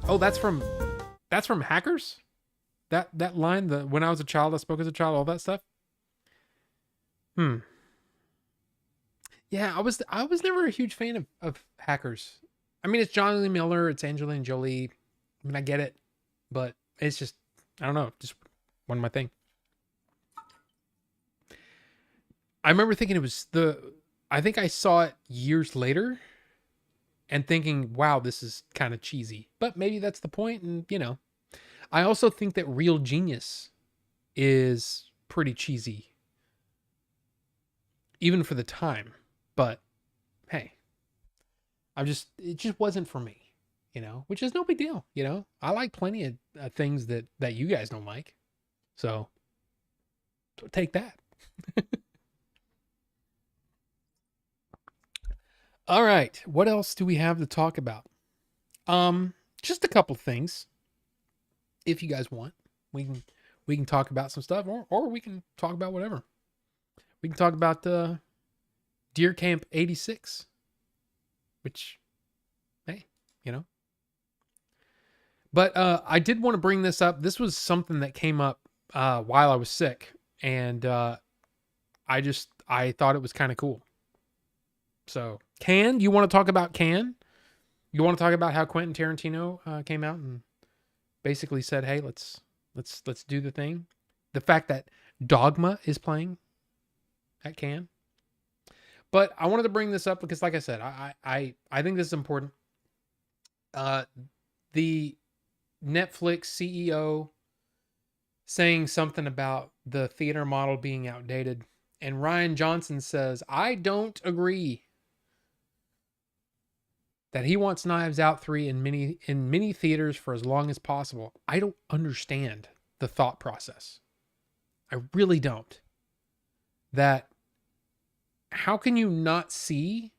Oh, that's from Hackers? That line, the when I was a child, I spoke as a child, all that stuff? Yeah, I was never a huge fan of Hackers. I mean, it's John Lee Miller, it's Angelina Jolie. I mean, I get it, but it's just, I don't know, just one of my thing. I remember thinking I think I saw it years later and thinking, wow, this is kind of cheesy. But maybe that's the point, and I also think that Real Genius is pretty cheesy, even for the time. But hey, it just wasn't for me, which is no big deal. I like plenty of things that you guys don't like. So take that. All right. What else do we have to talk about? Just a couple things. If you guys want, we can talk about some stuff, or we can talk about whatever. We can talk about Deer Camp 86, which, hey, But I did want to bring this up. This was something that came up while I was sick, and I thought it was kind of cool. So, you want to talk about Can? You want to talk about how Quentin Tarantino came out and basically said, "Hey, let's do the thing." the fact that Dogma is playing at Cannes. But I wanted to bring this up because, like I said, I think this is important. The Netflix CEO saying something about the theater model being outdated, and Rian Johnson says, I don't agree. That he wants Knives Out 3 in many theaters for as long as possible. I don't understand the thought process. I really don't. That how can you not see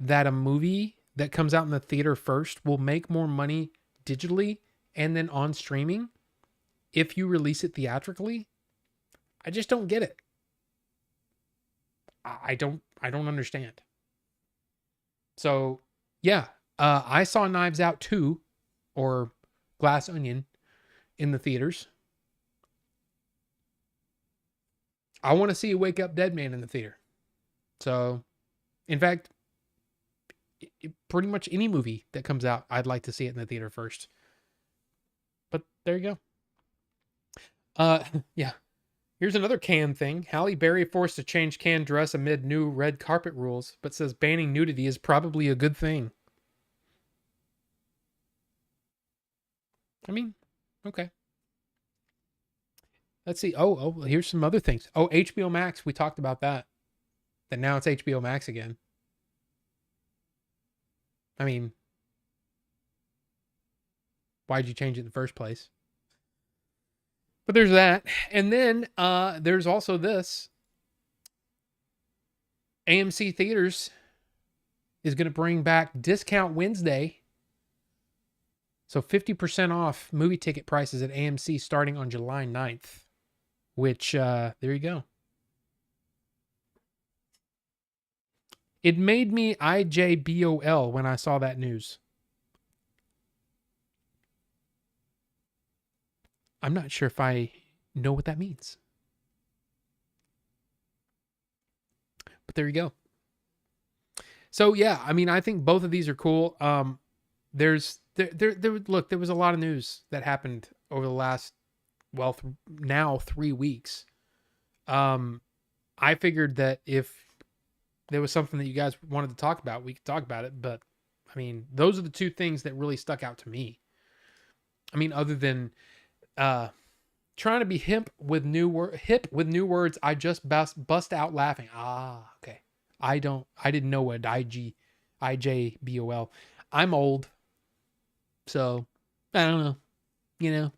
that a movie that comes out in the theater first will make more money digitally and then on streaming if you release it theatrically? I just don't get it. I don't understand. So, yeah, I saw Knives Out 2 or Glass Onion in the theaters. I want to see a Wake Up Dead Man in the theater. So, in fact, pretty much any movie that comes out, I'd like to see it in the theater first. But there you go. Yeah. Here's another Cannes thing. Halle Berry forced to change Cannes dress amid new red carpet rules, but says banning nudity is probably a good thing. I mean, okay. Let's see. Oh, here's some other things. Oh, HBO Max. We talked about that. That now it's HBO Max again. I mean, why'd you change it in the first place? But there's that. And then there's also this. AMC Theaters is going to bring back Discount Wednesday. So 50% off movie ticket prices at AMC starting on July 9th. Which, there you go. It made me IJBOL when I saw that news. I'm not sure if I know what that means. But there you go. So yeah, I mean, I think both of these are cool. There was a lot of news that happened over the last, now 3 weeks. I figured that if there was something that you guys wanted to talk about, we could talk about it. But I mean, those are the two things that really stuck out to me. I mean, other than trying to be hip with new words, I just bust out laughing. Okay. I didn't know what IJBOL. I'm old, so I don't know. You know,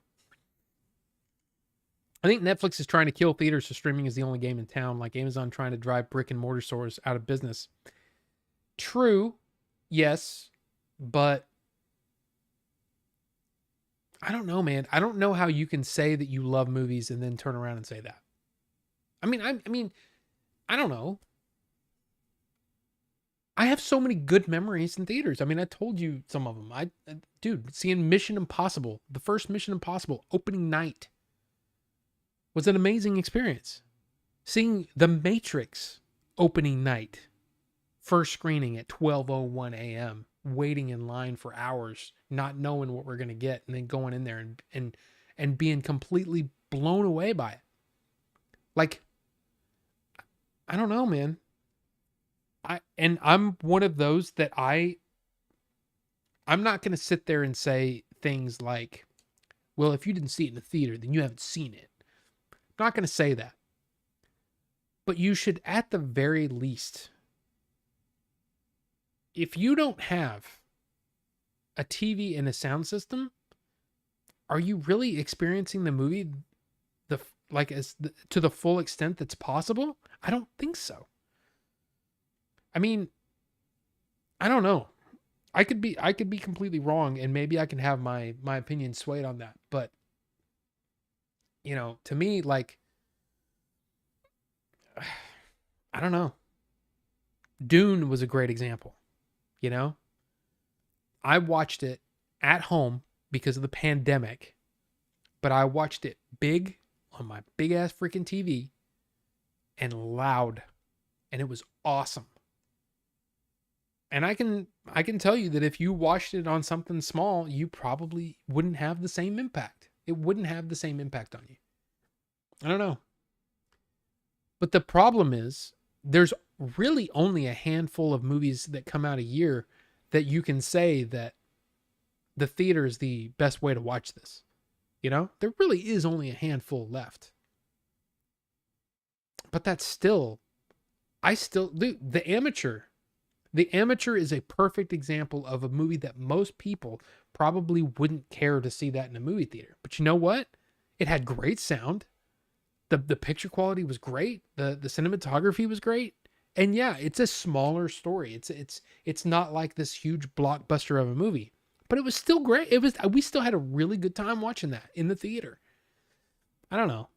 I think Netflix is trying to kill theaters, so streaming is the only game in town, like Amazon trying to drive brick and mortar stores out of business. True, yes, but I don't know, man. I don't know how you can say that you love movies and then turn around and say that. I mean, I don't know. I have so many good memories in theaters. I mean, I told you some of them. Dude, seeing Mission Impossible, the first Mission Impossible opening night was an amazing experience. Seeing The Matrix opening night, first screening at 12:01 a.m., waiting in line for hours, not knowing what we're going to get, and then going in there and being completely blown away by it. Like, I don't know, man. I'm one of those that I'm not going to sit there and say things like, well, if you didn't see it in the theater, then you haven't seen it. I'm not going to say that. But you should, at the very least, if you don't have a TV and a sound system, are you really experiencing the movie to the full extent that's possible? I don't think so. I mean, I don't know. I could be completely wrong, and maybe I can have my opinion swayed on that. But you know, to me, like, I don't know. Dune was a great example. You know, I watched it at home because of the pandemic, but I watched it big on my big ass freaking TV and loud, and it was awesome. And I can tell you that if you watched it on something small, you probably wouldn't have the same impact. It wouldn't have the same impact on you. I don't know. But the problem is there's really only a handful of movies that come out a year that you can say that the theater is the best way to watch this. You know, there really is only a handful left. But that's still, the Amateur. The Amateur is a perfect example of a movie that most people probably wouldn't care to see that in a movie theater. But you know what? It had great sound. The picture quality was great. The cinematography was great. And yeah, it's a smaller story. It's not like this huge blockbuster of a movie, but it was still great. We still had a really good time watching that in the theater. I don't know.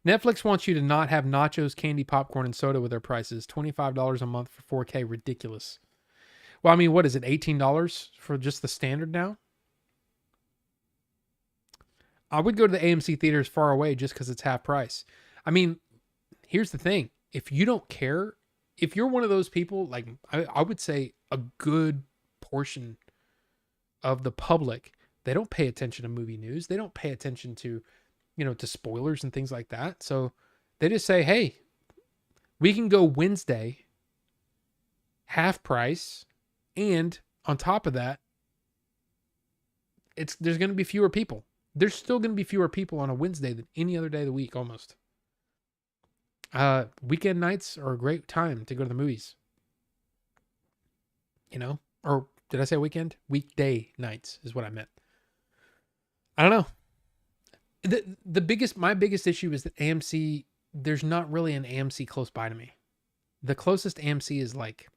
Netflix wants you to not have nachos, candy, popcorn, and soda with their prices. $25 a month for 4K. Ridiculous. Well, I mean, what is it? $18 for just the standard now? I would go to the AMC theaters far away just because it's half price. I mean, here's the thing. If you don't care, if you're one of those people, like I would say a good portion of the public, they don't pay attention to movie news. They don't pay attention to, to spoilers and things like that. So they just say, hey, we can go Wednesday, half price. And on top of that, there's going to be fewer people. There's still going to be fewer people on a Wednesday than any other day of the week, almost. Weekend nights are a great time to go to the movies. Or did I say weekend? Weekday nights is what I meant. I don't know. My biggest issue is that AMC, there's not really an AMC close by to me. The closest AMC is like,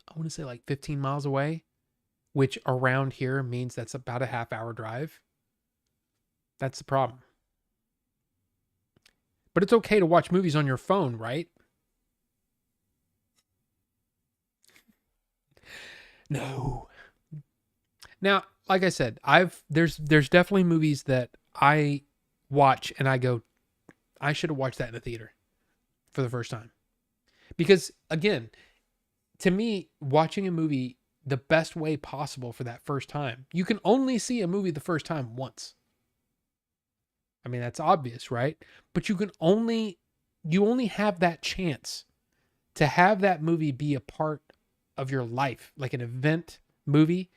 I want to say like 15 miles away, which around here means that's about a half-hour drive. That's the problem. But it's okay to watch movies on your phone, right? No. Now, like I said, there's definitely movies that I watch and I go, I should have watched that in the theater for the first time. Because again, to me, watching a movie the best way possible for that first time, you can only see a movie the first time once. I mean, that's obvious, right? But you only have that chance to have that movie be a part of your life, like an event movie,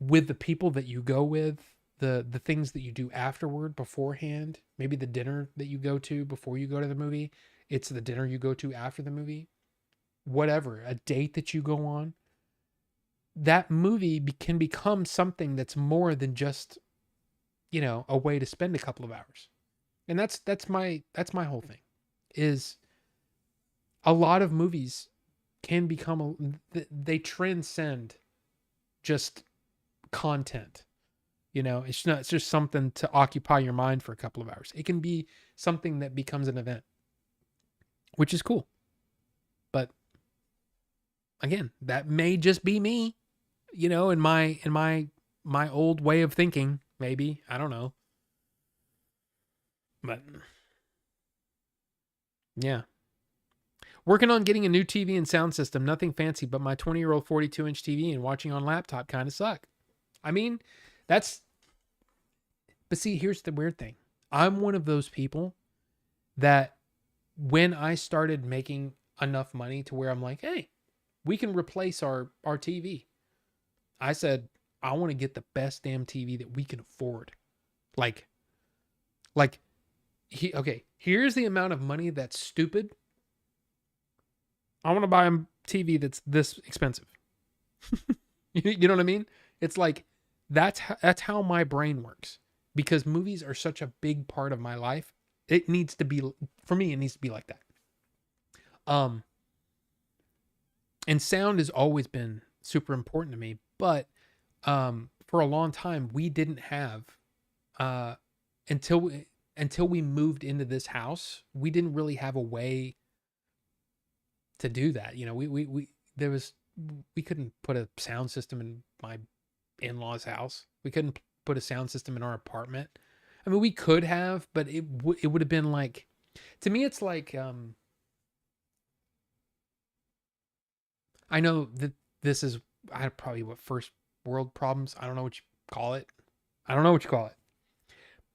with the people that you go with, the things that you do afterward, beforehand, maybe the dinner that you go to before you go to the movie. It's the dinner you go to after the movie, whatever, a date that you go on. That movie can become something that's more than just, a way to spend a couple of hours. And that's my whole thing, is a lot of movies can become they transcend just content. It's just something to occupy your mind for a couple of hours. It can be something that becomes an event, which is cool. But again, that may just be me, in my old way of thinking, maybe. I don't know. But yeah. Working on getting a new TV and sound system. Nothing fancy, but my 20-year-old 42-inch TV and watching on laptop kind of suck. I mean, but see, here's the weird thing. I'm one of those people that when I started making enough money to where I'm like, hey, we can replace our TV. I said, I want to get the best damn TV that we can afford. Okay, here's the amount of money that's stupid. I want to buy a TV that's this expensive. You know what I mean? It's like, that's how my brain works, because movies are such a big part of my life. It needs to be, for me, it needs to be like that. And sound has always been super important to me, but for a long time we didn't have, until we moved into this house, we didn't really have a way to do that. We couldn't put a sound system in my in-laws' house. We couldn't put a sound system in our apartment. I mean, we could have, but it would have been like, to me, it's like, I know that this is probably what first world problems. I don't know what you call it. I don't know what you call it.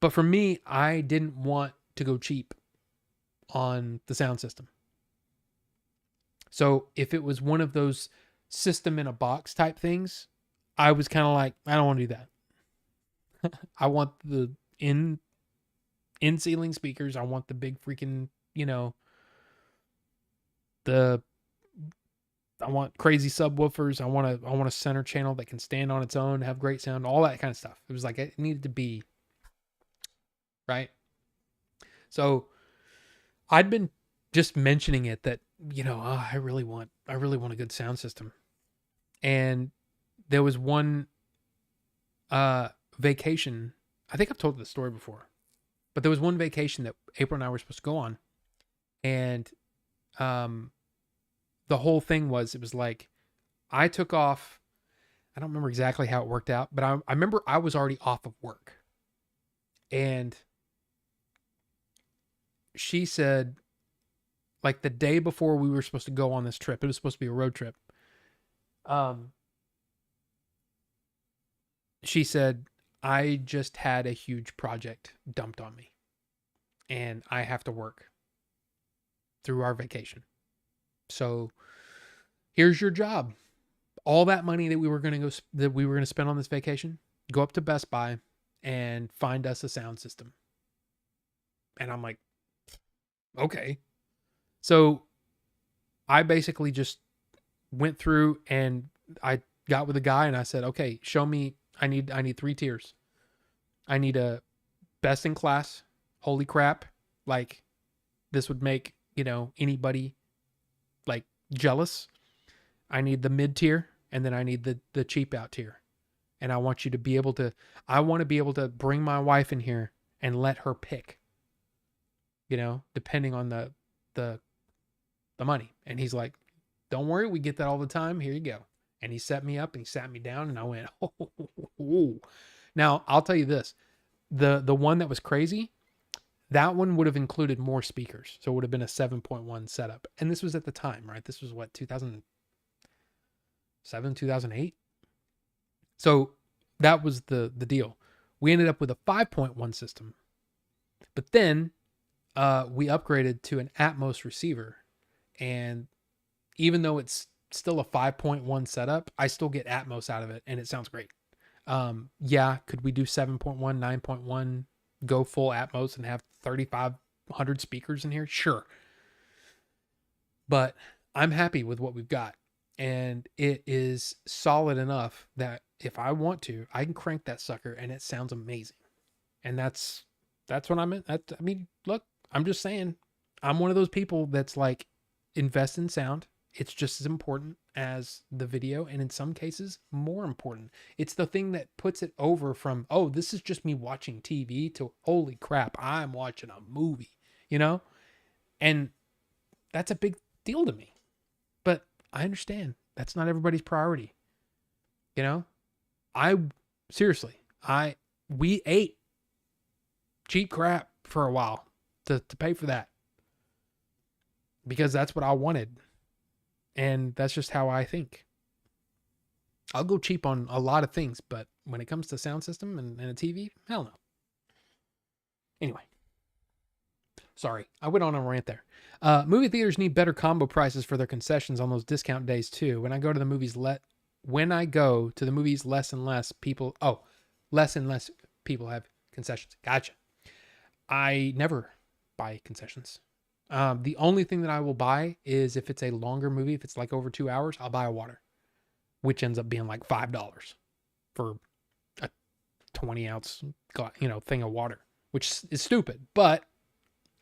But for me, I didn't want to go cheap on the sound system. So if it was one of those system in a box type things, I was kind of like, I don't want to do that. I want the in ceiling speakers. I want the big freaking, I want crazy subwoofers. I want a center channel that can stand on its own, have great sound, all that kind of stuff. It was like it needed to be right. So I'd been just mentioning it that, I really want a good sound system. And there was one vacation. I think I've told this story before, but there was one vacation that April and I were supposed to go on. And the whole thing was, it was like, I took off. I don't remember exactly how it worked out, but I remember I was already off of work. And she said, like the day before we were supposed to go on this trip, it was supposed to be a road trip. She said, I just had a huge project dumped on me and I have to work through our vacation. So here's your job. All that money that we were going to spend on this vacation, go up to Best Buy and find us a sound system. And I'm like, okay. So I basically just went through and I got with a guy and I said, okay, show me. I need 3 tiers. I need a best in class. Holy crap. Like this would make, anybody like jealous. I need the mid tier and then I need the cheap out tier. And I want you to be able to, I want to be able to bring my wife in here and let her pick, depending on the money. And he's like, don't worry, we get that all the time. Here you go. And he set me up and he sat me down and I went, oh. Now I'll tell you this, the one that was crazy, that one would have included more speakers. So it would have been a 7.1 setup. And this was at the time, right? This was what, 2007, 2008. So that was the deal. We ended up with a 5.1 system, but then we upgraded to an Atmos receiver. And even though it's still a 5.1 setup, I still get Atmos out of it and it sounds great. Yeah, could we do 7.1, 9.1, go full Atmos and have 3,500 speakers in here? Sure. But I'm happy with what we've got. And it is solid enough that if I want to, I can crank that sucker and it sounds amazing. And that's what I meant. I mean, look, I'm just saying, I'm one of those people that's like, invest in sound. It's just as important as the video, and in some cases more important. It's the thing that puts it over from, oh, this is just me watching TV, to holy crap, I'm watching a movie, and that's a big deal to me. But I understand that's not everybody's priority. We ate cheap crap for a while to pay for that, because that's what I wanted. And that's just how I think. I'll go cheap on a lot of things, but when it comes to sound system and a TV, hell no. Anyway. Sorry, I went on a rant there. Movie theaters need better combo prices for their concessions on those discount days too. When I go to the movies, less and less people have concessions. Gotcha. I never buy concessions. The only thing that I will buy is if it's a longer movie, if it's like over 2 hours, I'll buy a water, which ends up being like $5 for a 20-ounce, thing of water, which is stupid, but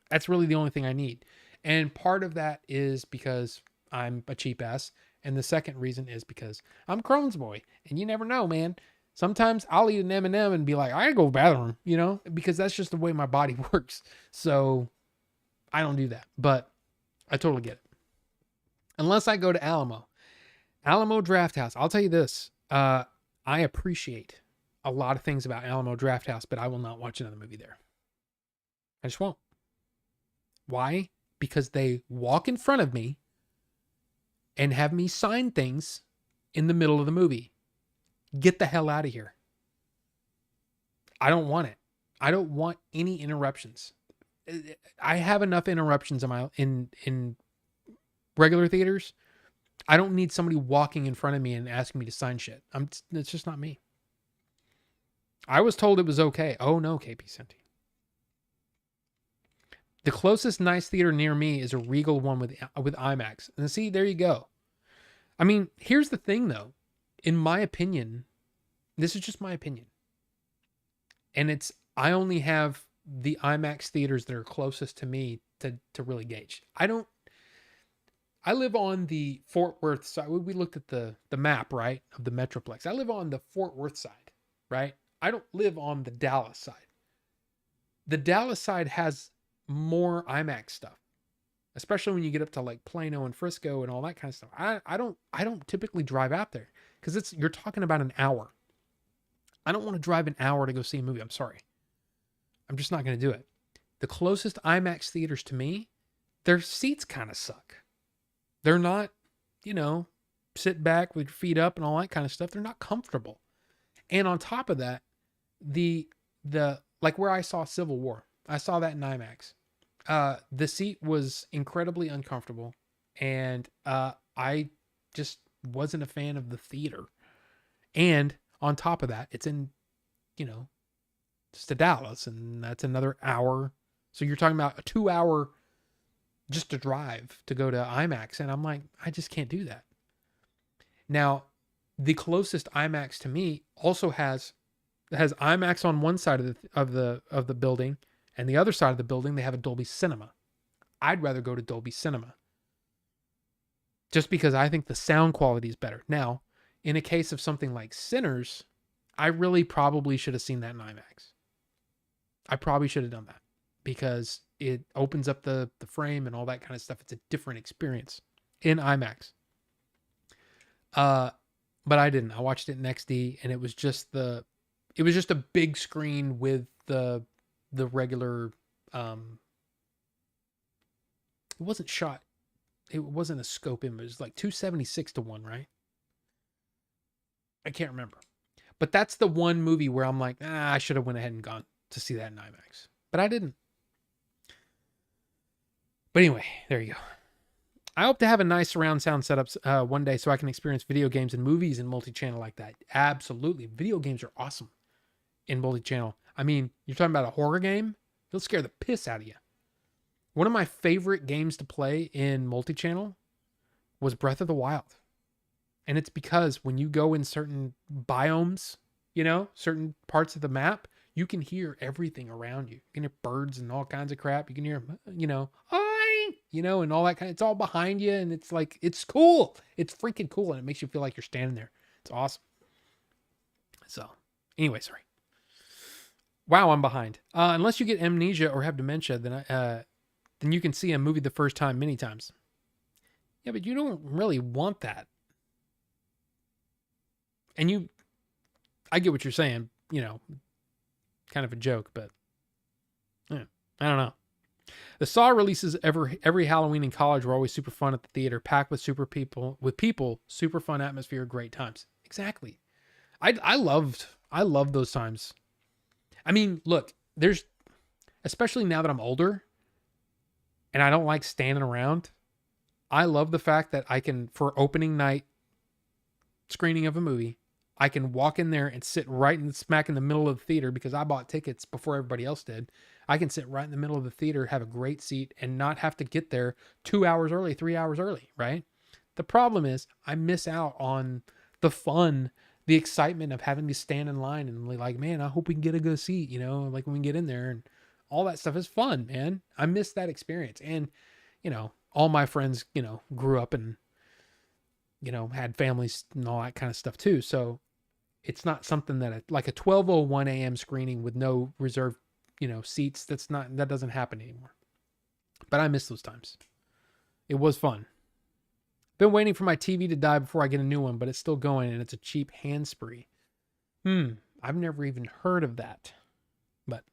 that's really the only thing I need. And part of that is because I'm a cheap ass. And the second reason is because I'm Crohn's boy, and you never know, man. Sometimes I'll eat an M&M and be like, I gotta go to the bathroom, because that's just the way my body works. So I don't do that, but I totally get it. Unless I go to Alamo Drafthouse. I'll tell you this. I appreciate a lot of things about Alamo Drafthouse, but I will not watch another movie there. I just won't. Why? Because they walk in front of me and have me sign things in the middle of the movie. Get the hell out of here. I don't want it. I don't want any interruptions. I have enough interruptions in regular theaters. I don't need somebody walking in front of me and asking me to sign shit. It's just not me. I was told it was okay. Oh no, KP Senti. The closest nice theater near me is a Regal one with IMAX. And see, there you go. I mean, here's the thing though. In my opinion, this is just my opinion. And I only have the IMAX theaters that are closest to me to really gauge. I live on the Fort Worth side. We looked at the map, right, of the Metroplex. I live on the Fort Worth side, right? I don't live on the Dallas side. The Dallas side has more IMAX stuff, especially when you get up to like Plano and Frisco and all that kind of stuff. I don't typically drive out there because you're talking about an hour. I don't want to drive an hour to go see a movie. I'm sorry. I'm just not going to do it. The closest IMAX theaters to me, their seats kind of suck. They're not, sit back with your feet up and all that kind of stuff. They're not comfortable. And on top of that, the like where I saw Civil War, I saw that in IMAX. The seat was incredibly uncomfortable, and I just wasn't a fan of the theater. And on top of that, it's in, just to Dallas, and that's another hour. So you're talking about a 2-hour just to drive to go to IMAX, and I'm like, I just can't do that. Now, the closest IMAX to me also has IMAX on one side of the building, and the other side of the building they have a Dolby Cinema. I'd rather go to Dolby Cinema, just because I think the sound quality is better. Now, in a case of something like Sinners, I really probably should have seen that in IMAX. I probably should have done that because it opens up the frame and all that kind of stuff. It's a different experience in IMAX. But I didn't. I watched it in XD, and it was just a big screen with the regular. It wasn't shot. It wasn't a scope image. It was like 276-1, right? I can't remember. But that's the one movie where I'm like, I should have went ahead and gone to see that in IMAX. But I didn't. But anyway, there you go. I hope to have a nice surround sound setup one day so I can experience video games and movies in multi-channel like that. Absolutely. Video games are awesome in multi-channel. I mean, you're talking about a horror game? It'll scare the piss out of you. One of my favorite games to play in multi-channel was Breath of the Wild. And it's because when you go in certain biomes, certain parts of the map, you can hear everything around you. You can hear birds and all kinds of crap. You can hear, and all that it's all behind you. And it's like, it's cool. It's freaking cool. And it makes you feel like you're standing there. It's awesome. So anyway, sorry. Wow, I'm behind. Unless you get amnesia or have dementia, then you can see a movie the first time many times. Yeah, but you don't really want that. And I get what you're saying, kind of a joke, but I don't know. The Saw releases every Halloween in college were always super fun at the theater, packed with super fun atmosphere, great times. Exactly. I loved those times. I mean, look, especially now that I'm older and I don't like standing around, I love the fact that I can, for opening night screening of a movie, I can walk in there and sit right smack in the middle of the theater because I bought tickets before everybody else did. I can sit right in the middle of the theater, have a great seat, and not have to get there 2 hours early, 3 hours early, right? The problem is I miss out on the fun, the excitement of having to stand in line and like, man, I hope we can get a good seat, like when we get in there, and all that stuff is fun, man. I miss that experience. And, all my friends, grew up and, had families and all that kind of stuff too. So it's not something that like a 12:01 a.m. screening with no reserved, seats. That doesn't happen anymore. But I miss those times. It was fun. Been waiting for my TV to die before I get a new one, but it's still going and it's a cheap hands-free. I've never even heard of that. But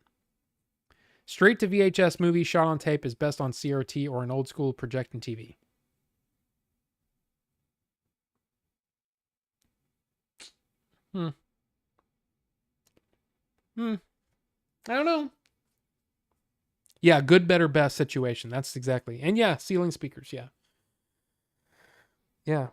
straight to VHS movie shot on tape is best on CRT or an old school projecting TV. Hmm. Hmm. I don't know. Yeah, good, better, best situation. That's exactly. And yeah, ceiling speakers. Yeah. Yeah.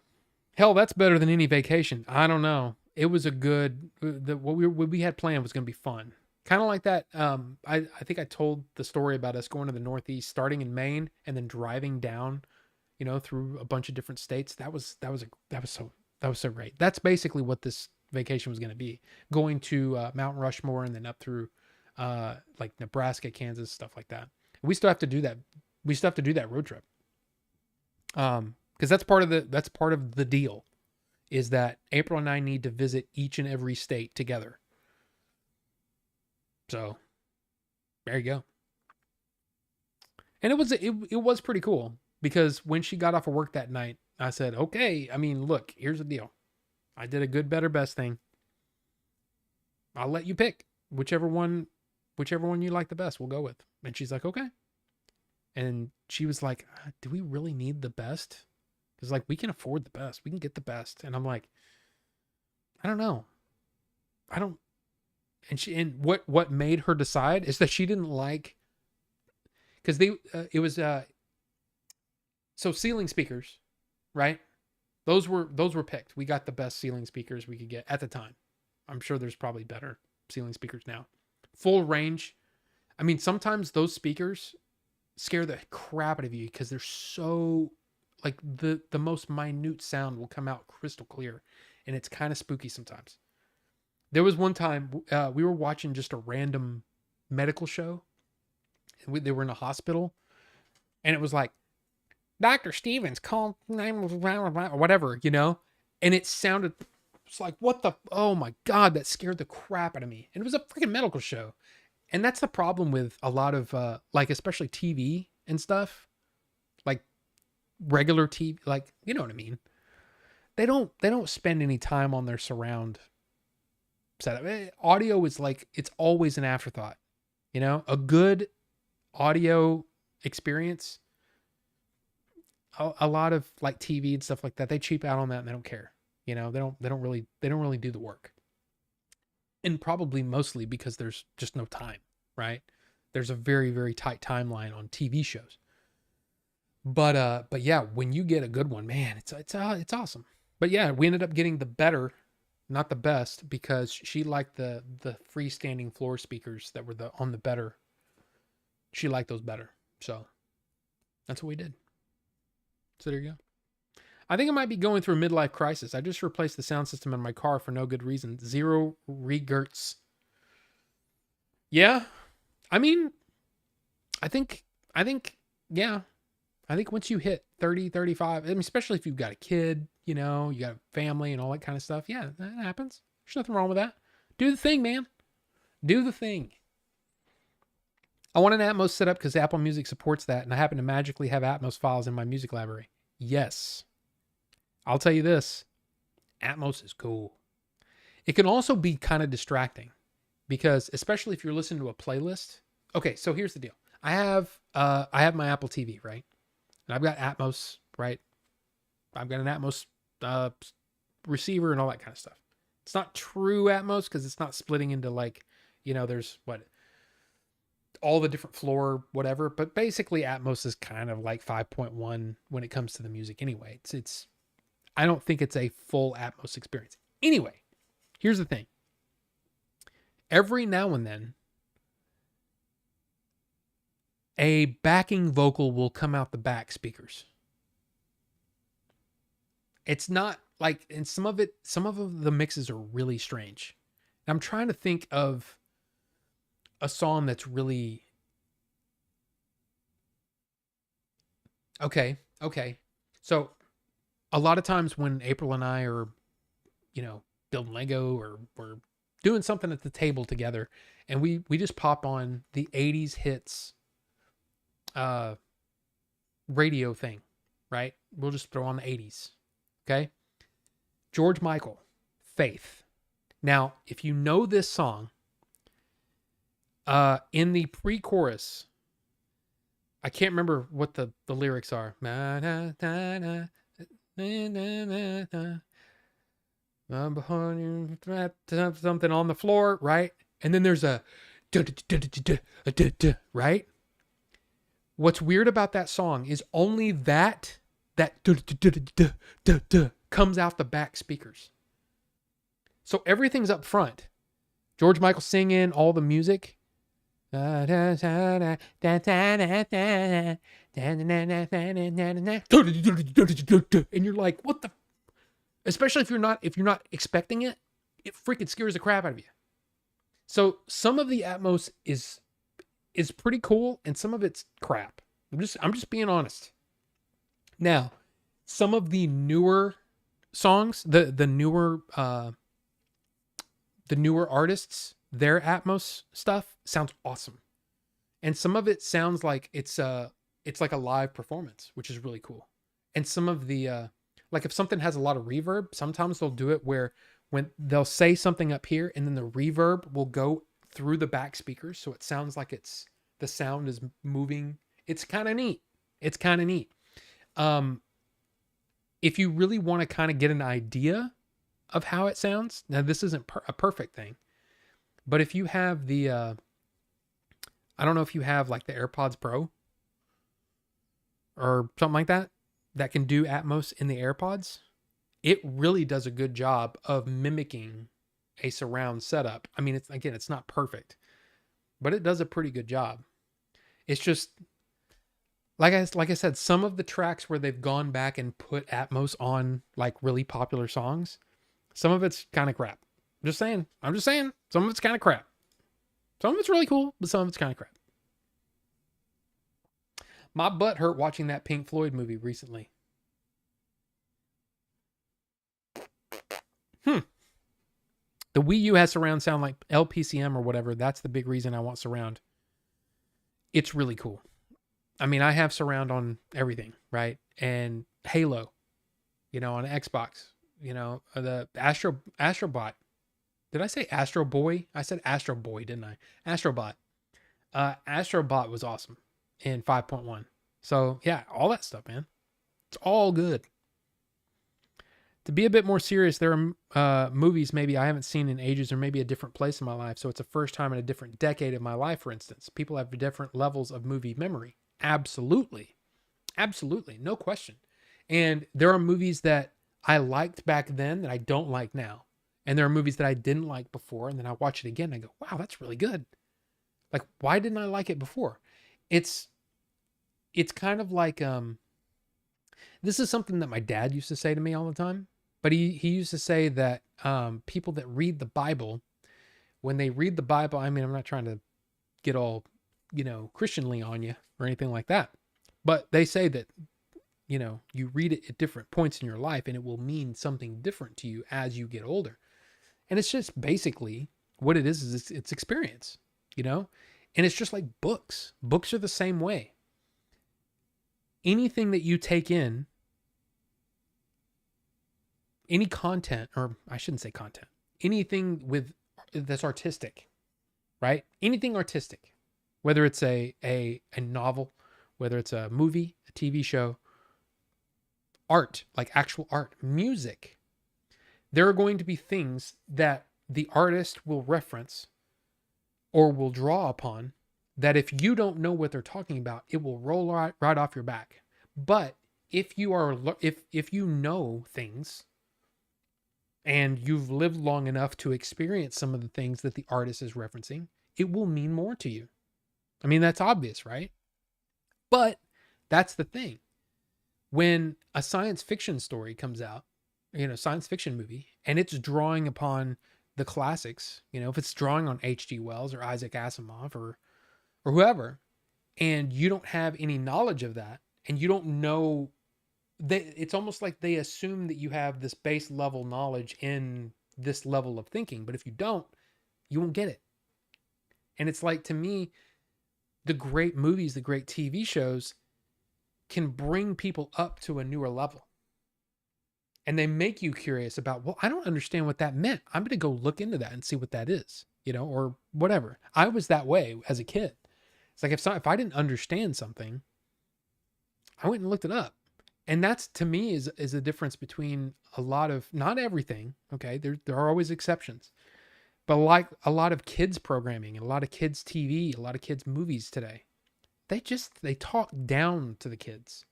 Hell, that's better than any vacation. I don't know. It was a good. What we had planned was going to be fun. Kind of like that. I think I told the story about us going to the Northeast, starting in Maine, and then driving down, through a bunch of different states. That was so great. That's basically what this vacation was going to be. Going to Mount Rushmore and then up through, like Nebraska, Kansas, stuff like that. We still have to do that. We still have to do that road trip. Because that's part of the deal is that April and I need to visit each and every state together. So there you go. And it was pretty cool because when she got off of work that night, I said, "Okay, I mean, look, here's the deal. I did a good, better, best thing. I'll let you pick whichever one you like the best. We'll go with." And she's like, "Okay." And she was like, "Do we really need the best? Because like we can afford the best. We can get the best." And I'm like, "I don't know. I don't." And what made her decide is that she didn't like because they it was so ceiling speakers, right? Those were picked. We got the best ceiling speakers we could get at the time. I'm sure there's probably better ceiling speakers now. Full range. I mean, sometimes those speakers scare the crap out of you because they're so like the most minute sound will come out crystal clear, and it's kind of spooky sometimes. There was one time we were watching just a random medical show, and they were in a hospital, and it was like Dr. Stevens called or whatever, and it sounded. It's like, what the? Oh my God, that scared the crap out of me. And it was a freaking medical show. And that's the problem with a lot of, like, especially TV and stuff, like regular TV, like, you know what I mean? They don't spend any time on their surround setup. Audio is like, it's always an afterthought, a good audio experience. A lot of like TV and stuff like that, they cheap out on that and they don't care. They don't really do the work. And probably mostly because there's just no time, right? There's a very, very tight timeline on TV shows. But yeah, when you get a good one, man, it's awesome. But yeah, we ended up getting the better, not the best, because she liked the freestanding floor speakers that were on the better. She liked those better. So that's what we did. So there you go. I think I might be going through a midlife crisis. I just replaced the sound system in my car for no good reason. Zero regerts. Yeah. I mean, I think, yeah. I think once you hit 30, 35, I mean, especially if you've got a kid, you got a family and all that kind of stuff. Yeah, that happens. There's nothing wrong with that. Do the thing, man. Do the thing. I want an Atmos setup because Apple Music supports that, and I happen to magically have Atmos files in my music library. Yes. I'll tell you this. Atmos is cool. It can also be kind of distracting because especially if you're listening to a playlist. Okay, so here's the deal. I have my Apple TV, right? And I've got Atmos, right? I've got an Atmos receiver and all that kind of stuff. It's not true Atmos because it's not splitting into like, there's all the different floor, whatever. But basically Atmos is kind of like 5.1 when it comes to the music anyway. I don't think it's a full Atmos experience. Anyway, here's the thing. Every now and then, a backing vocal will come out the back speakers. It's not like, and some of the mixes are really strange. I'm trying to think of a song that's really okay. So a lot of times when April and I are, building Lego or we're doing something at the table together, and we just pop on the 80s hits radio thing, right? We'll just throw on the 80s. Okay? George Michael, Faith. Now, if you know this song, in the pre-chorus, I can't remember what the lyrics are. I'm behind you, something on the floor, right? And then there's a right? What's weird about that song is only that comes out the back speakers. So everything's up front. George Michael singing all the music. And you're like, what the? Especially if you're not expecting it, it freaking scares the crap out of you. So some of the Atmos is pretty cool, and some of it's crap. I'm just being honest. Now, some of the newer songs, the newer artists, their Atmos stuff sounds awesome, and some of it sounds like it's like a live performance, which is really cool. And some of the like if something has a lot of reverb, sometimes they'll do it where when they'll say something up here and then the reverb will go through the back speakers, so it sounds like the sound is moving. It's kind of neat. It's kind of neat. If you really want to kind of get an idea of how it sounds, now this isn't a perfect thing, but if you have the I don't know if you have like the AirPods Pro or something like that can do Atmos in the AirPods, it really does a good job of mimicking a surround setup. I mean, it's not perfect, but it does a pretty good job. It's just like I said, some of the tracks where they've gone back and put Atmos on like really popular songs, some of it's kind of crap. I'm just saying, some of it's kind of crap. Some of it's really cool, but some of it's kind of crap. My butt hurt watching that Pink Floyd movie recently. The Wii U has surround sound like LPCM or whatever. That's the big reason I want surround. It's really cool. I mean, I have surround on everything, right? And Halo, on Xbox, the Astrobot. Did I say Astro Boy? I said Astro Boy, didn't I? Astrobot. Astrobot was awesome in 5.1. So yeah, all that stuff, man. It's all good. To be a bit more serious, there are movies maybe I haven't seen in ages or maybe a different place in my life. So it's a first time in a different decade of my life, for instance. People have different levels of movie memory. Absolutely. Absolutely. No question. And there are movies that I liked back then that I don't like now. And there are movies that I didn't like before. And then I watch it again and I go, wow, that's really good. Like, why didn't I like it before? It's kind of like, this is something that my dad used to say to me all the time. But he used to say that people that read the Bible, when they read the Bible, I mean, I'm not trying to get all, Christianly on you or anything like that. But they say that, you read it at different points in your life and it will mean something different to you as you get older. And it's just basically what it is it's experience, And it's just like books. Books are the same way. Anything that you take in, any content, or I shouldn't say content, anything that's artistic, right? Anything artistic, whether it's a novel, whether it's a movie, a TV show, art, like actual art, music, there are going to be things that the artist will reference or will draw upon that if you don't know what they're talking about, it will roll right off your back. But if you know things, and you've lived long enough to experience some of the things that the artist is referencing, it will mean more to you. I mean, that's obvious, right? But that's the thing. When a science fiction story comes out, science fiction movie, and it's drawing upon the classics, if it's drawing on H.G. Wells or Isaac Asimov or whoever, and you don't have any knowledge of that, and you don't know, it's almost like they assume that you have this base level knowledge in this level of thinking. But if you don't, you won't get it. And it's like, to me, the great movies, the great TV shows can bring people up to a newer level. And they make you curious about, well, I don't understand what that meant. I'm going to go look into that and see what that is, or whatever. I was that way as a kid. It's like if I didn't understand something, I went and looked it up. And that's, to me, is a difference between a lot of, not everything, okay? There are always exceptions. But like a lot of kids programming and a lot of kids TV, a lot of kids movies today, they talk down to the kids.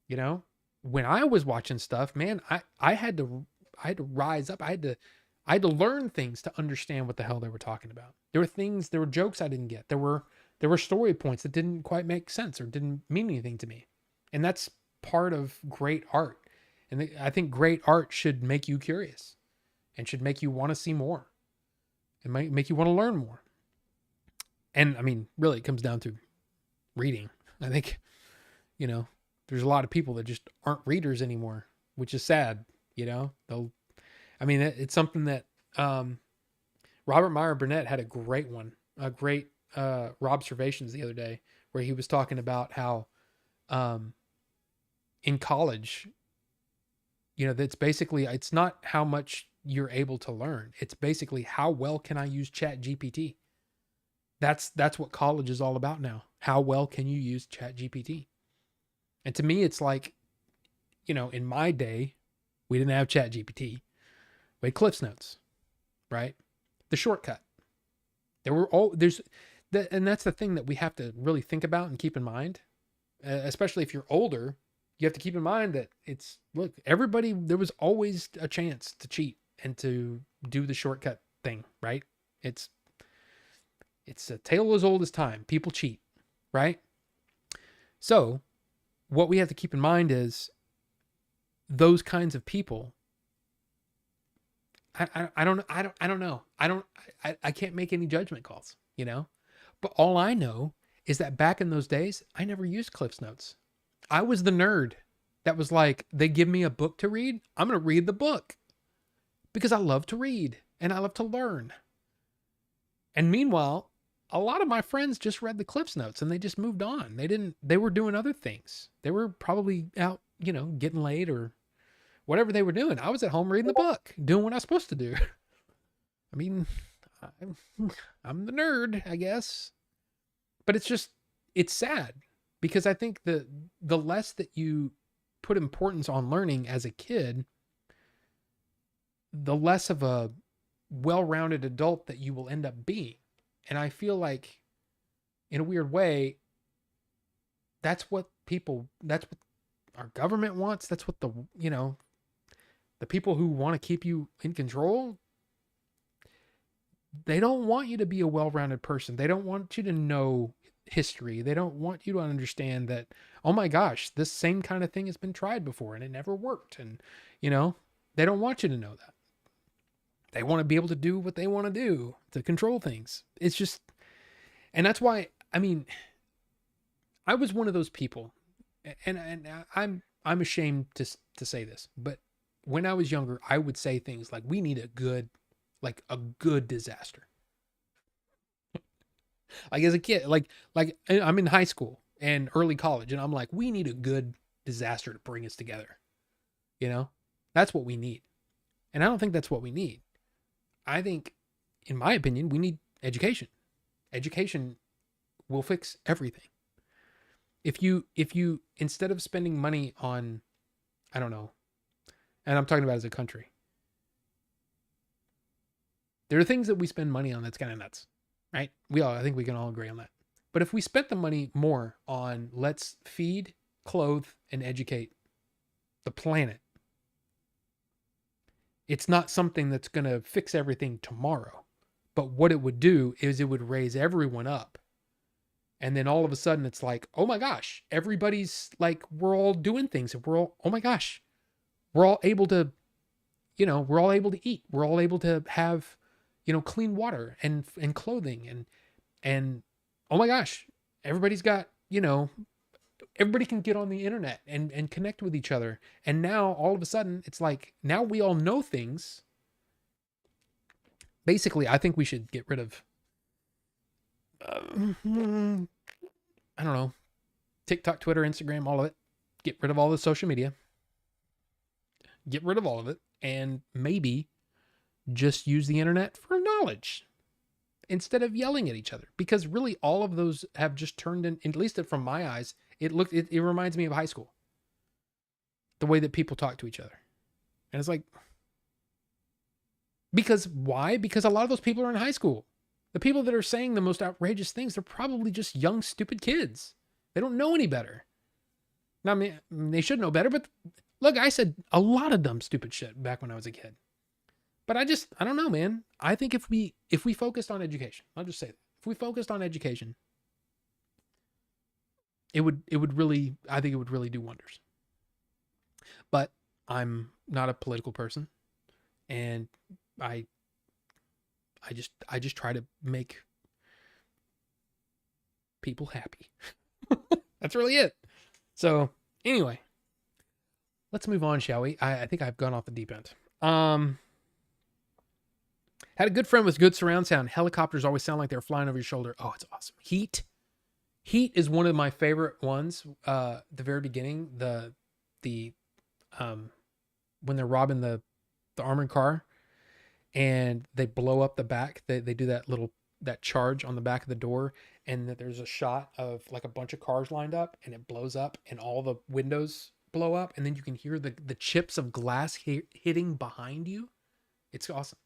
You know, when I was watching stuff, man, I had to rise up. I had to learn things to understand what the hell they were talking about. There were jokes I didn't get. There were story points that didn't quite make sense or didn't mean anything to me. And that's part of great art. And I think great art should make you curious and should make you want to see more. It might make you want to learn more. And I mean, really, it comes down to reading. I think, you know, there's a lot of people that just aren't readers anymore, which is sad. You know, it's something that Robert Meyer Burnett had a great observations the other day, where he was talking about how in college, you know, that's basically, it's not how much you're able to learn. It's basically how well can I use Chat GPT? That's what college is all about now. How well can you use Chat GPT? And to me, it's like, you know, in my day, we didn't have Chat GPT. We had Cliff's Notes, right? The shortcut. And that's the thing that we have to really think about and keep in mind, especially if you're older. You have to keep in mind that there was always a chance to cheat and to do the shortcut thing, right? It's a tale as old as time. People cheat, right? So what we have to keep in mind is those kinds of people. I don't know. I can't make any judgment calls, you know, but all I know is that back in those days, I never used Cliff's Notes. I was the nerd that was like, they give me a book to read. I'm going to read the book because I love to read and I love to learn. And meanwhile, a lot of my friends just read the Cliff's Notes and they just moved on. They were doing other things. They were probably out, you know, getting laid or whatever they were doing. I was at home reading the book, doing what I was supposed to do. I mean, I'm the nerd, I guess. But it's sad because I think the less that you put importance on learning as a kid, the less of a well-rounded adult that you will end up being. And I feel like, in a weird way, that's what our government wants. That's what the people who want to keep you in control, they don't want you to be a well-rounded person. They don't want you to know history. They don't want you to understand that, oh my gosh, this same kind of thing has been tried before and it never worked. And, you know, they don't want you to know that. They want to be able to do what they want to do to control things. It's just, and that's why, I mean, I was one of those people, and I'm ashamed to say this, but when I was younger, I would say things like, we need a good disaster. Like as a kid, like I'm in high school and early college, and I'm like, we need a good disaster to bring us together. You know, that's what we need. And I don't think that's what we need. I think, in my opinion, we need education. Education will fix everything. If you instead of spending money on, I don't know, and I'm talking about as a country, there are things that we spend money on that's kind of nuts. Right? I think we can all agree on that. But if we spent the money more on, let's feed, clothe, and educate the planet, it's not something that's going to fix everything tomorrow. But what it would do is it would raise everyone up. And then all of a sudden it's like, oh my gosh, everybody's like, we're all doing things. And oh my gosh, we're all able to, we're all able to eat. We're all able to have, clean water and clothing and oh my gosh, everybody's got, everybody can get on the internet and connect with each other. And now all of a sudden it's like, now we all know things. Basically, I think we should get rid of, I don't know, TikTok, Twitter, Instagram, all of it. Get rid of all the social media. Get rid of all of it. And maybe just use the internet for knowledge instead of yelling at each other, because really all of those have just turned in, at least from my eyes, it reminds me of high school. the way that people talk to each other. And it's like, because why? Because a lot of those people are in high school. The people that are saying the most outrageous things, they're probably just young, stupid kids. They don't know any better. Now, I mean, they should know better, but look, I said a lot of dumb, stupid shit back when I was a kid. But I don't know, man. I think if we focused on education, I'll just say that. If we focused on education, it would really, I think it would really do wonders. But I'm not a political person, and I just try to make people happy. That's really it. So anyway, let's move on, shall we? I think I've gone off the deep end. Had a good friend with good surround sound. Helicopters always sound like they're flying over your shoulder. Oh, it's awesome. Heat is one of my favorite ones. The very beginning, the when they're robbing the armored car and they blow up the back, they do that charge on the back of the door, and there's a shot of like a bunch of cars lined up, and it blows up and all the windows blow up, and then you can hear the chips of glass hitting behind you. It's awesome.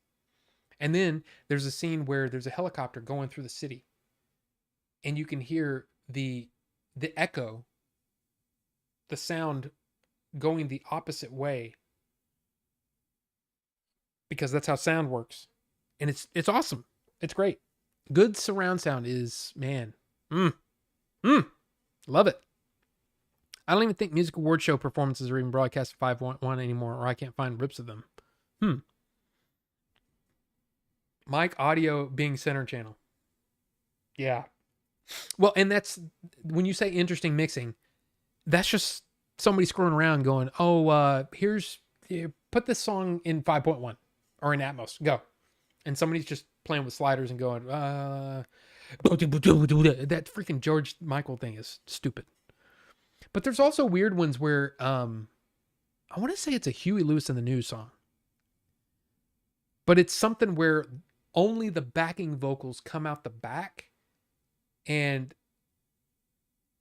And then there's a scene where there's a helicopter going through the city, and you can hear the echo, the sound going the opposite way, because that's how sound works. And it's awesome. It's great. Good surround sound is, man, love it. I don't even think music award show performances are even broadcast at 5.1 anymore, or I can't find rips of them. Mic audio being center channel. Yeah. Well, and that's, when you say interesting mixing, that's just somebody screwing around going, oh, put this song in 5.1 or in Atmos, go. And somebody's just playing with sliders and going, that freaking George Michael thing is stupid. But there's also weird ones where, I want to say it's a Huey Lewis and the News song, but it's something where only the backing vocals come out the back, and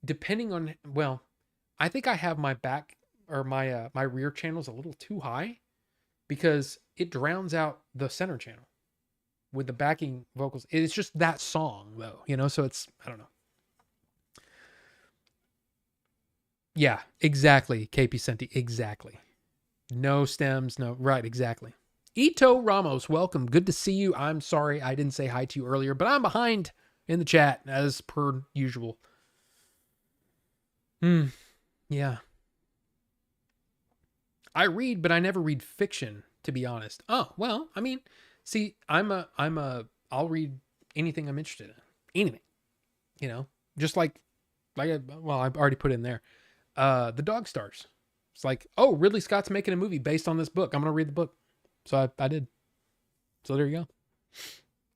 depending on, well, I think I have my back or my rear channels a little too high, because it drowns out the center channel with the backing vocals. It's just that song though, so it's, I don't know. Yeah, exactly. KP Senti, exactly. No stems, no, right, exactly. Ito Ramos, welcome. Good to see you. I'm sorry I didn't say hi to you earlier, but I'm behind in the chat as per usual. Yeah. I read, but I never read fiction, to be honest. Oh, well, I mean, see, I'll read anything I'm interested in. Anything. Just like I've already put in there. The Dog Stars. It's like, oh, Ridley Scott's making a movie based on this book. I'm going to read the book. So I did. So there you go.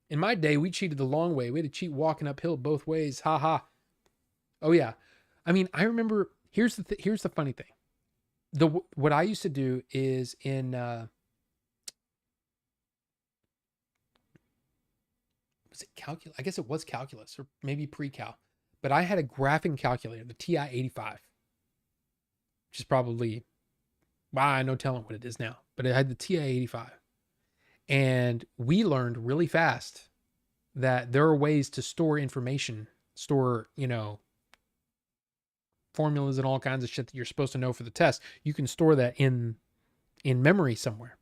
In my day, we cheated the long way. We had to cheat walking uphill both ways. Ha ha. Oh yeah. I mean, I remember, here's the funny thing. What I used to do is in, was it calculus? I guess it was calculus, or maybe pre-cal, but I had a graphing calculator, the TI-85, which is probably, wow, no telling what it is now, but it had the TI-85. And we learned really fast that there are ways to store information, formulas and all kinds of shit that you're supposed to know for the test. You can store that in memory somewhere.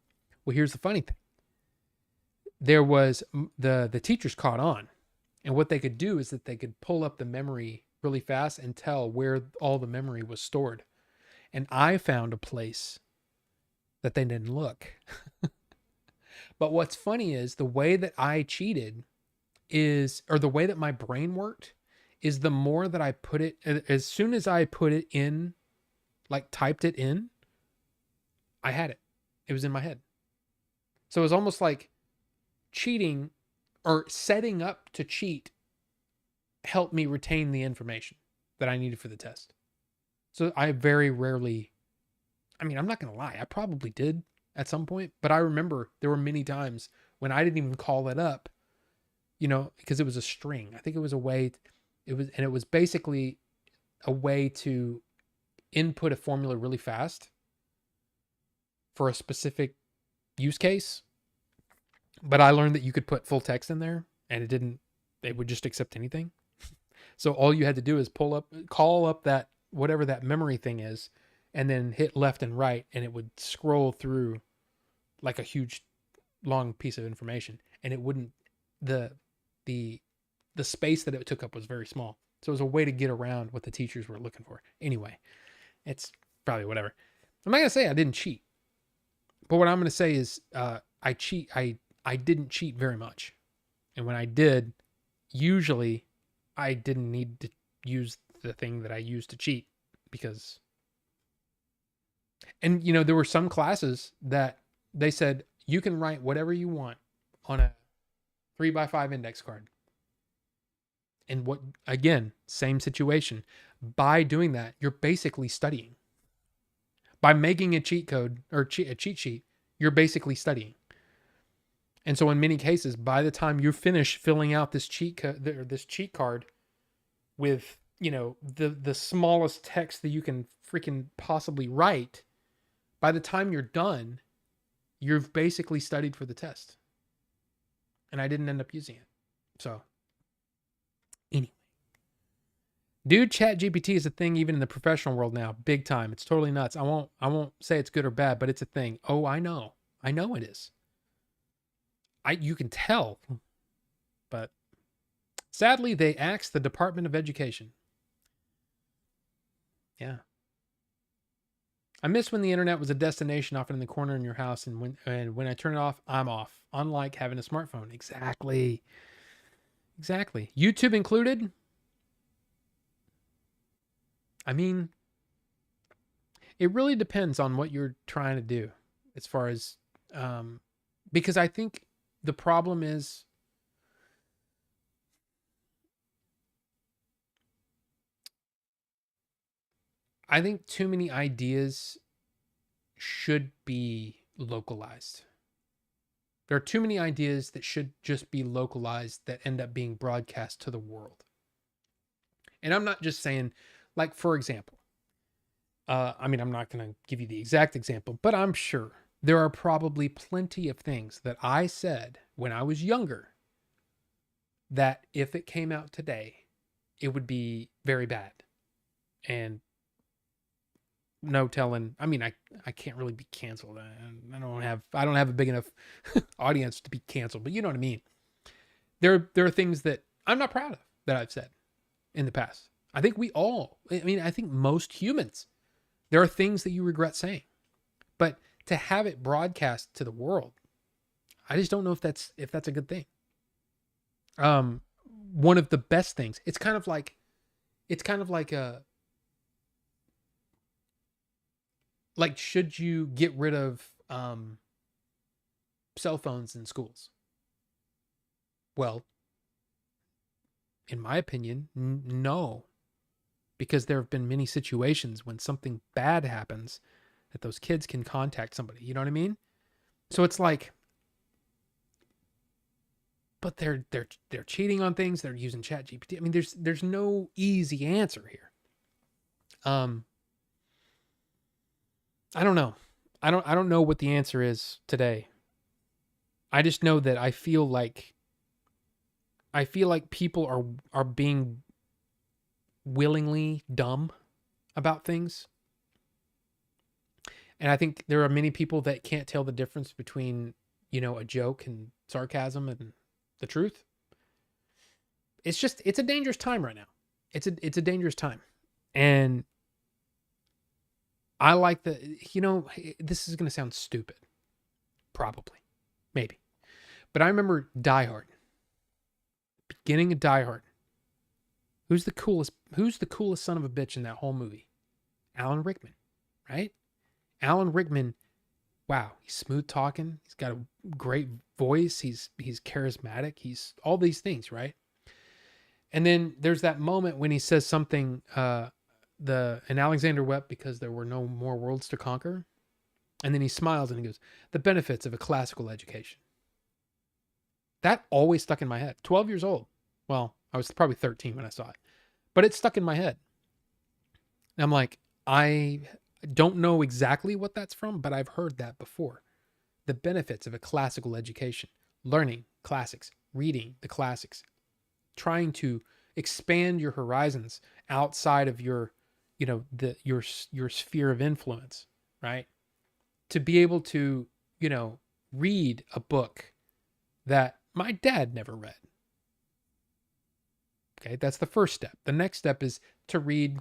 Well, here's the funny thing. There was the teachers caught on, and what they could do is that they could pull up the memory really fast and tell where all the memory was stored. And I found a place that they didn't look. But what's funny is the way that I cheated or the way that my brain worked is, the more that I put it, as soon as I put it in, like typed it in, I had it. It was in my head. So it was almost like cheating, or setting up to cheat, helped me retain the information that I needed for the test. So I very rarely, I mean, I'm not going to lie, I probably did at some point, but I remember there were many times when I didn't even call it up, because it was a string. I think it was a way, it was basically a way to input a formula really fast for a specific use case. But I learned that you could put full text in there and it would just accept anything. So all you had to do is call up that, whatever that memory thing is, and then hit left and right, and it would scroll through like a huge long piece of information, and it wouldn't, the space that it took up was very small. So it was a way to get around what the teachers were looking for. Anyway, it's probably whatever. I'm not going to say I didn't cheat, but what I'm going to say is I didn't cheat very much. And when I did, usually I didn't need to use the thing that I used to cheat because, and there were some classes that they said, you can write whatever you want on a 3x5 index card. And again, same situation. By doing that, you're basically studying. By making a cheat code or a cheat sheet, you're basically studying. And so in many cases, by the time you finish filling out this cheat card with, the smallest text that you can freaking possibly write, by the time you're done, you've basically studied for the test. And I didn't end up using it. So anyway. Dude, ChatGPT is a thing even in the professional world now. Big time. It's totally nuts. I won't say it's good or bad, but it's a thing. Oh, I know. I know it is. You can tell. But sadly, they axed the Department of Education. Yeah. I miss when the internet was a destination off in the corner in your house, and when I turn it off, I'm off. Unlike having a smartphone. Exactly. YouTube included. I mean, it really depends on what you're trying to do as far as, because I think the problem is, I think too many ideas should be localized. There are too many ideas that should just be localized that end up being broadcast to the world. And I'm not just saying, like, for example, I'm not going to give you the exact example, but I'm sure there are probably plenty of things that I said when I was younger that if it came out today, it would be very bad. And no telling, I can't really be canceled. I don't have a big enough audience to be canceled, but you know what I mean? There are things that I'm not proud of that I've said in the past. I think I think most humans, there are things that you regret saying, but to have it broadcast to the world, I just don't know if that's a good thing. One of the best things, it's kind of like should you get rid of, cell phones in schools? Well, in my opinion, no. Because there have been many situations when something bad happens that those kids can contact somebody. You know what I mean? So it's like, but they're cheating on things. They're using ChatGPT. I mean, there's no easy answer here. I don't know. I don't know what the answer is today. I just know that I feel like people are being willingly dumb about things. And I think there are many people that can't tell the difference between, a joke and sarcasm and the truth. It's a dangerous time right now. It's a dangerous time. And I like this is going to sound stupid. Probably. Maybe. But I remember Die Hard. Beginning of Die Hard. Who's the coolest son of a bitch in that whole movie? Alan Rickman, right? Alan Rickman, wow, he's smooth talking. He's got a great voice. He's charismatic. He's all these things, right? And then there's that moment when he says something, and Alexander wept because there were no more worlds to conquer. And then he smiles and he goes, the benefits of a classical education. That always stuck in my head. 12 years old. Well, I was probably 13 when I saw it, but it stuck in my head. And I'm like, I don't know exactly what that's from, but I've heard that before. The benefits of a classical education, learning classics, reading the classics, trying to expand your horizons outside of your, your sphere of influence, right? To be able to, read a book that my dad never read. Okay, that's the first step. The next step is to read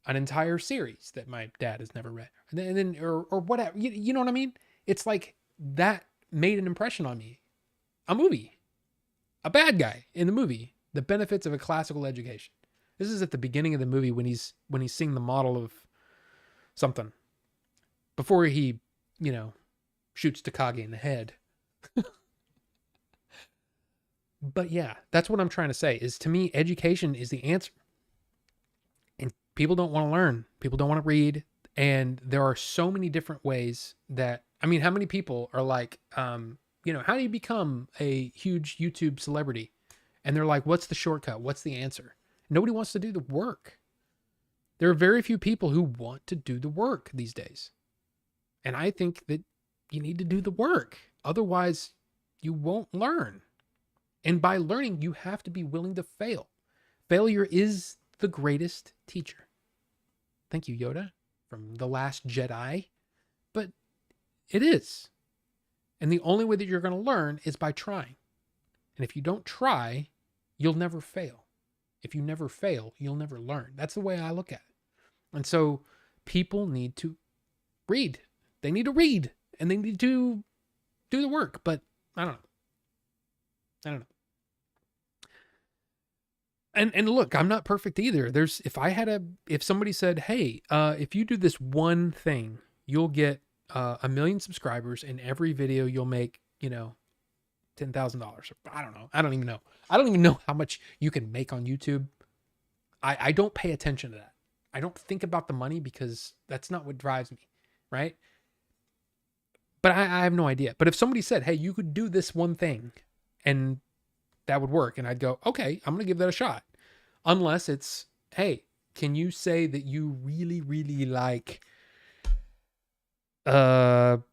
an entire series that my dad has never read, and then or whatever. You know what I mean? It's like that made an impression on me. A movie, a bad guy in the movie. The benefits of a classical education. This is at the beginning of the movie when he's seeing the model of something before he, shoots Takagi in the head. But yeah, that's what I'm trying to say is, to me, education is the answer. And people don't want to learn. People don't want to read. And there are so many different ways that, I mean, how many people are like, how do you become a huge YouTube celebrity? And they're like, what's the shortcut? What's the answer? Nobody wants to do the work. There are very few people who want to do the work these days. And I think that you need to do the work. Otherwise, you won't learn. And by learning, you have to be willing to fail. Failure is the greatest teacher. Thank you, Yoda, from The Last Jedi. But it is. And the only way that you're going to learn is by trying. And if you don't try, you'll never fail. If you never fail, you'll never learn. That's the way I look at it. And so people need to read. They need to read. And they need to do the work. But I don't know. And look, I'm not perfect either. If somebody said, hey, if you do this one thing, you'll get 1 million subscribers, and every video you'll make, $10,000. I don't know. I don't even know. I don't even know how much you can make on YouTube. I don't pay attention to that. I don't think about the money because that's not what drives me, right? But I have no idea. But if somebody said, hey, you could do this one thing and that would work, and I'd go, okay, I'm going to give that a shot. Unless it's, hey, can you say that you really, really like the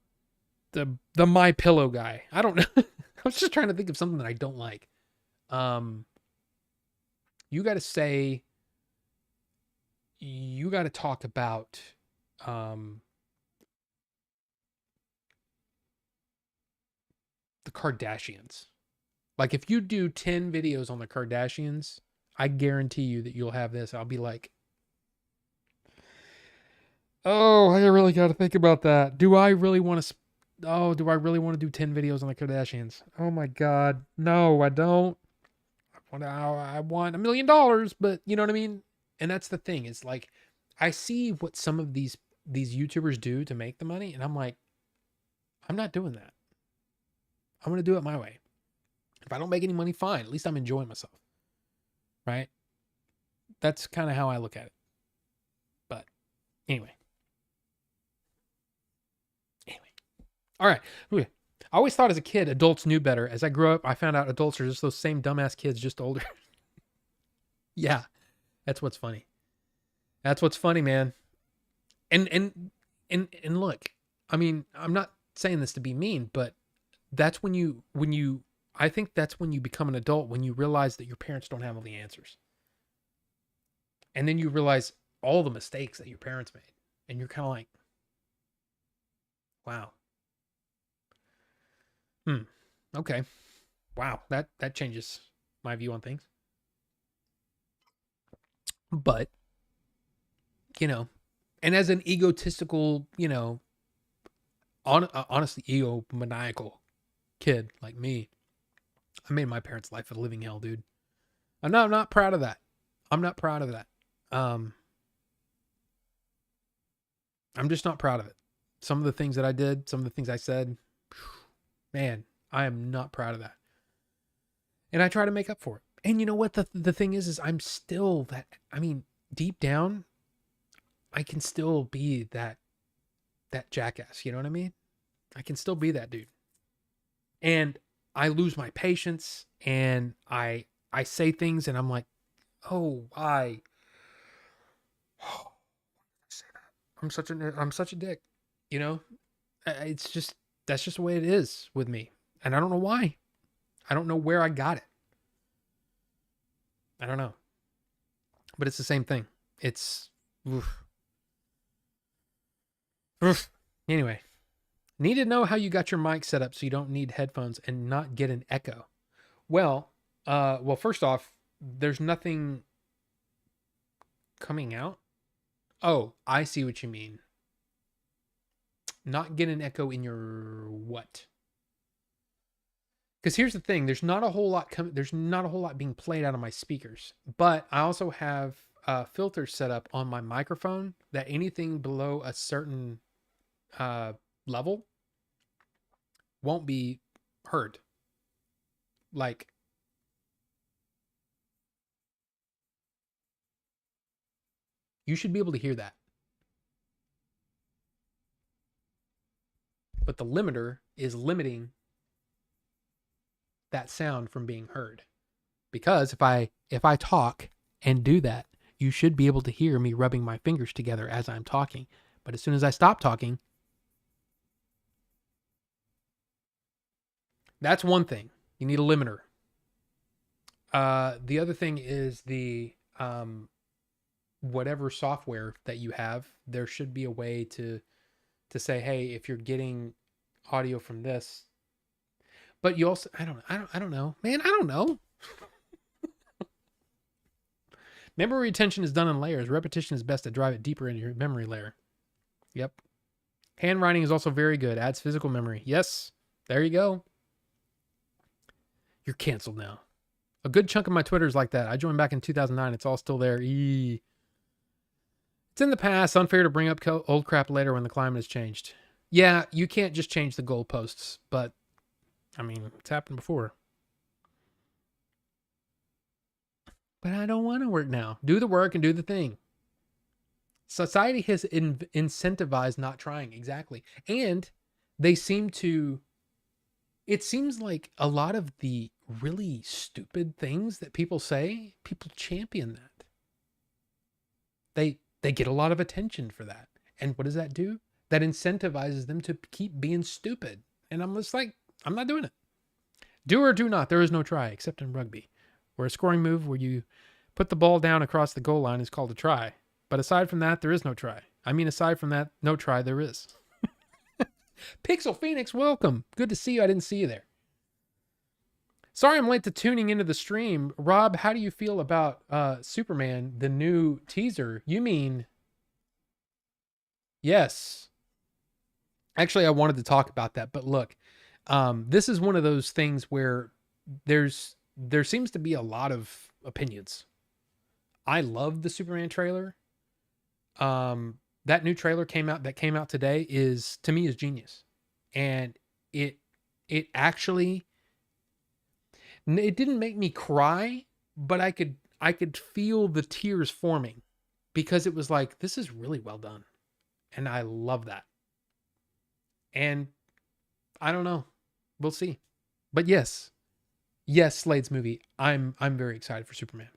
My Pillow guy? I don't know. I was just trying to think of something that I don't like. You got to talk about the Kardashians. Like, if you do 10 videos on the Kardashians, I guarantee you that you'll have this. I'll be like, oh, I really got to think about that. Do I really want to do 10 videos on the Kardashians? Oh my God. No, I don't. I want $1 million, but you know what I mean? And that's the thing. It's like, I see what some of these YouTubers do to make the money, and I'm like, I'm not doing that. I'm going to do it my way. If I don't make any money, fine. At least I'm enjoying myself. Right? That's kind of how I look at it. But anyway. All right. I always thought as a kid, adults knew better. As I grew up, I found out adults are just those same dumbass kids, just older. Yeah. That's what's funny. That's what's funny, man. And look, I mean, I'm not saying this to be mean, but that's I think that's when you become an adult, when you realize that your parents don't have all the answers. And then you realize all the mistakes that your parents made. And you're kind of like, wow. Okay. Wow. That changes my view on things. But, and as an egotistical, honestly, egomaniacal kid like me, I made my parents' life a living hell, dude. I'm not proud of that. I'm not proud of that. I'm just not proud of it. Some of the things that I did, some of the things I said, man, I am not proud of that. And I try to make up for it. And you know what? The thing is I'm still that, I mean, deep down, I can still be that jackass. You know what I mean? I can still be that dude. And I lose my patience, and I say things, and I'm like, oh, why? I'm such a dick. You know, it's just that's just the way it is with me, and I don't know why. I don't know where I got it. I don't know, but it's the same thing. It's oof. Oof. Anyway, need to know how you got your mic set up so you don't need headphones and not get an echo. Well, first off, there's nothing coming out. Oh, I see what you mean. Not get an echo in your what? Because here's the thing: there's not a whole lot coming. There's not a whole lot being played out of my speakers, but I also have filters set up on my microphone that anything below a certain level won't be heard. Like, you should be able to hear that. But the limiter is limiting that sound from being heard. Because if I talk and do that, you should be able to hear me rubbing my fingers together as I'm talking. But as soon as I stop talking, that's one thing. You need a limiter. The other thing is the whatever software that you have, there should be a way to say, hey, if you're getting audio from this, but you also I don't know, man. I don't know. Memory retention is done in layers. Repetition is best to drive it deeper into your memory layer. Yep. Handwriting is also very good. Adds physical memory. Yes. There you go. You're canceled now. A good chunk of my Twitter is like that. I joined back in 2009. It's all still there. It's in the past. Unfair to bring up old crap later when the climate has changed. Yeah, you can't just change the goalposts, but I mean, it's happened before. But I don't want to work now. Do the work and do the thing. Society has incentivized not trying. Exactly. And they seem to, it seems like a lot of the really stupid things that people say, people champion that. They get a lot of attention for that. And what does that do? That incentivizes them to keep being stupid. And I'm just like, I'm not doing it. Do or do not. There is no try, except in rugby, where a scoring move where you put the ball down across the goal line is called a try. But aside from that, there is no try. I mean, aside from that, no try there is. Pixel Phoenix, welcome. Good to see you. I didn't see you there. Sorry I'm late to tuning into the stream. Rob, how do you feel about Superman, the new teaser? You mean... Yes. Actually, I wanted to talk about that, but look, this is one of those things where there seems to be a lot of opinions. I love the Superman trailer. That new trailer came out today to me is genius. And it actually, it didn't make me cry, but I could feel the tears forming because it was like, this is really well done. And I love that. And I don't know. We'll see. But yes, Slade's movie. I'm very excited for Superman.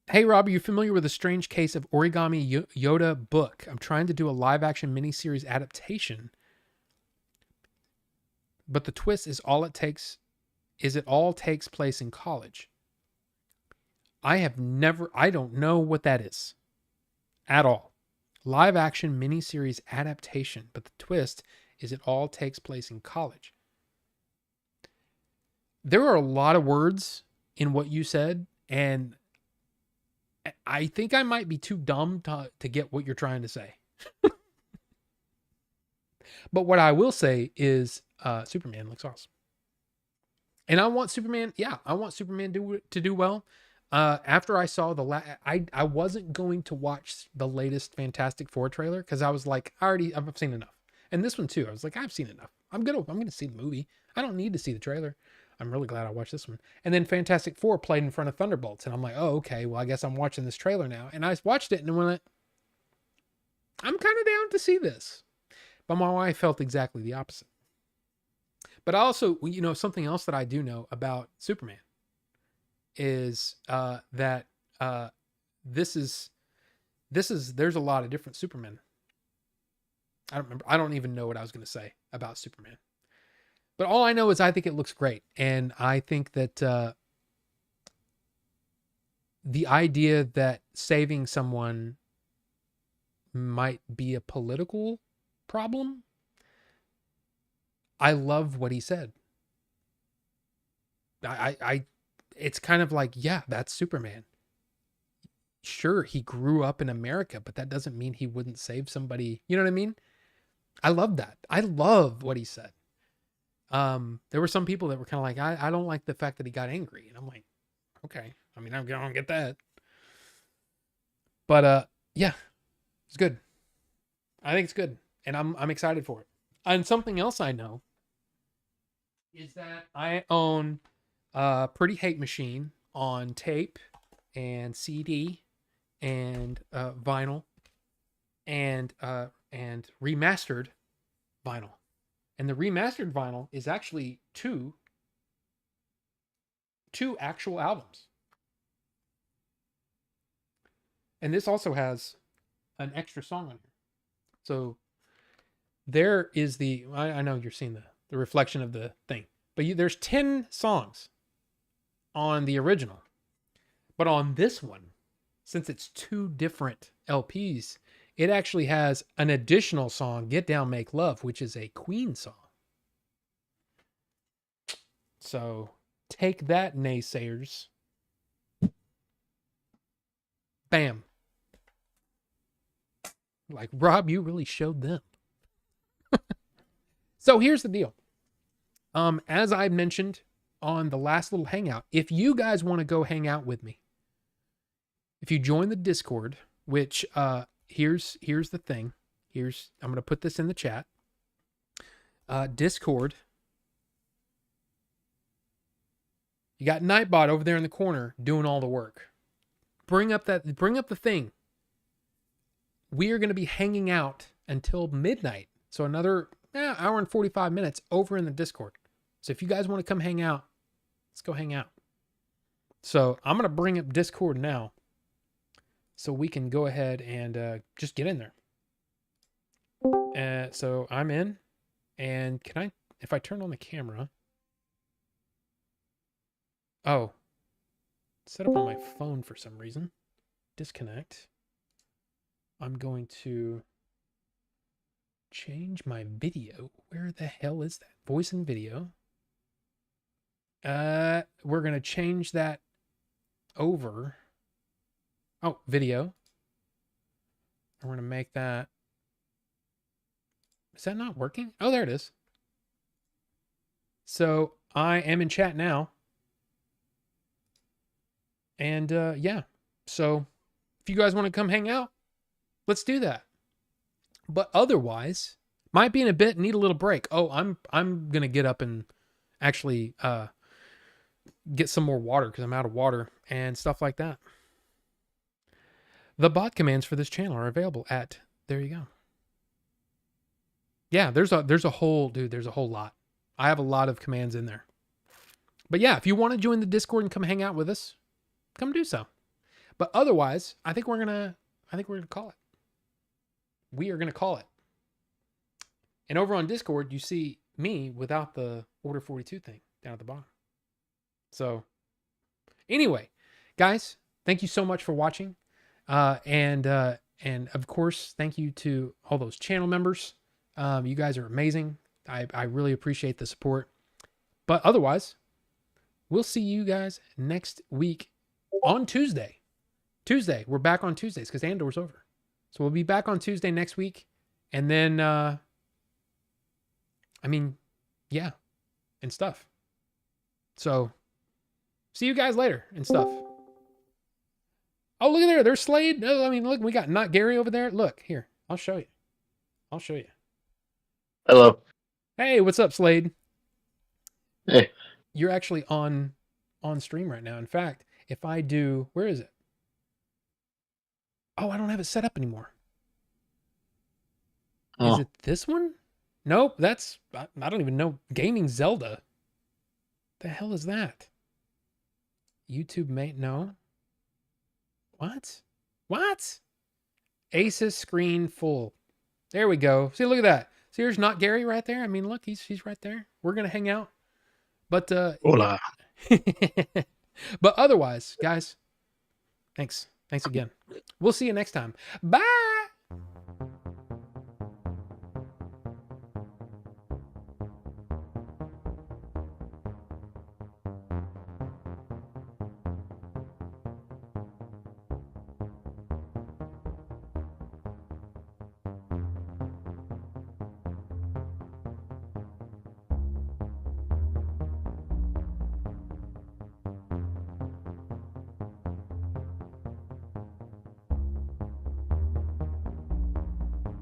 Hey Rob, are you familiar with The Strange Case of Origami Yoda book? I'm trying to do a live action miniseries adaptation, but the twist is it all takes place in college. I don't know what that is at all. Live action miniseries adaptation, but the twist is it all takes place in college. There are a lot of words in what you said, and I think I might be too dumb to get what you're trying to say. But what I will say is Superman looks awesome. And I want Superman to do well. After I saw I wasn't going to watch the latest Fantastic Four trailer because I was like, I've seen enough. And this one too, I was like, I've seen enough. I'm gonna see the movie. I don't need to see the trailer. I'm really glad I watched this one. And then Fantastic Four played in front of Thunderbolts, and I'm like, oh, okay, well, I guess I'm watching this trailer now. And I watched it and went, I'm kind of down to see this. But my wife felt exactly the opposite. But also, something else that I do know about Superman is that this is there's a lot of different Supermen. I don't remember. I don't even know what I was going to say about Superman. But all I know is I think it looks great. And I think that the idea that saving someone might be a political problem, I love what he said. It's kind of like, yeah, that's Superman. Sure, he grew up in America, but that doesn't mean he wouldn't save somebody. You know what I mean? I love that. I love what he said. There were some people that were kind of like, I don't like the fact that he got angry. And I'm like, okay. I mean, I don't get that. But yeah, it's good. I think it's good. And I'm excited for it. And something else I know is that I own Pretty Hate Machine on tape and CD and vinyl and remastered vinyl. And the remastered vinyl is actually two actual albums. And this also has an extra song on here. So there is I know you're seeing the reflection of the thing, but there's 10 songs on the original. But on this one, since it's two different LPs, it actually has an additional song, Get Down, Make Love, which is a Queen song. So take that, naysayers. Bam. Like, Rob, you really showed them. So here's the deal. As I mentioned on the last little hangout, if you guys want to go hang out with me, if you join the Discord, which here's the thing. I'm going to put this in the chat. Discord. You got Nightbot over there in the corner doing all the work. Bring up the thing. We are going to be hanging out until midnight. So another hour and 45 minutes over in the Discord. So if you guys want to come hang out, let's go hang out. So I'm going to bring up Discord now so we can go ahead and just get in there. So I'm in, and if I turn on the camera, set up on my phone for some reason, disconnect. I'm going to change my video. Where the hell is that? Voice and video. We're going to change that over. Oh, video. I'm going to make that. Is that not working? Oh, there it is. So I am in chat now. And yeah. So if you guys want to come hang out, let's do that. But otherwise, might be in a bit, need a little break. Oh, I'm gonna get up and actually get some more water because I'm out of water and stuff like that. The bot commands for this channel are available at, there you go. Yeah, there's a whole lot. I have a lot of commands in there. But yeah, if you want to join the Discord and come hang out with us, come do so. But otherwise, I think we're gonna call it. We are gonna call it. And over on Discord, you see me without the Order 42 thing down at the bottom. So anyway, guys, thank you so much for watching. And of course, thank you to all those channel members. You guys are amazing. I really appreciate the support. But otherwise, we'll see you guys next week on Tuesday. We're back on Tuesdays because Andor's over. So we'll be back on Tuesday next week. And then, yeah, and stuff. So see you guys later and stuff. Oh, look at there. There's Slade. Look, we got Not Gary over there. Look, here. I'll show you. Hello. Hey, what's up, Slade? Hey. You're actually on stream right now. In fact, if I do, where is it? Oh, I don't have it set up anymore. Oh. Is it this one? Nope, I don't even know. Gaming Zelda. The hell is that? YouTube mate, no. What? Aces screen full. There we go. See, look at that. See, there's not Gary right there. I mean, look, he's right there. We're gonna hang out. But Hola. but otherwise, guys, thanks again. We'll see you next time. Bye.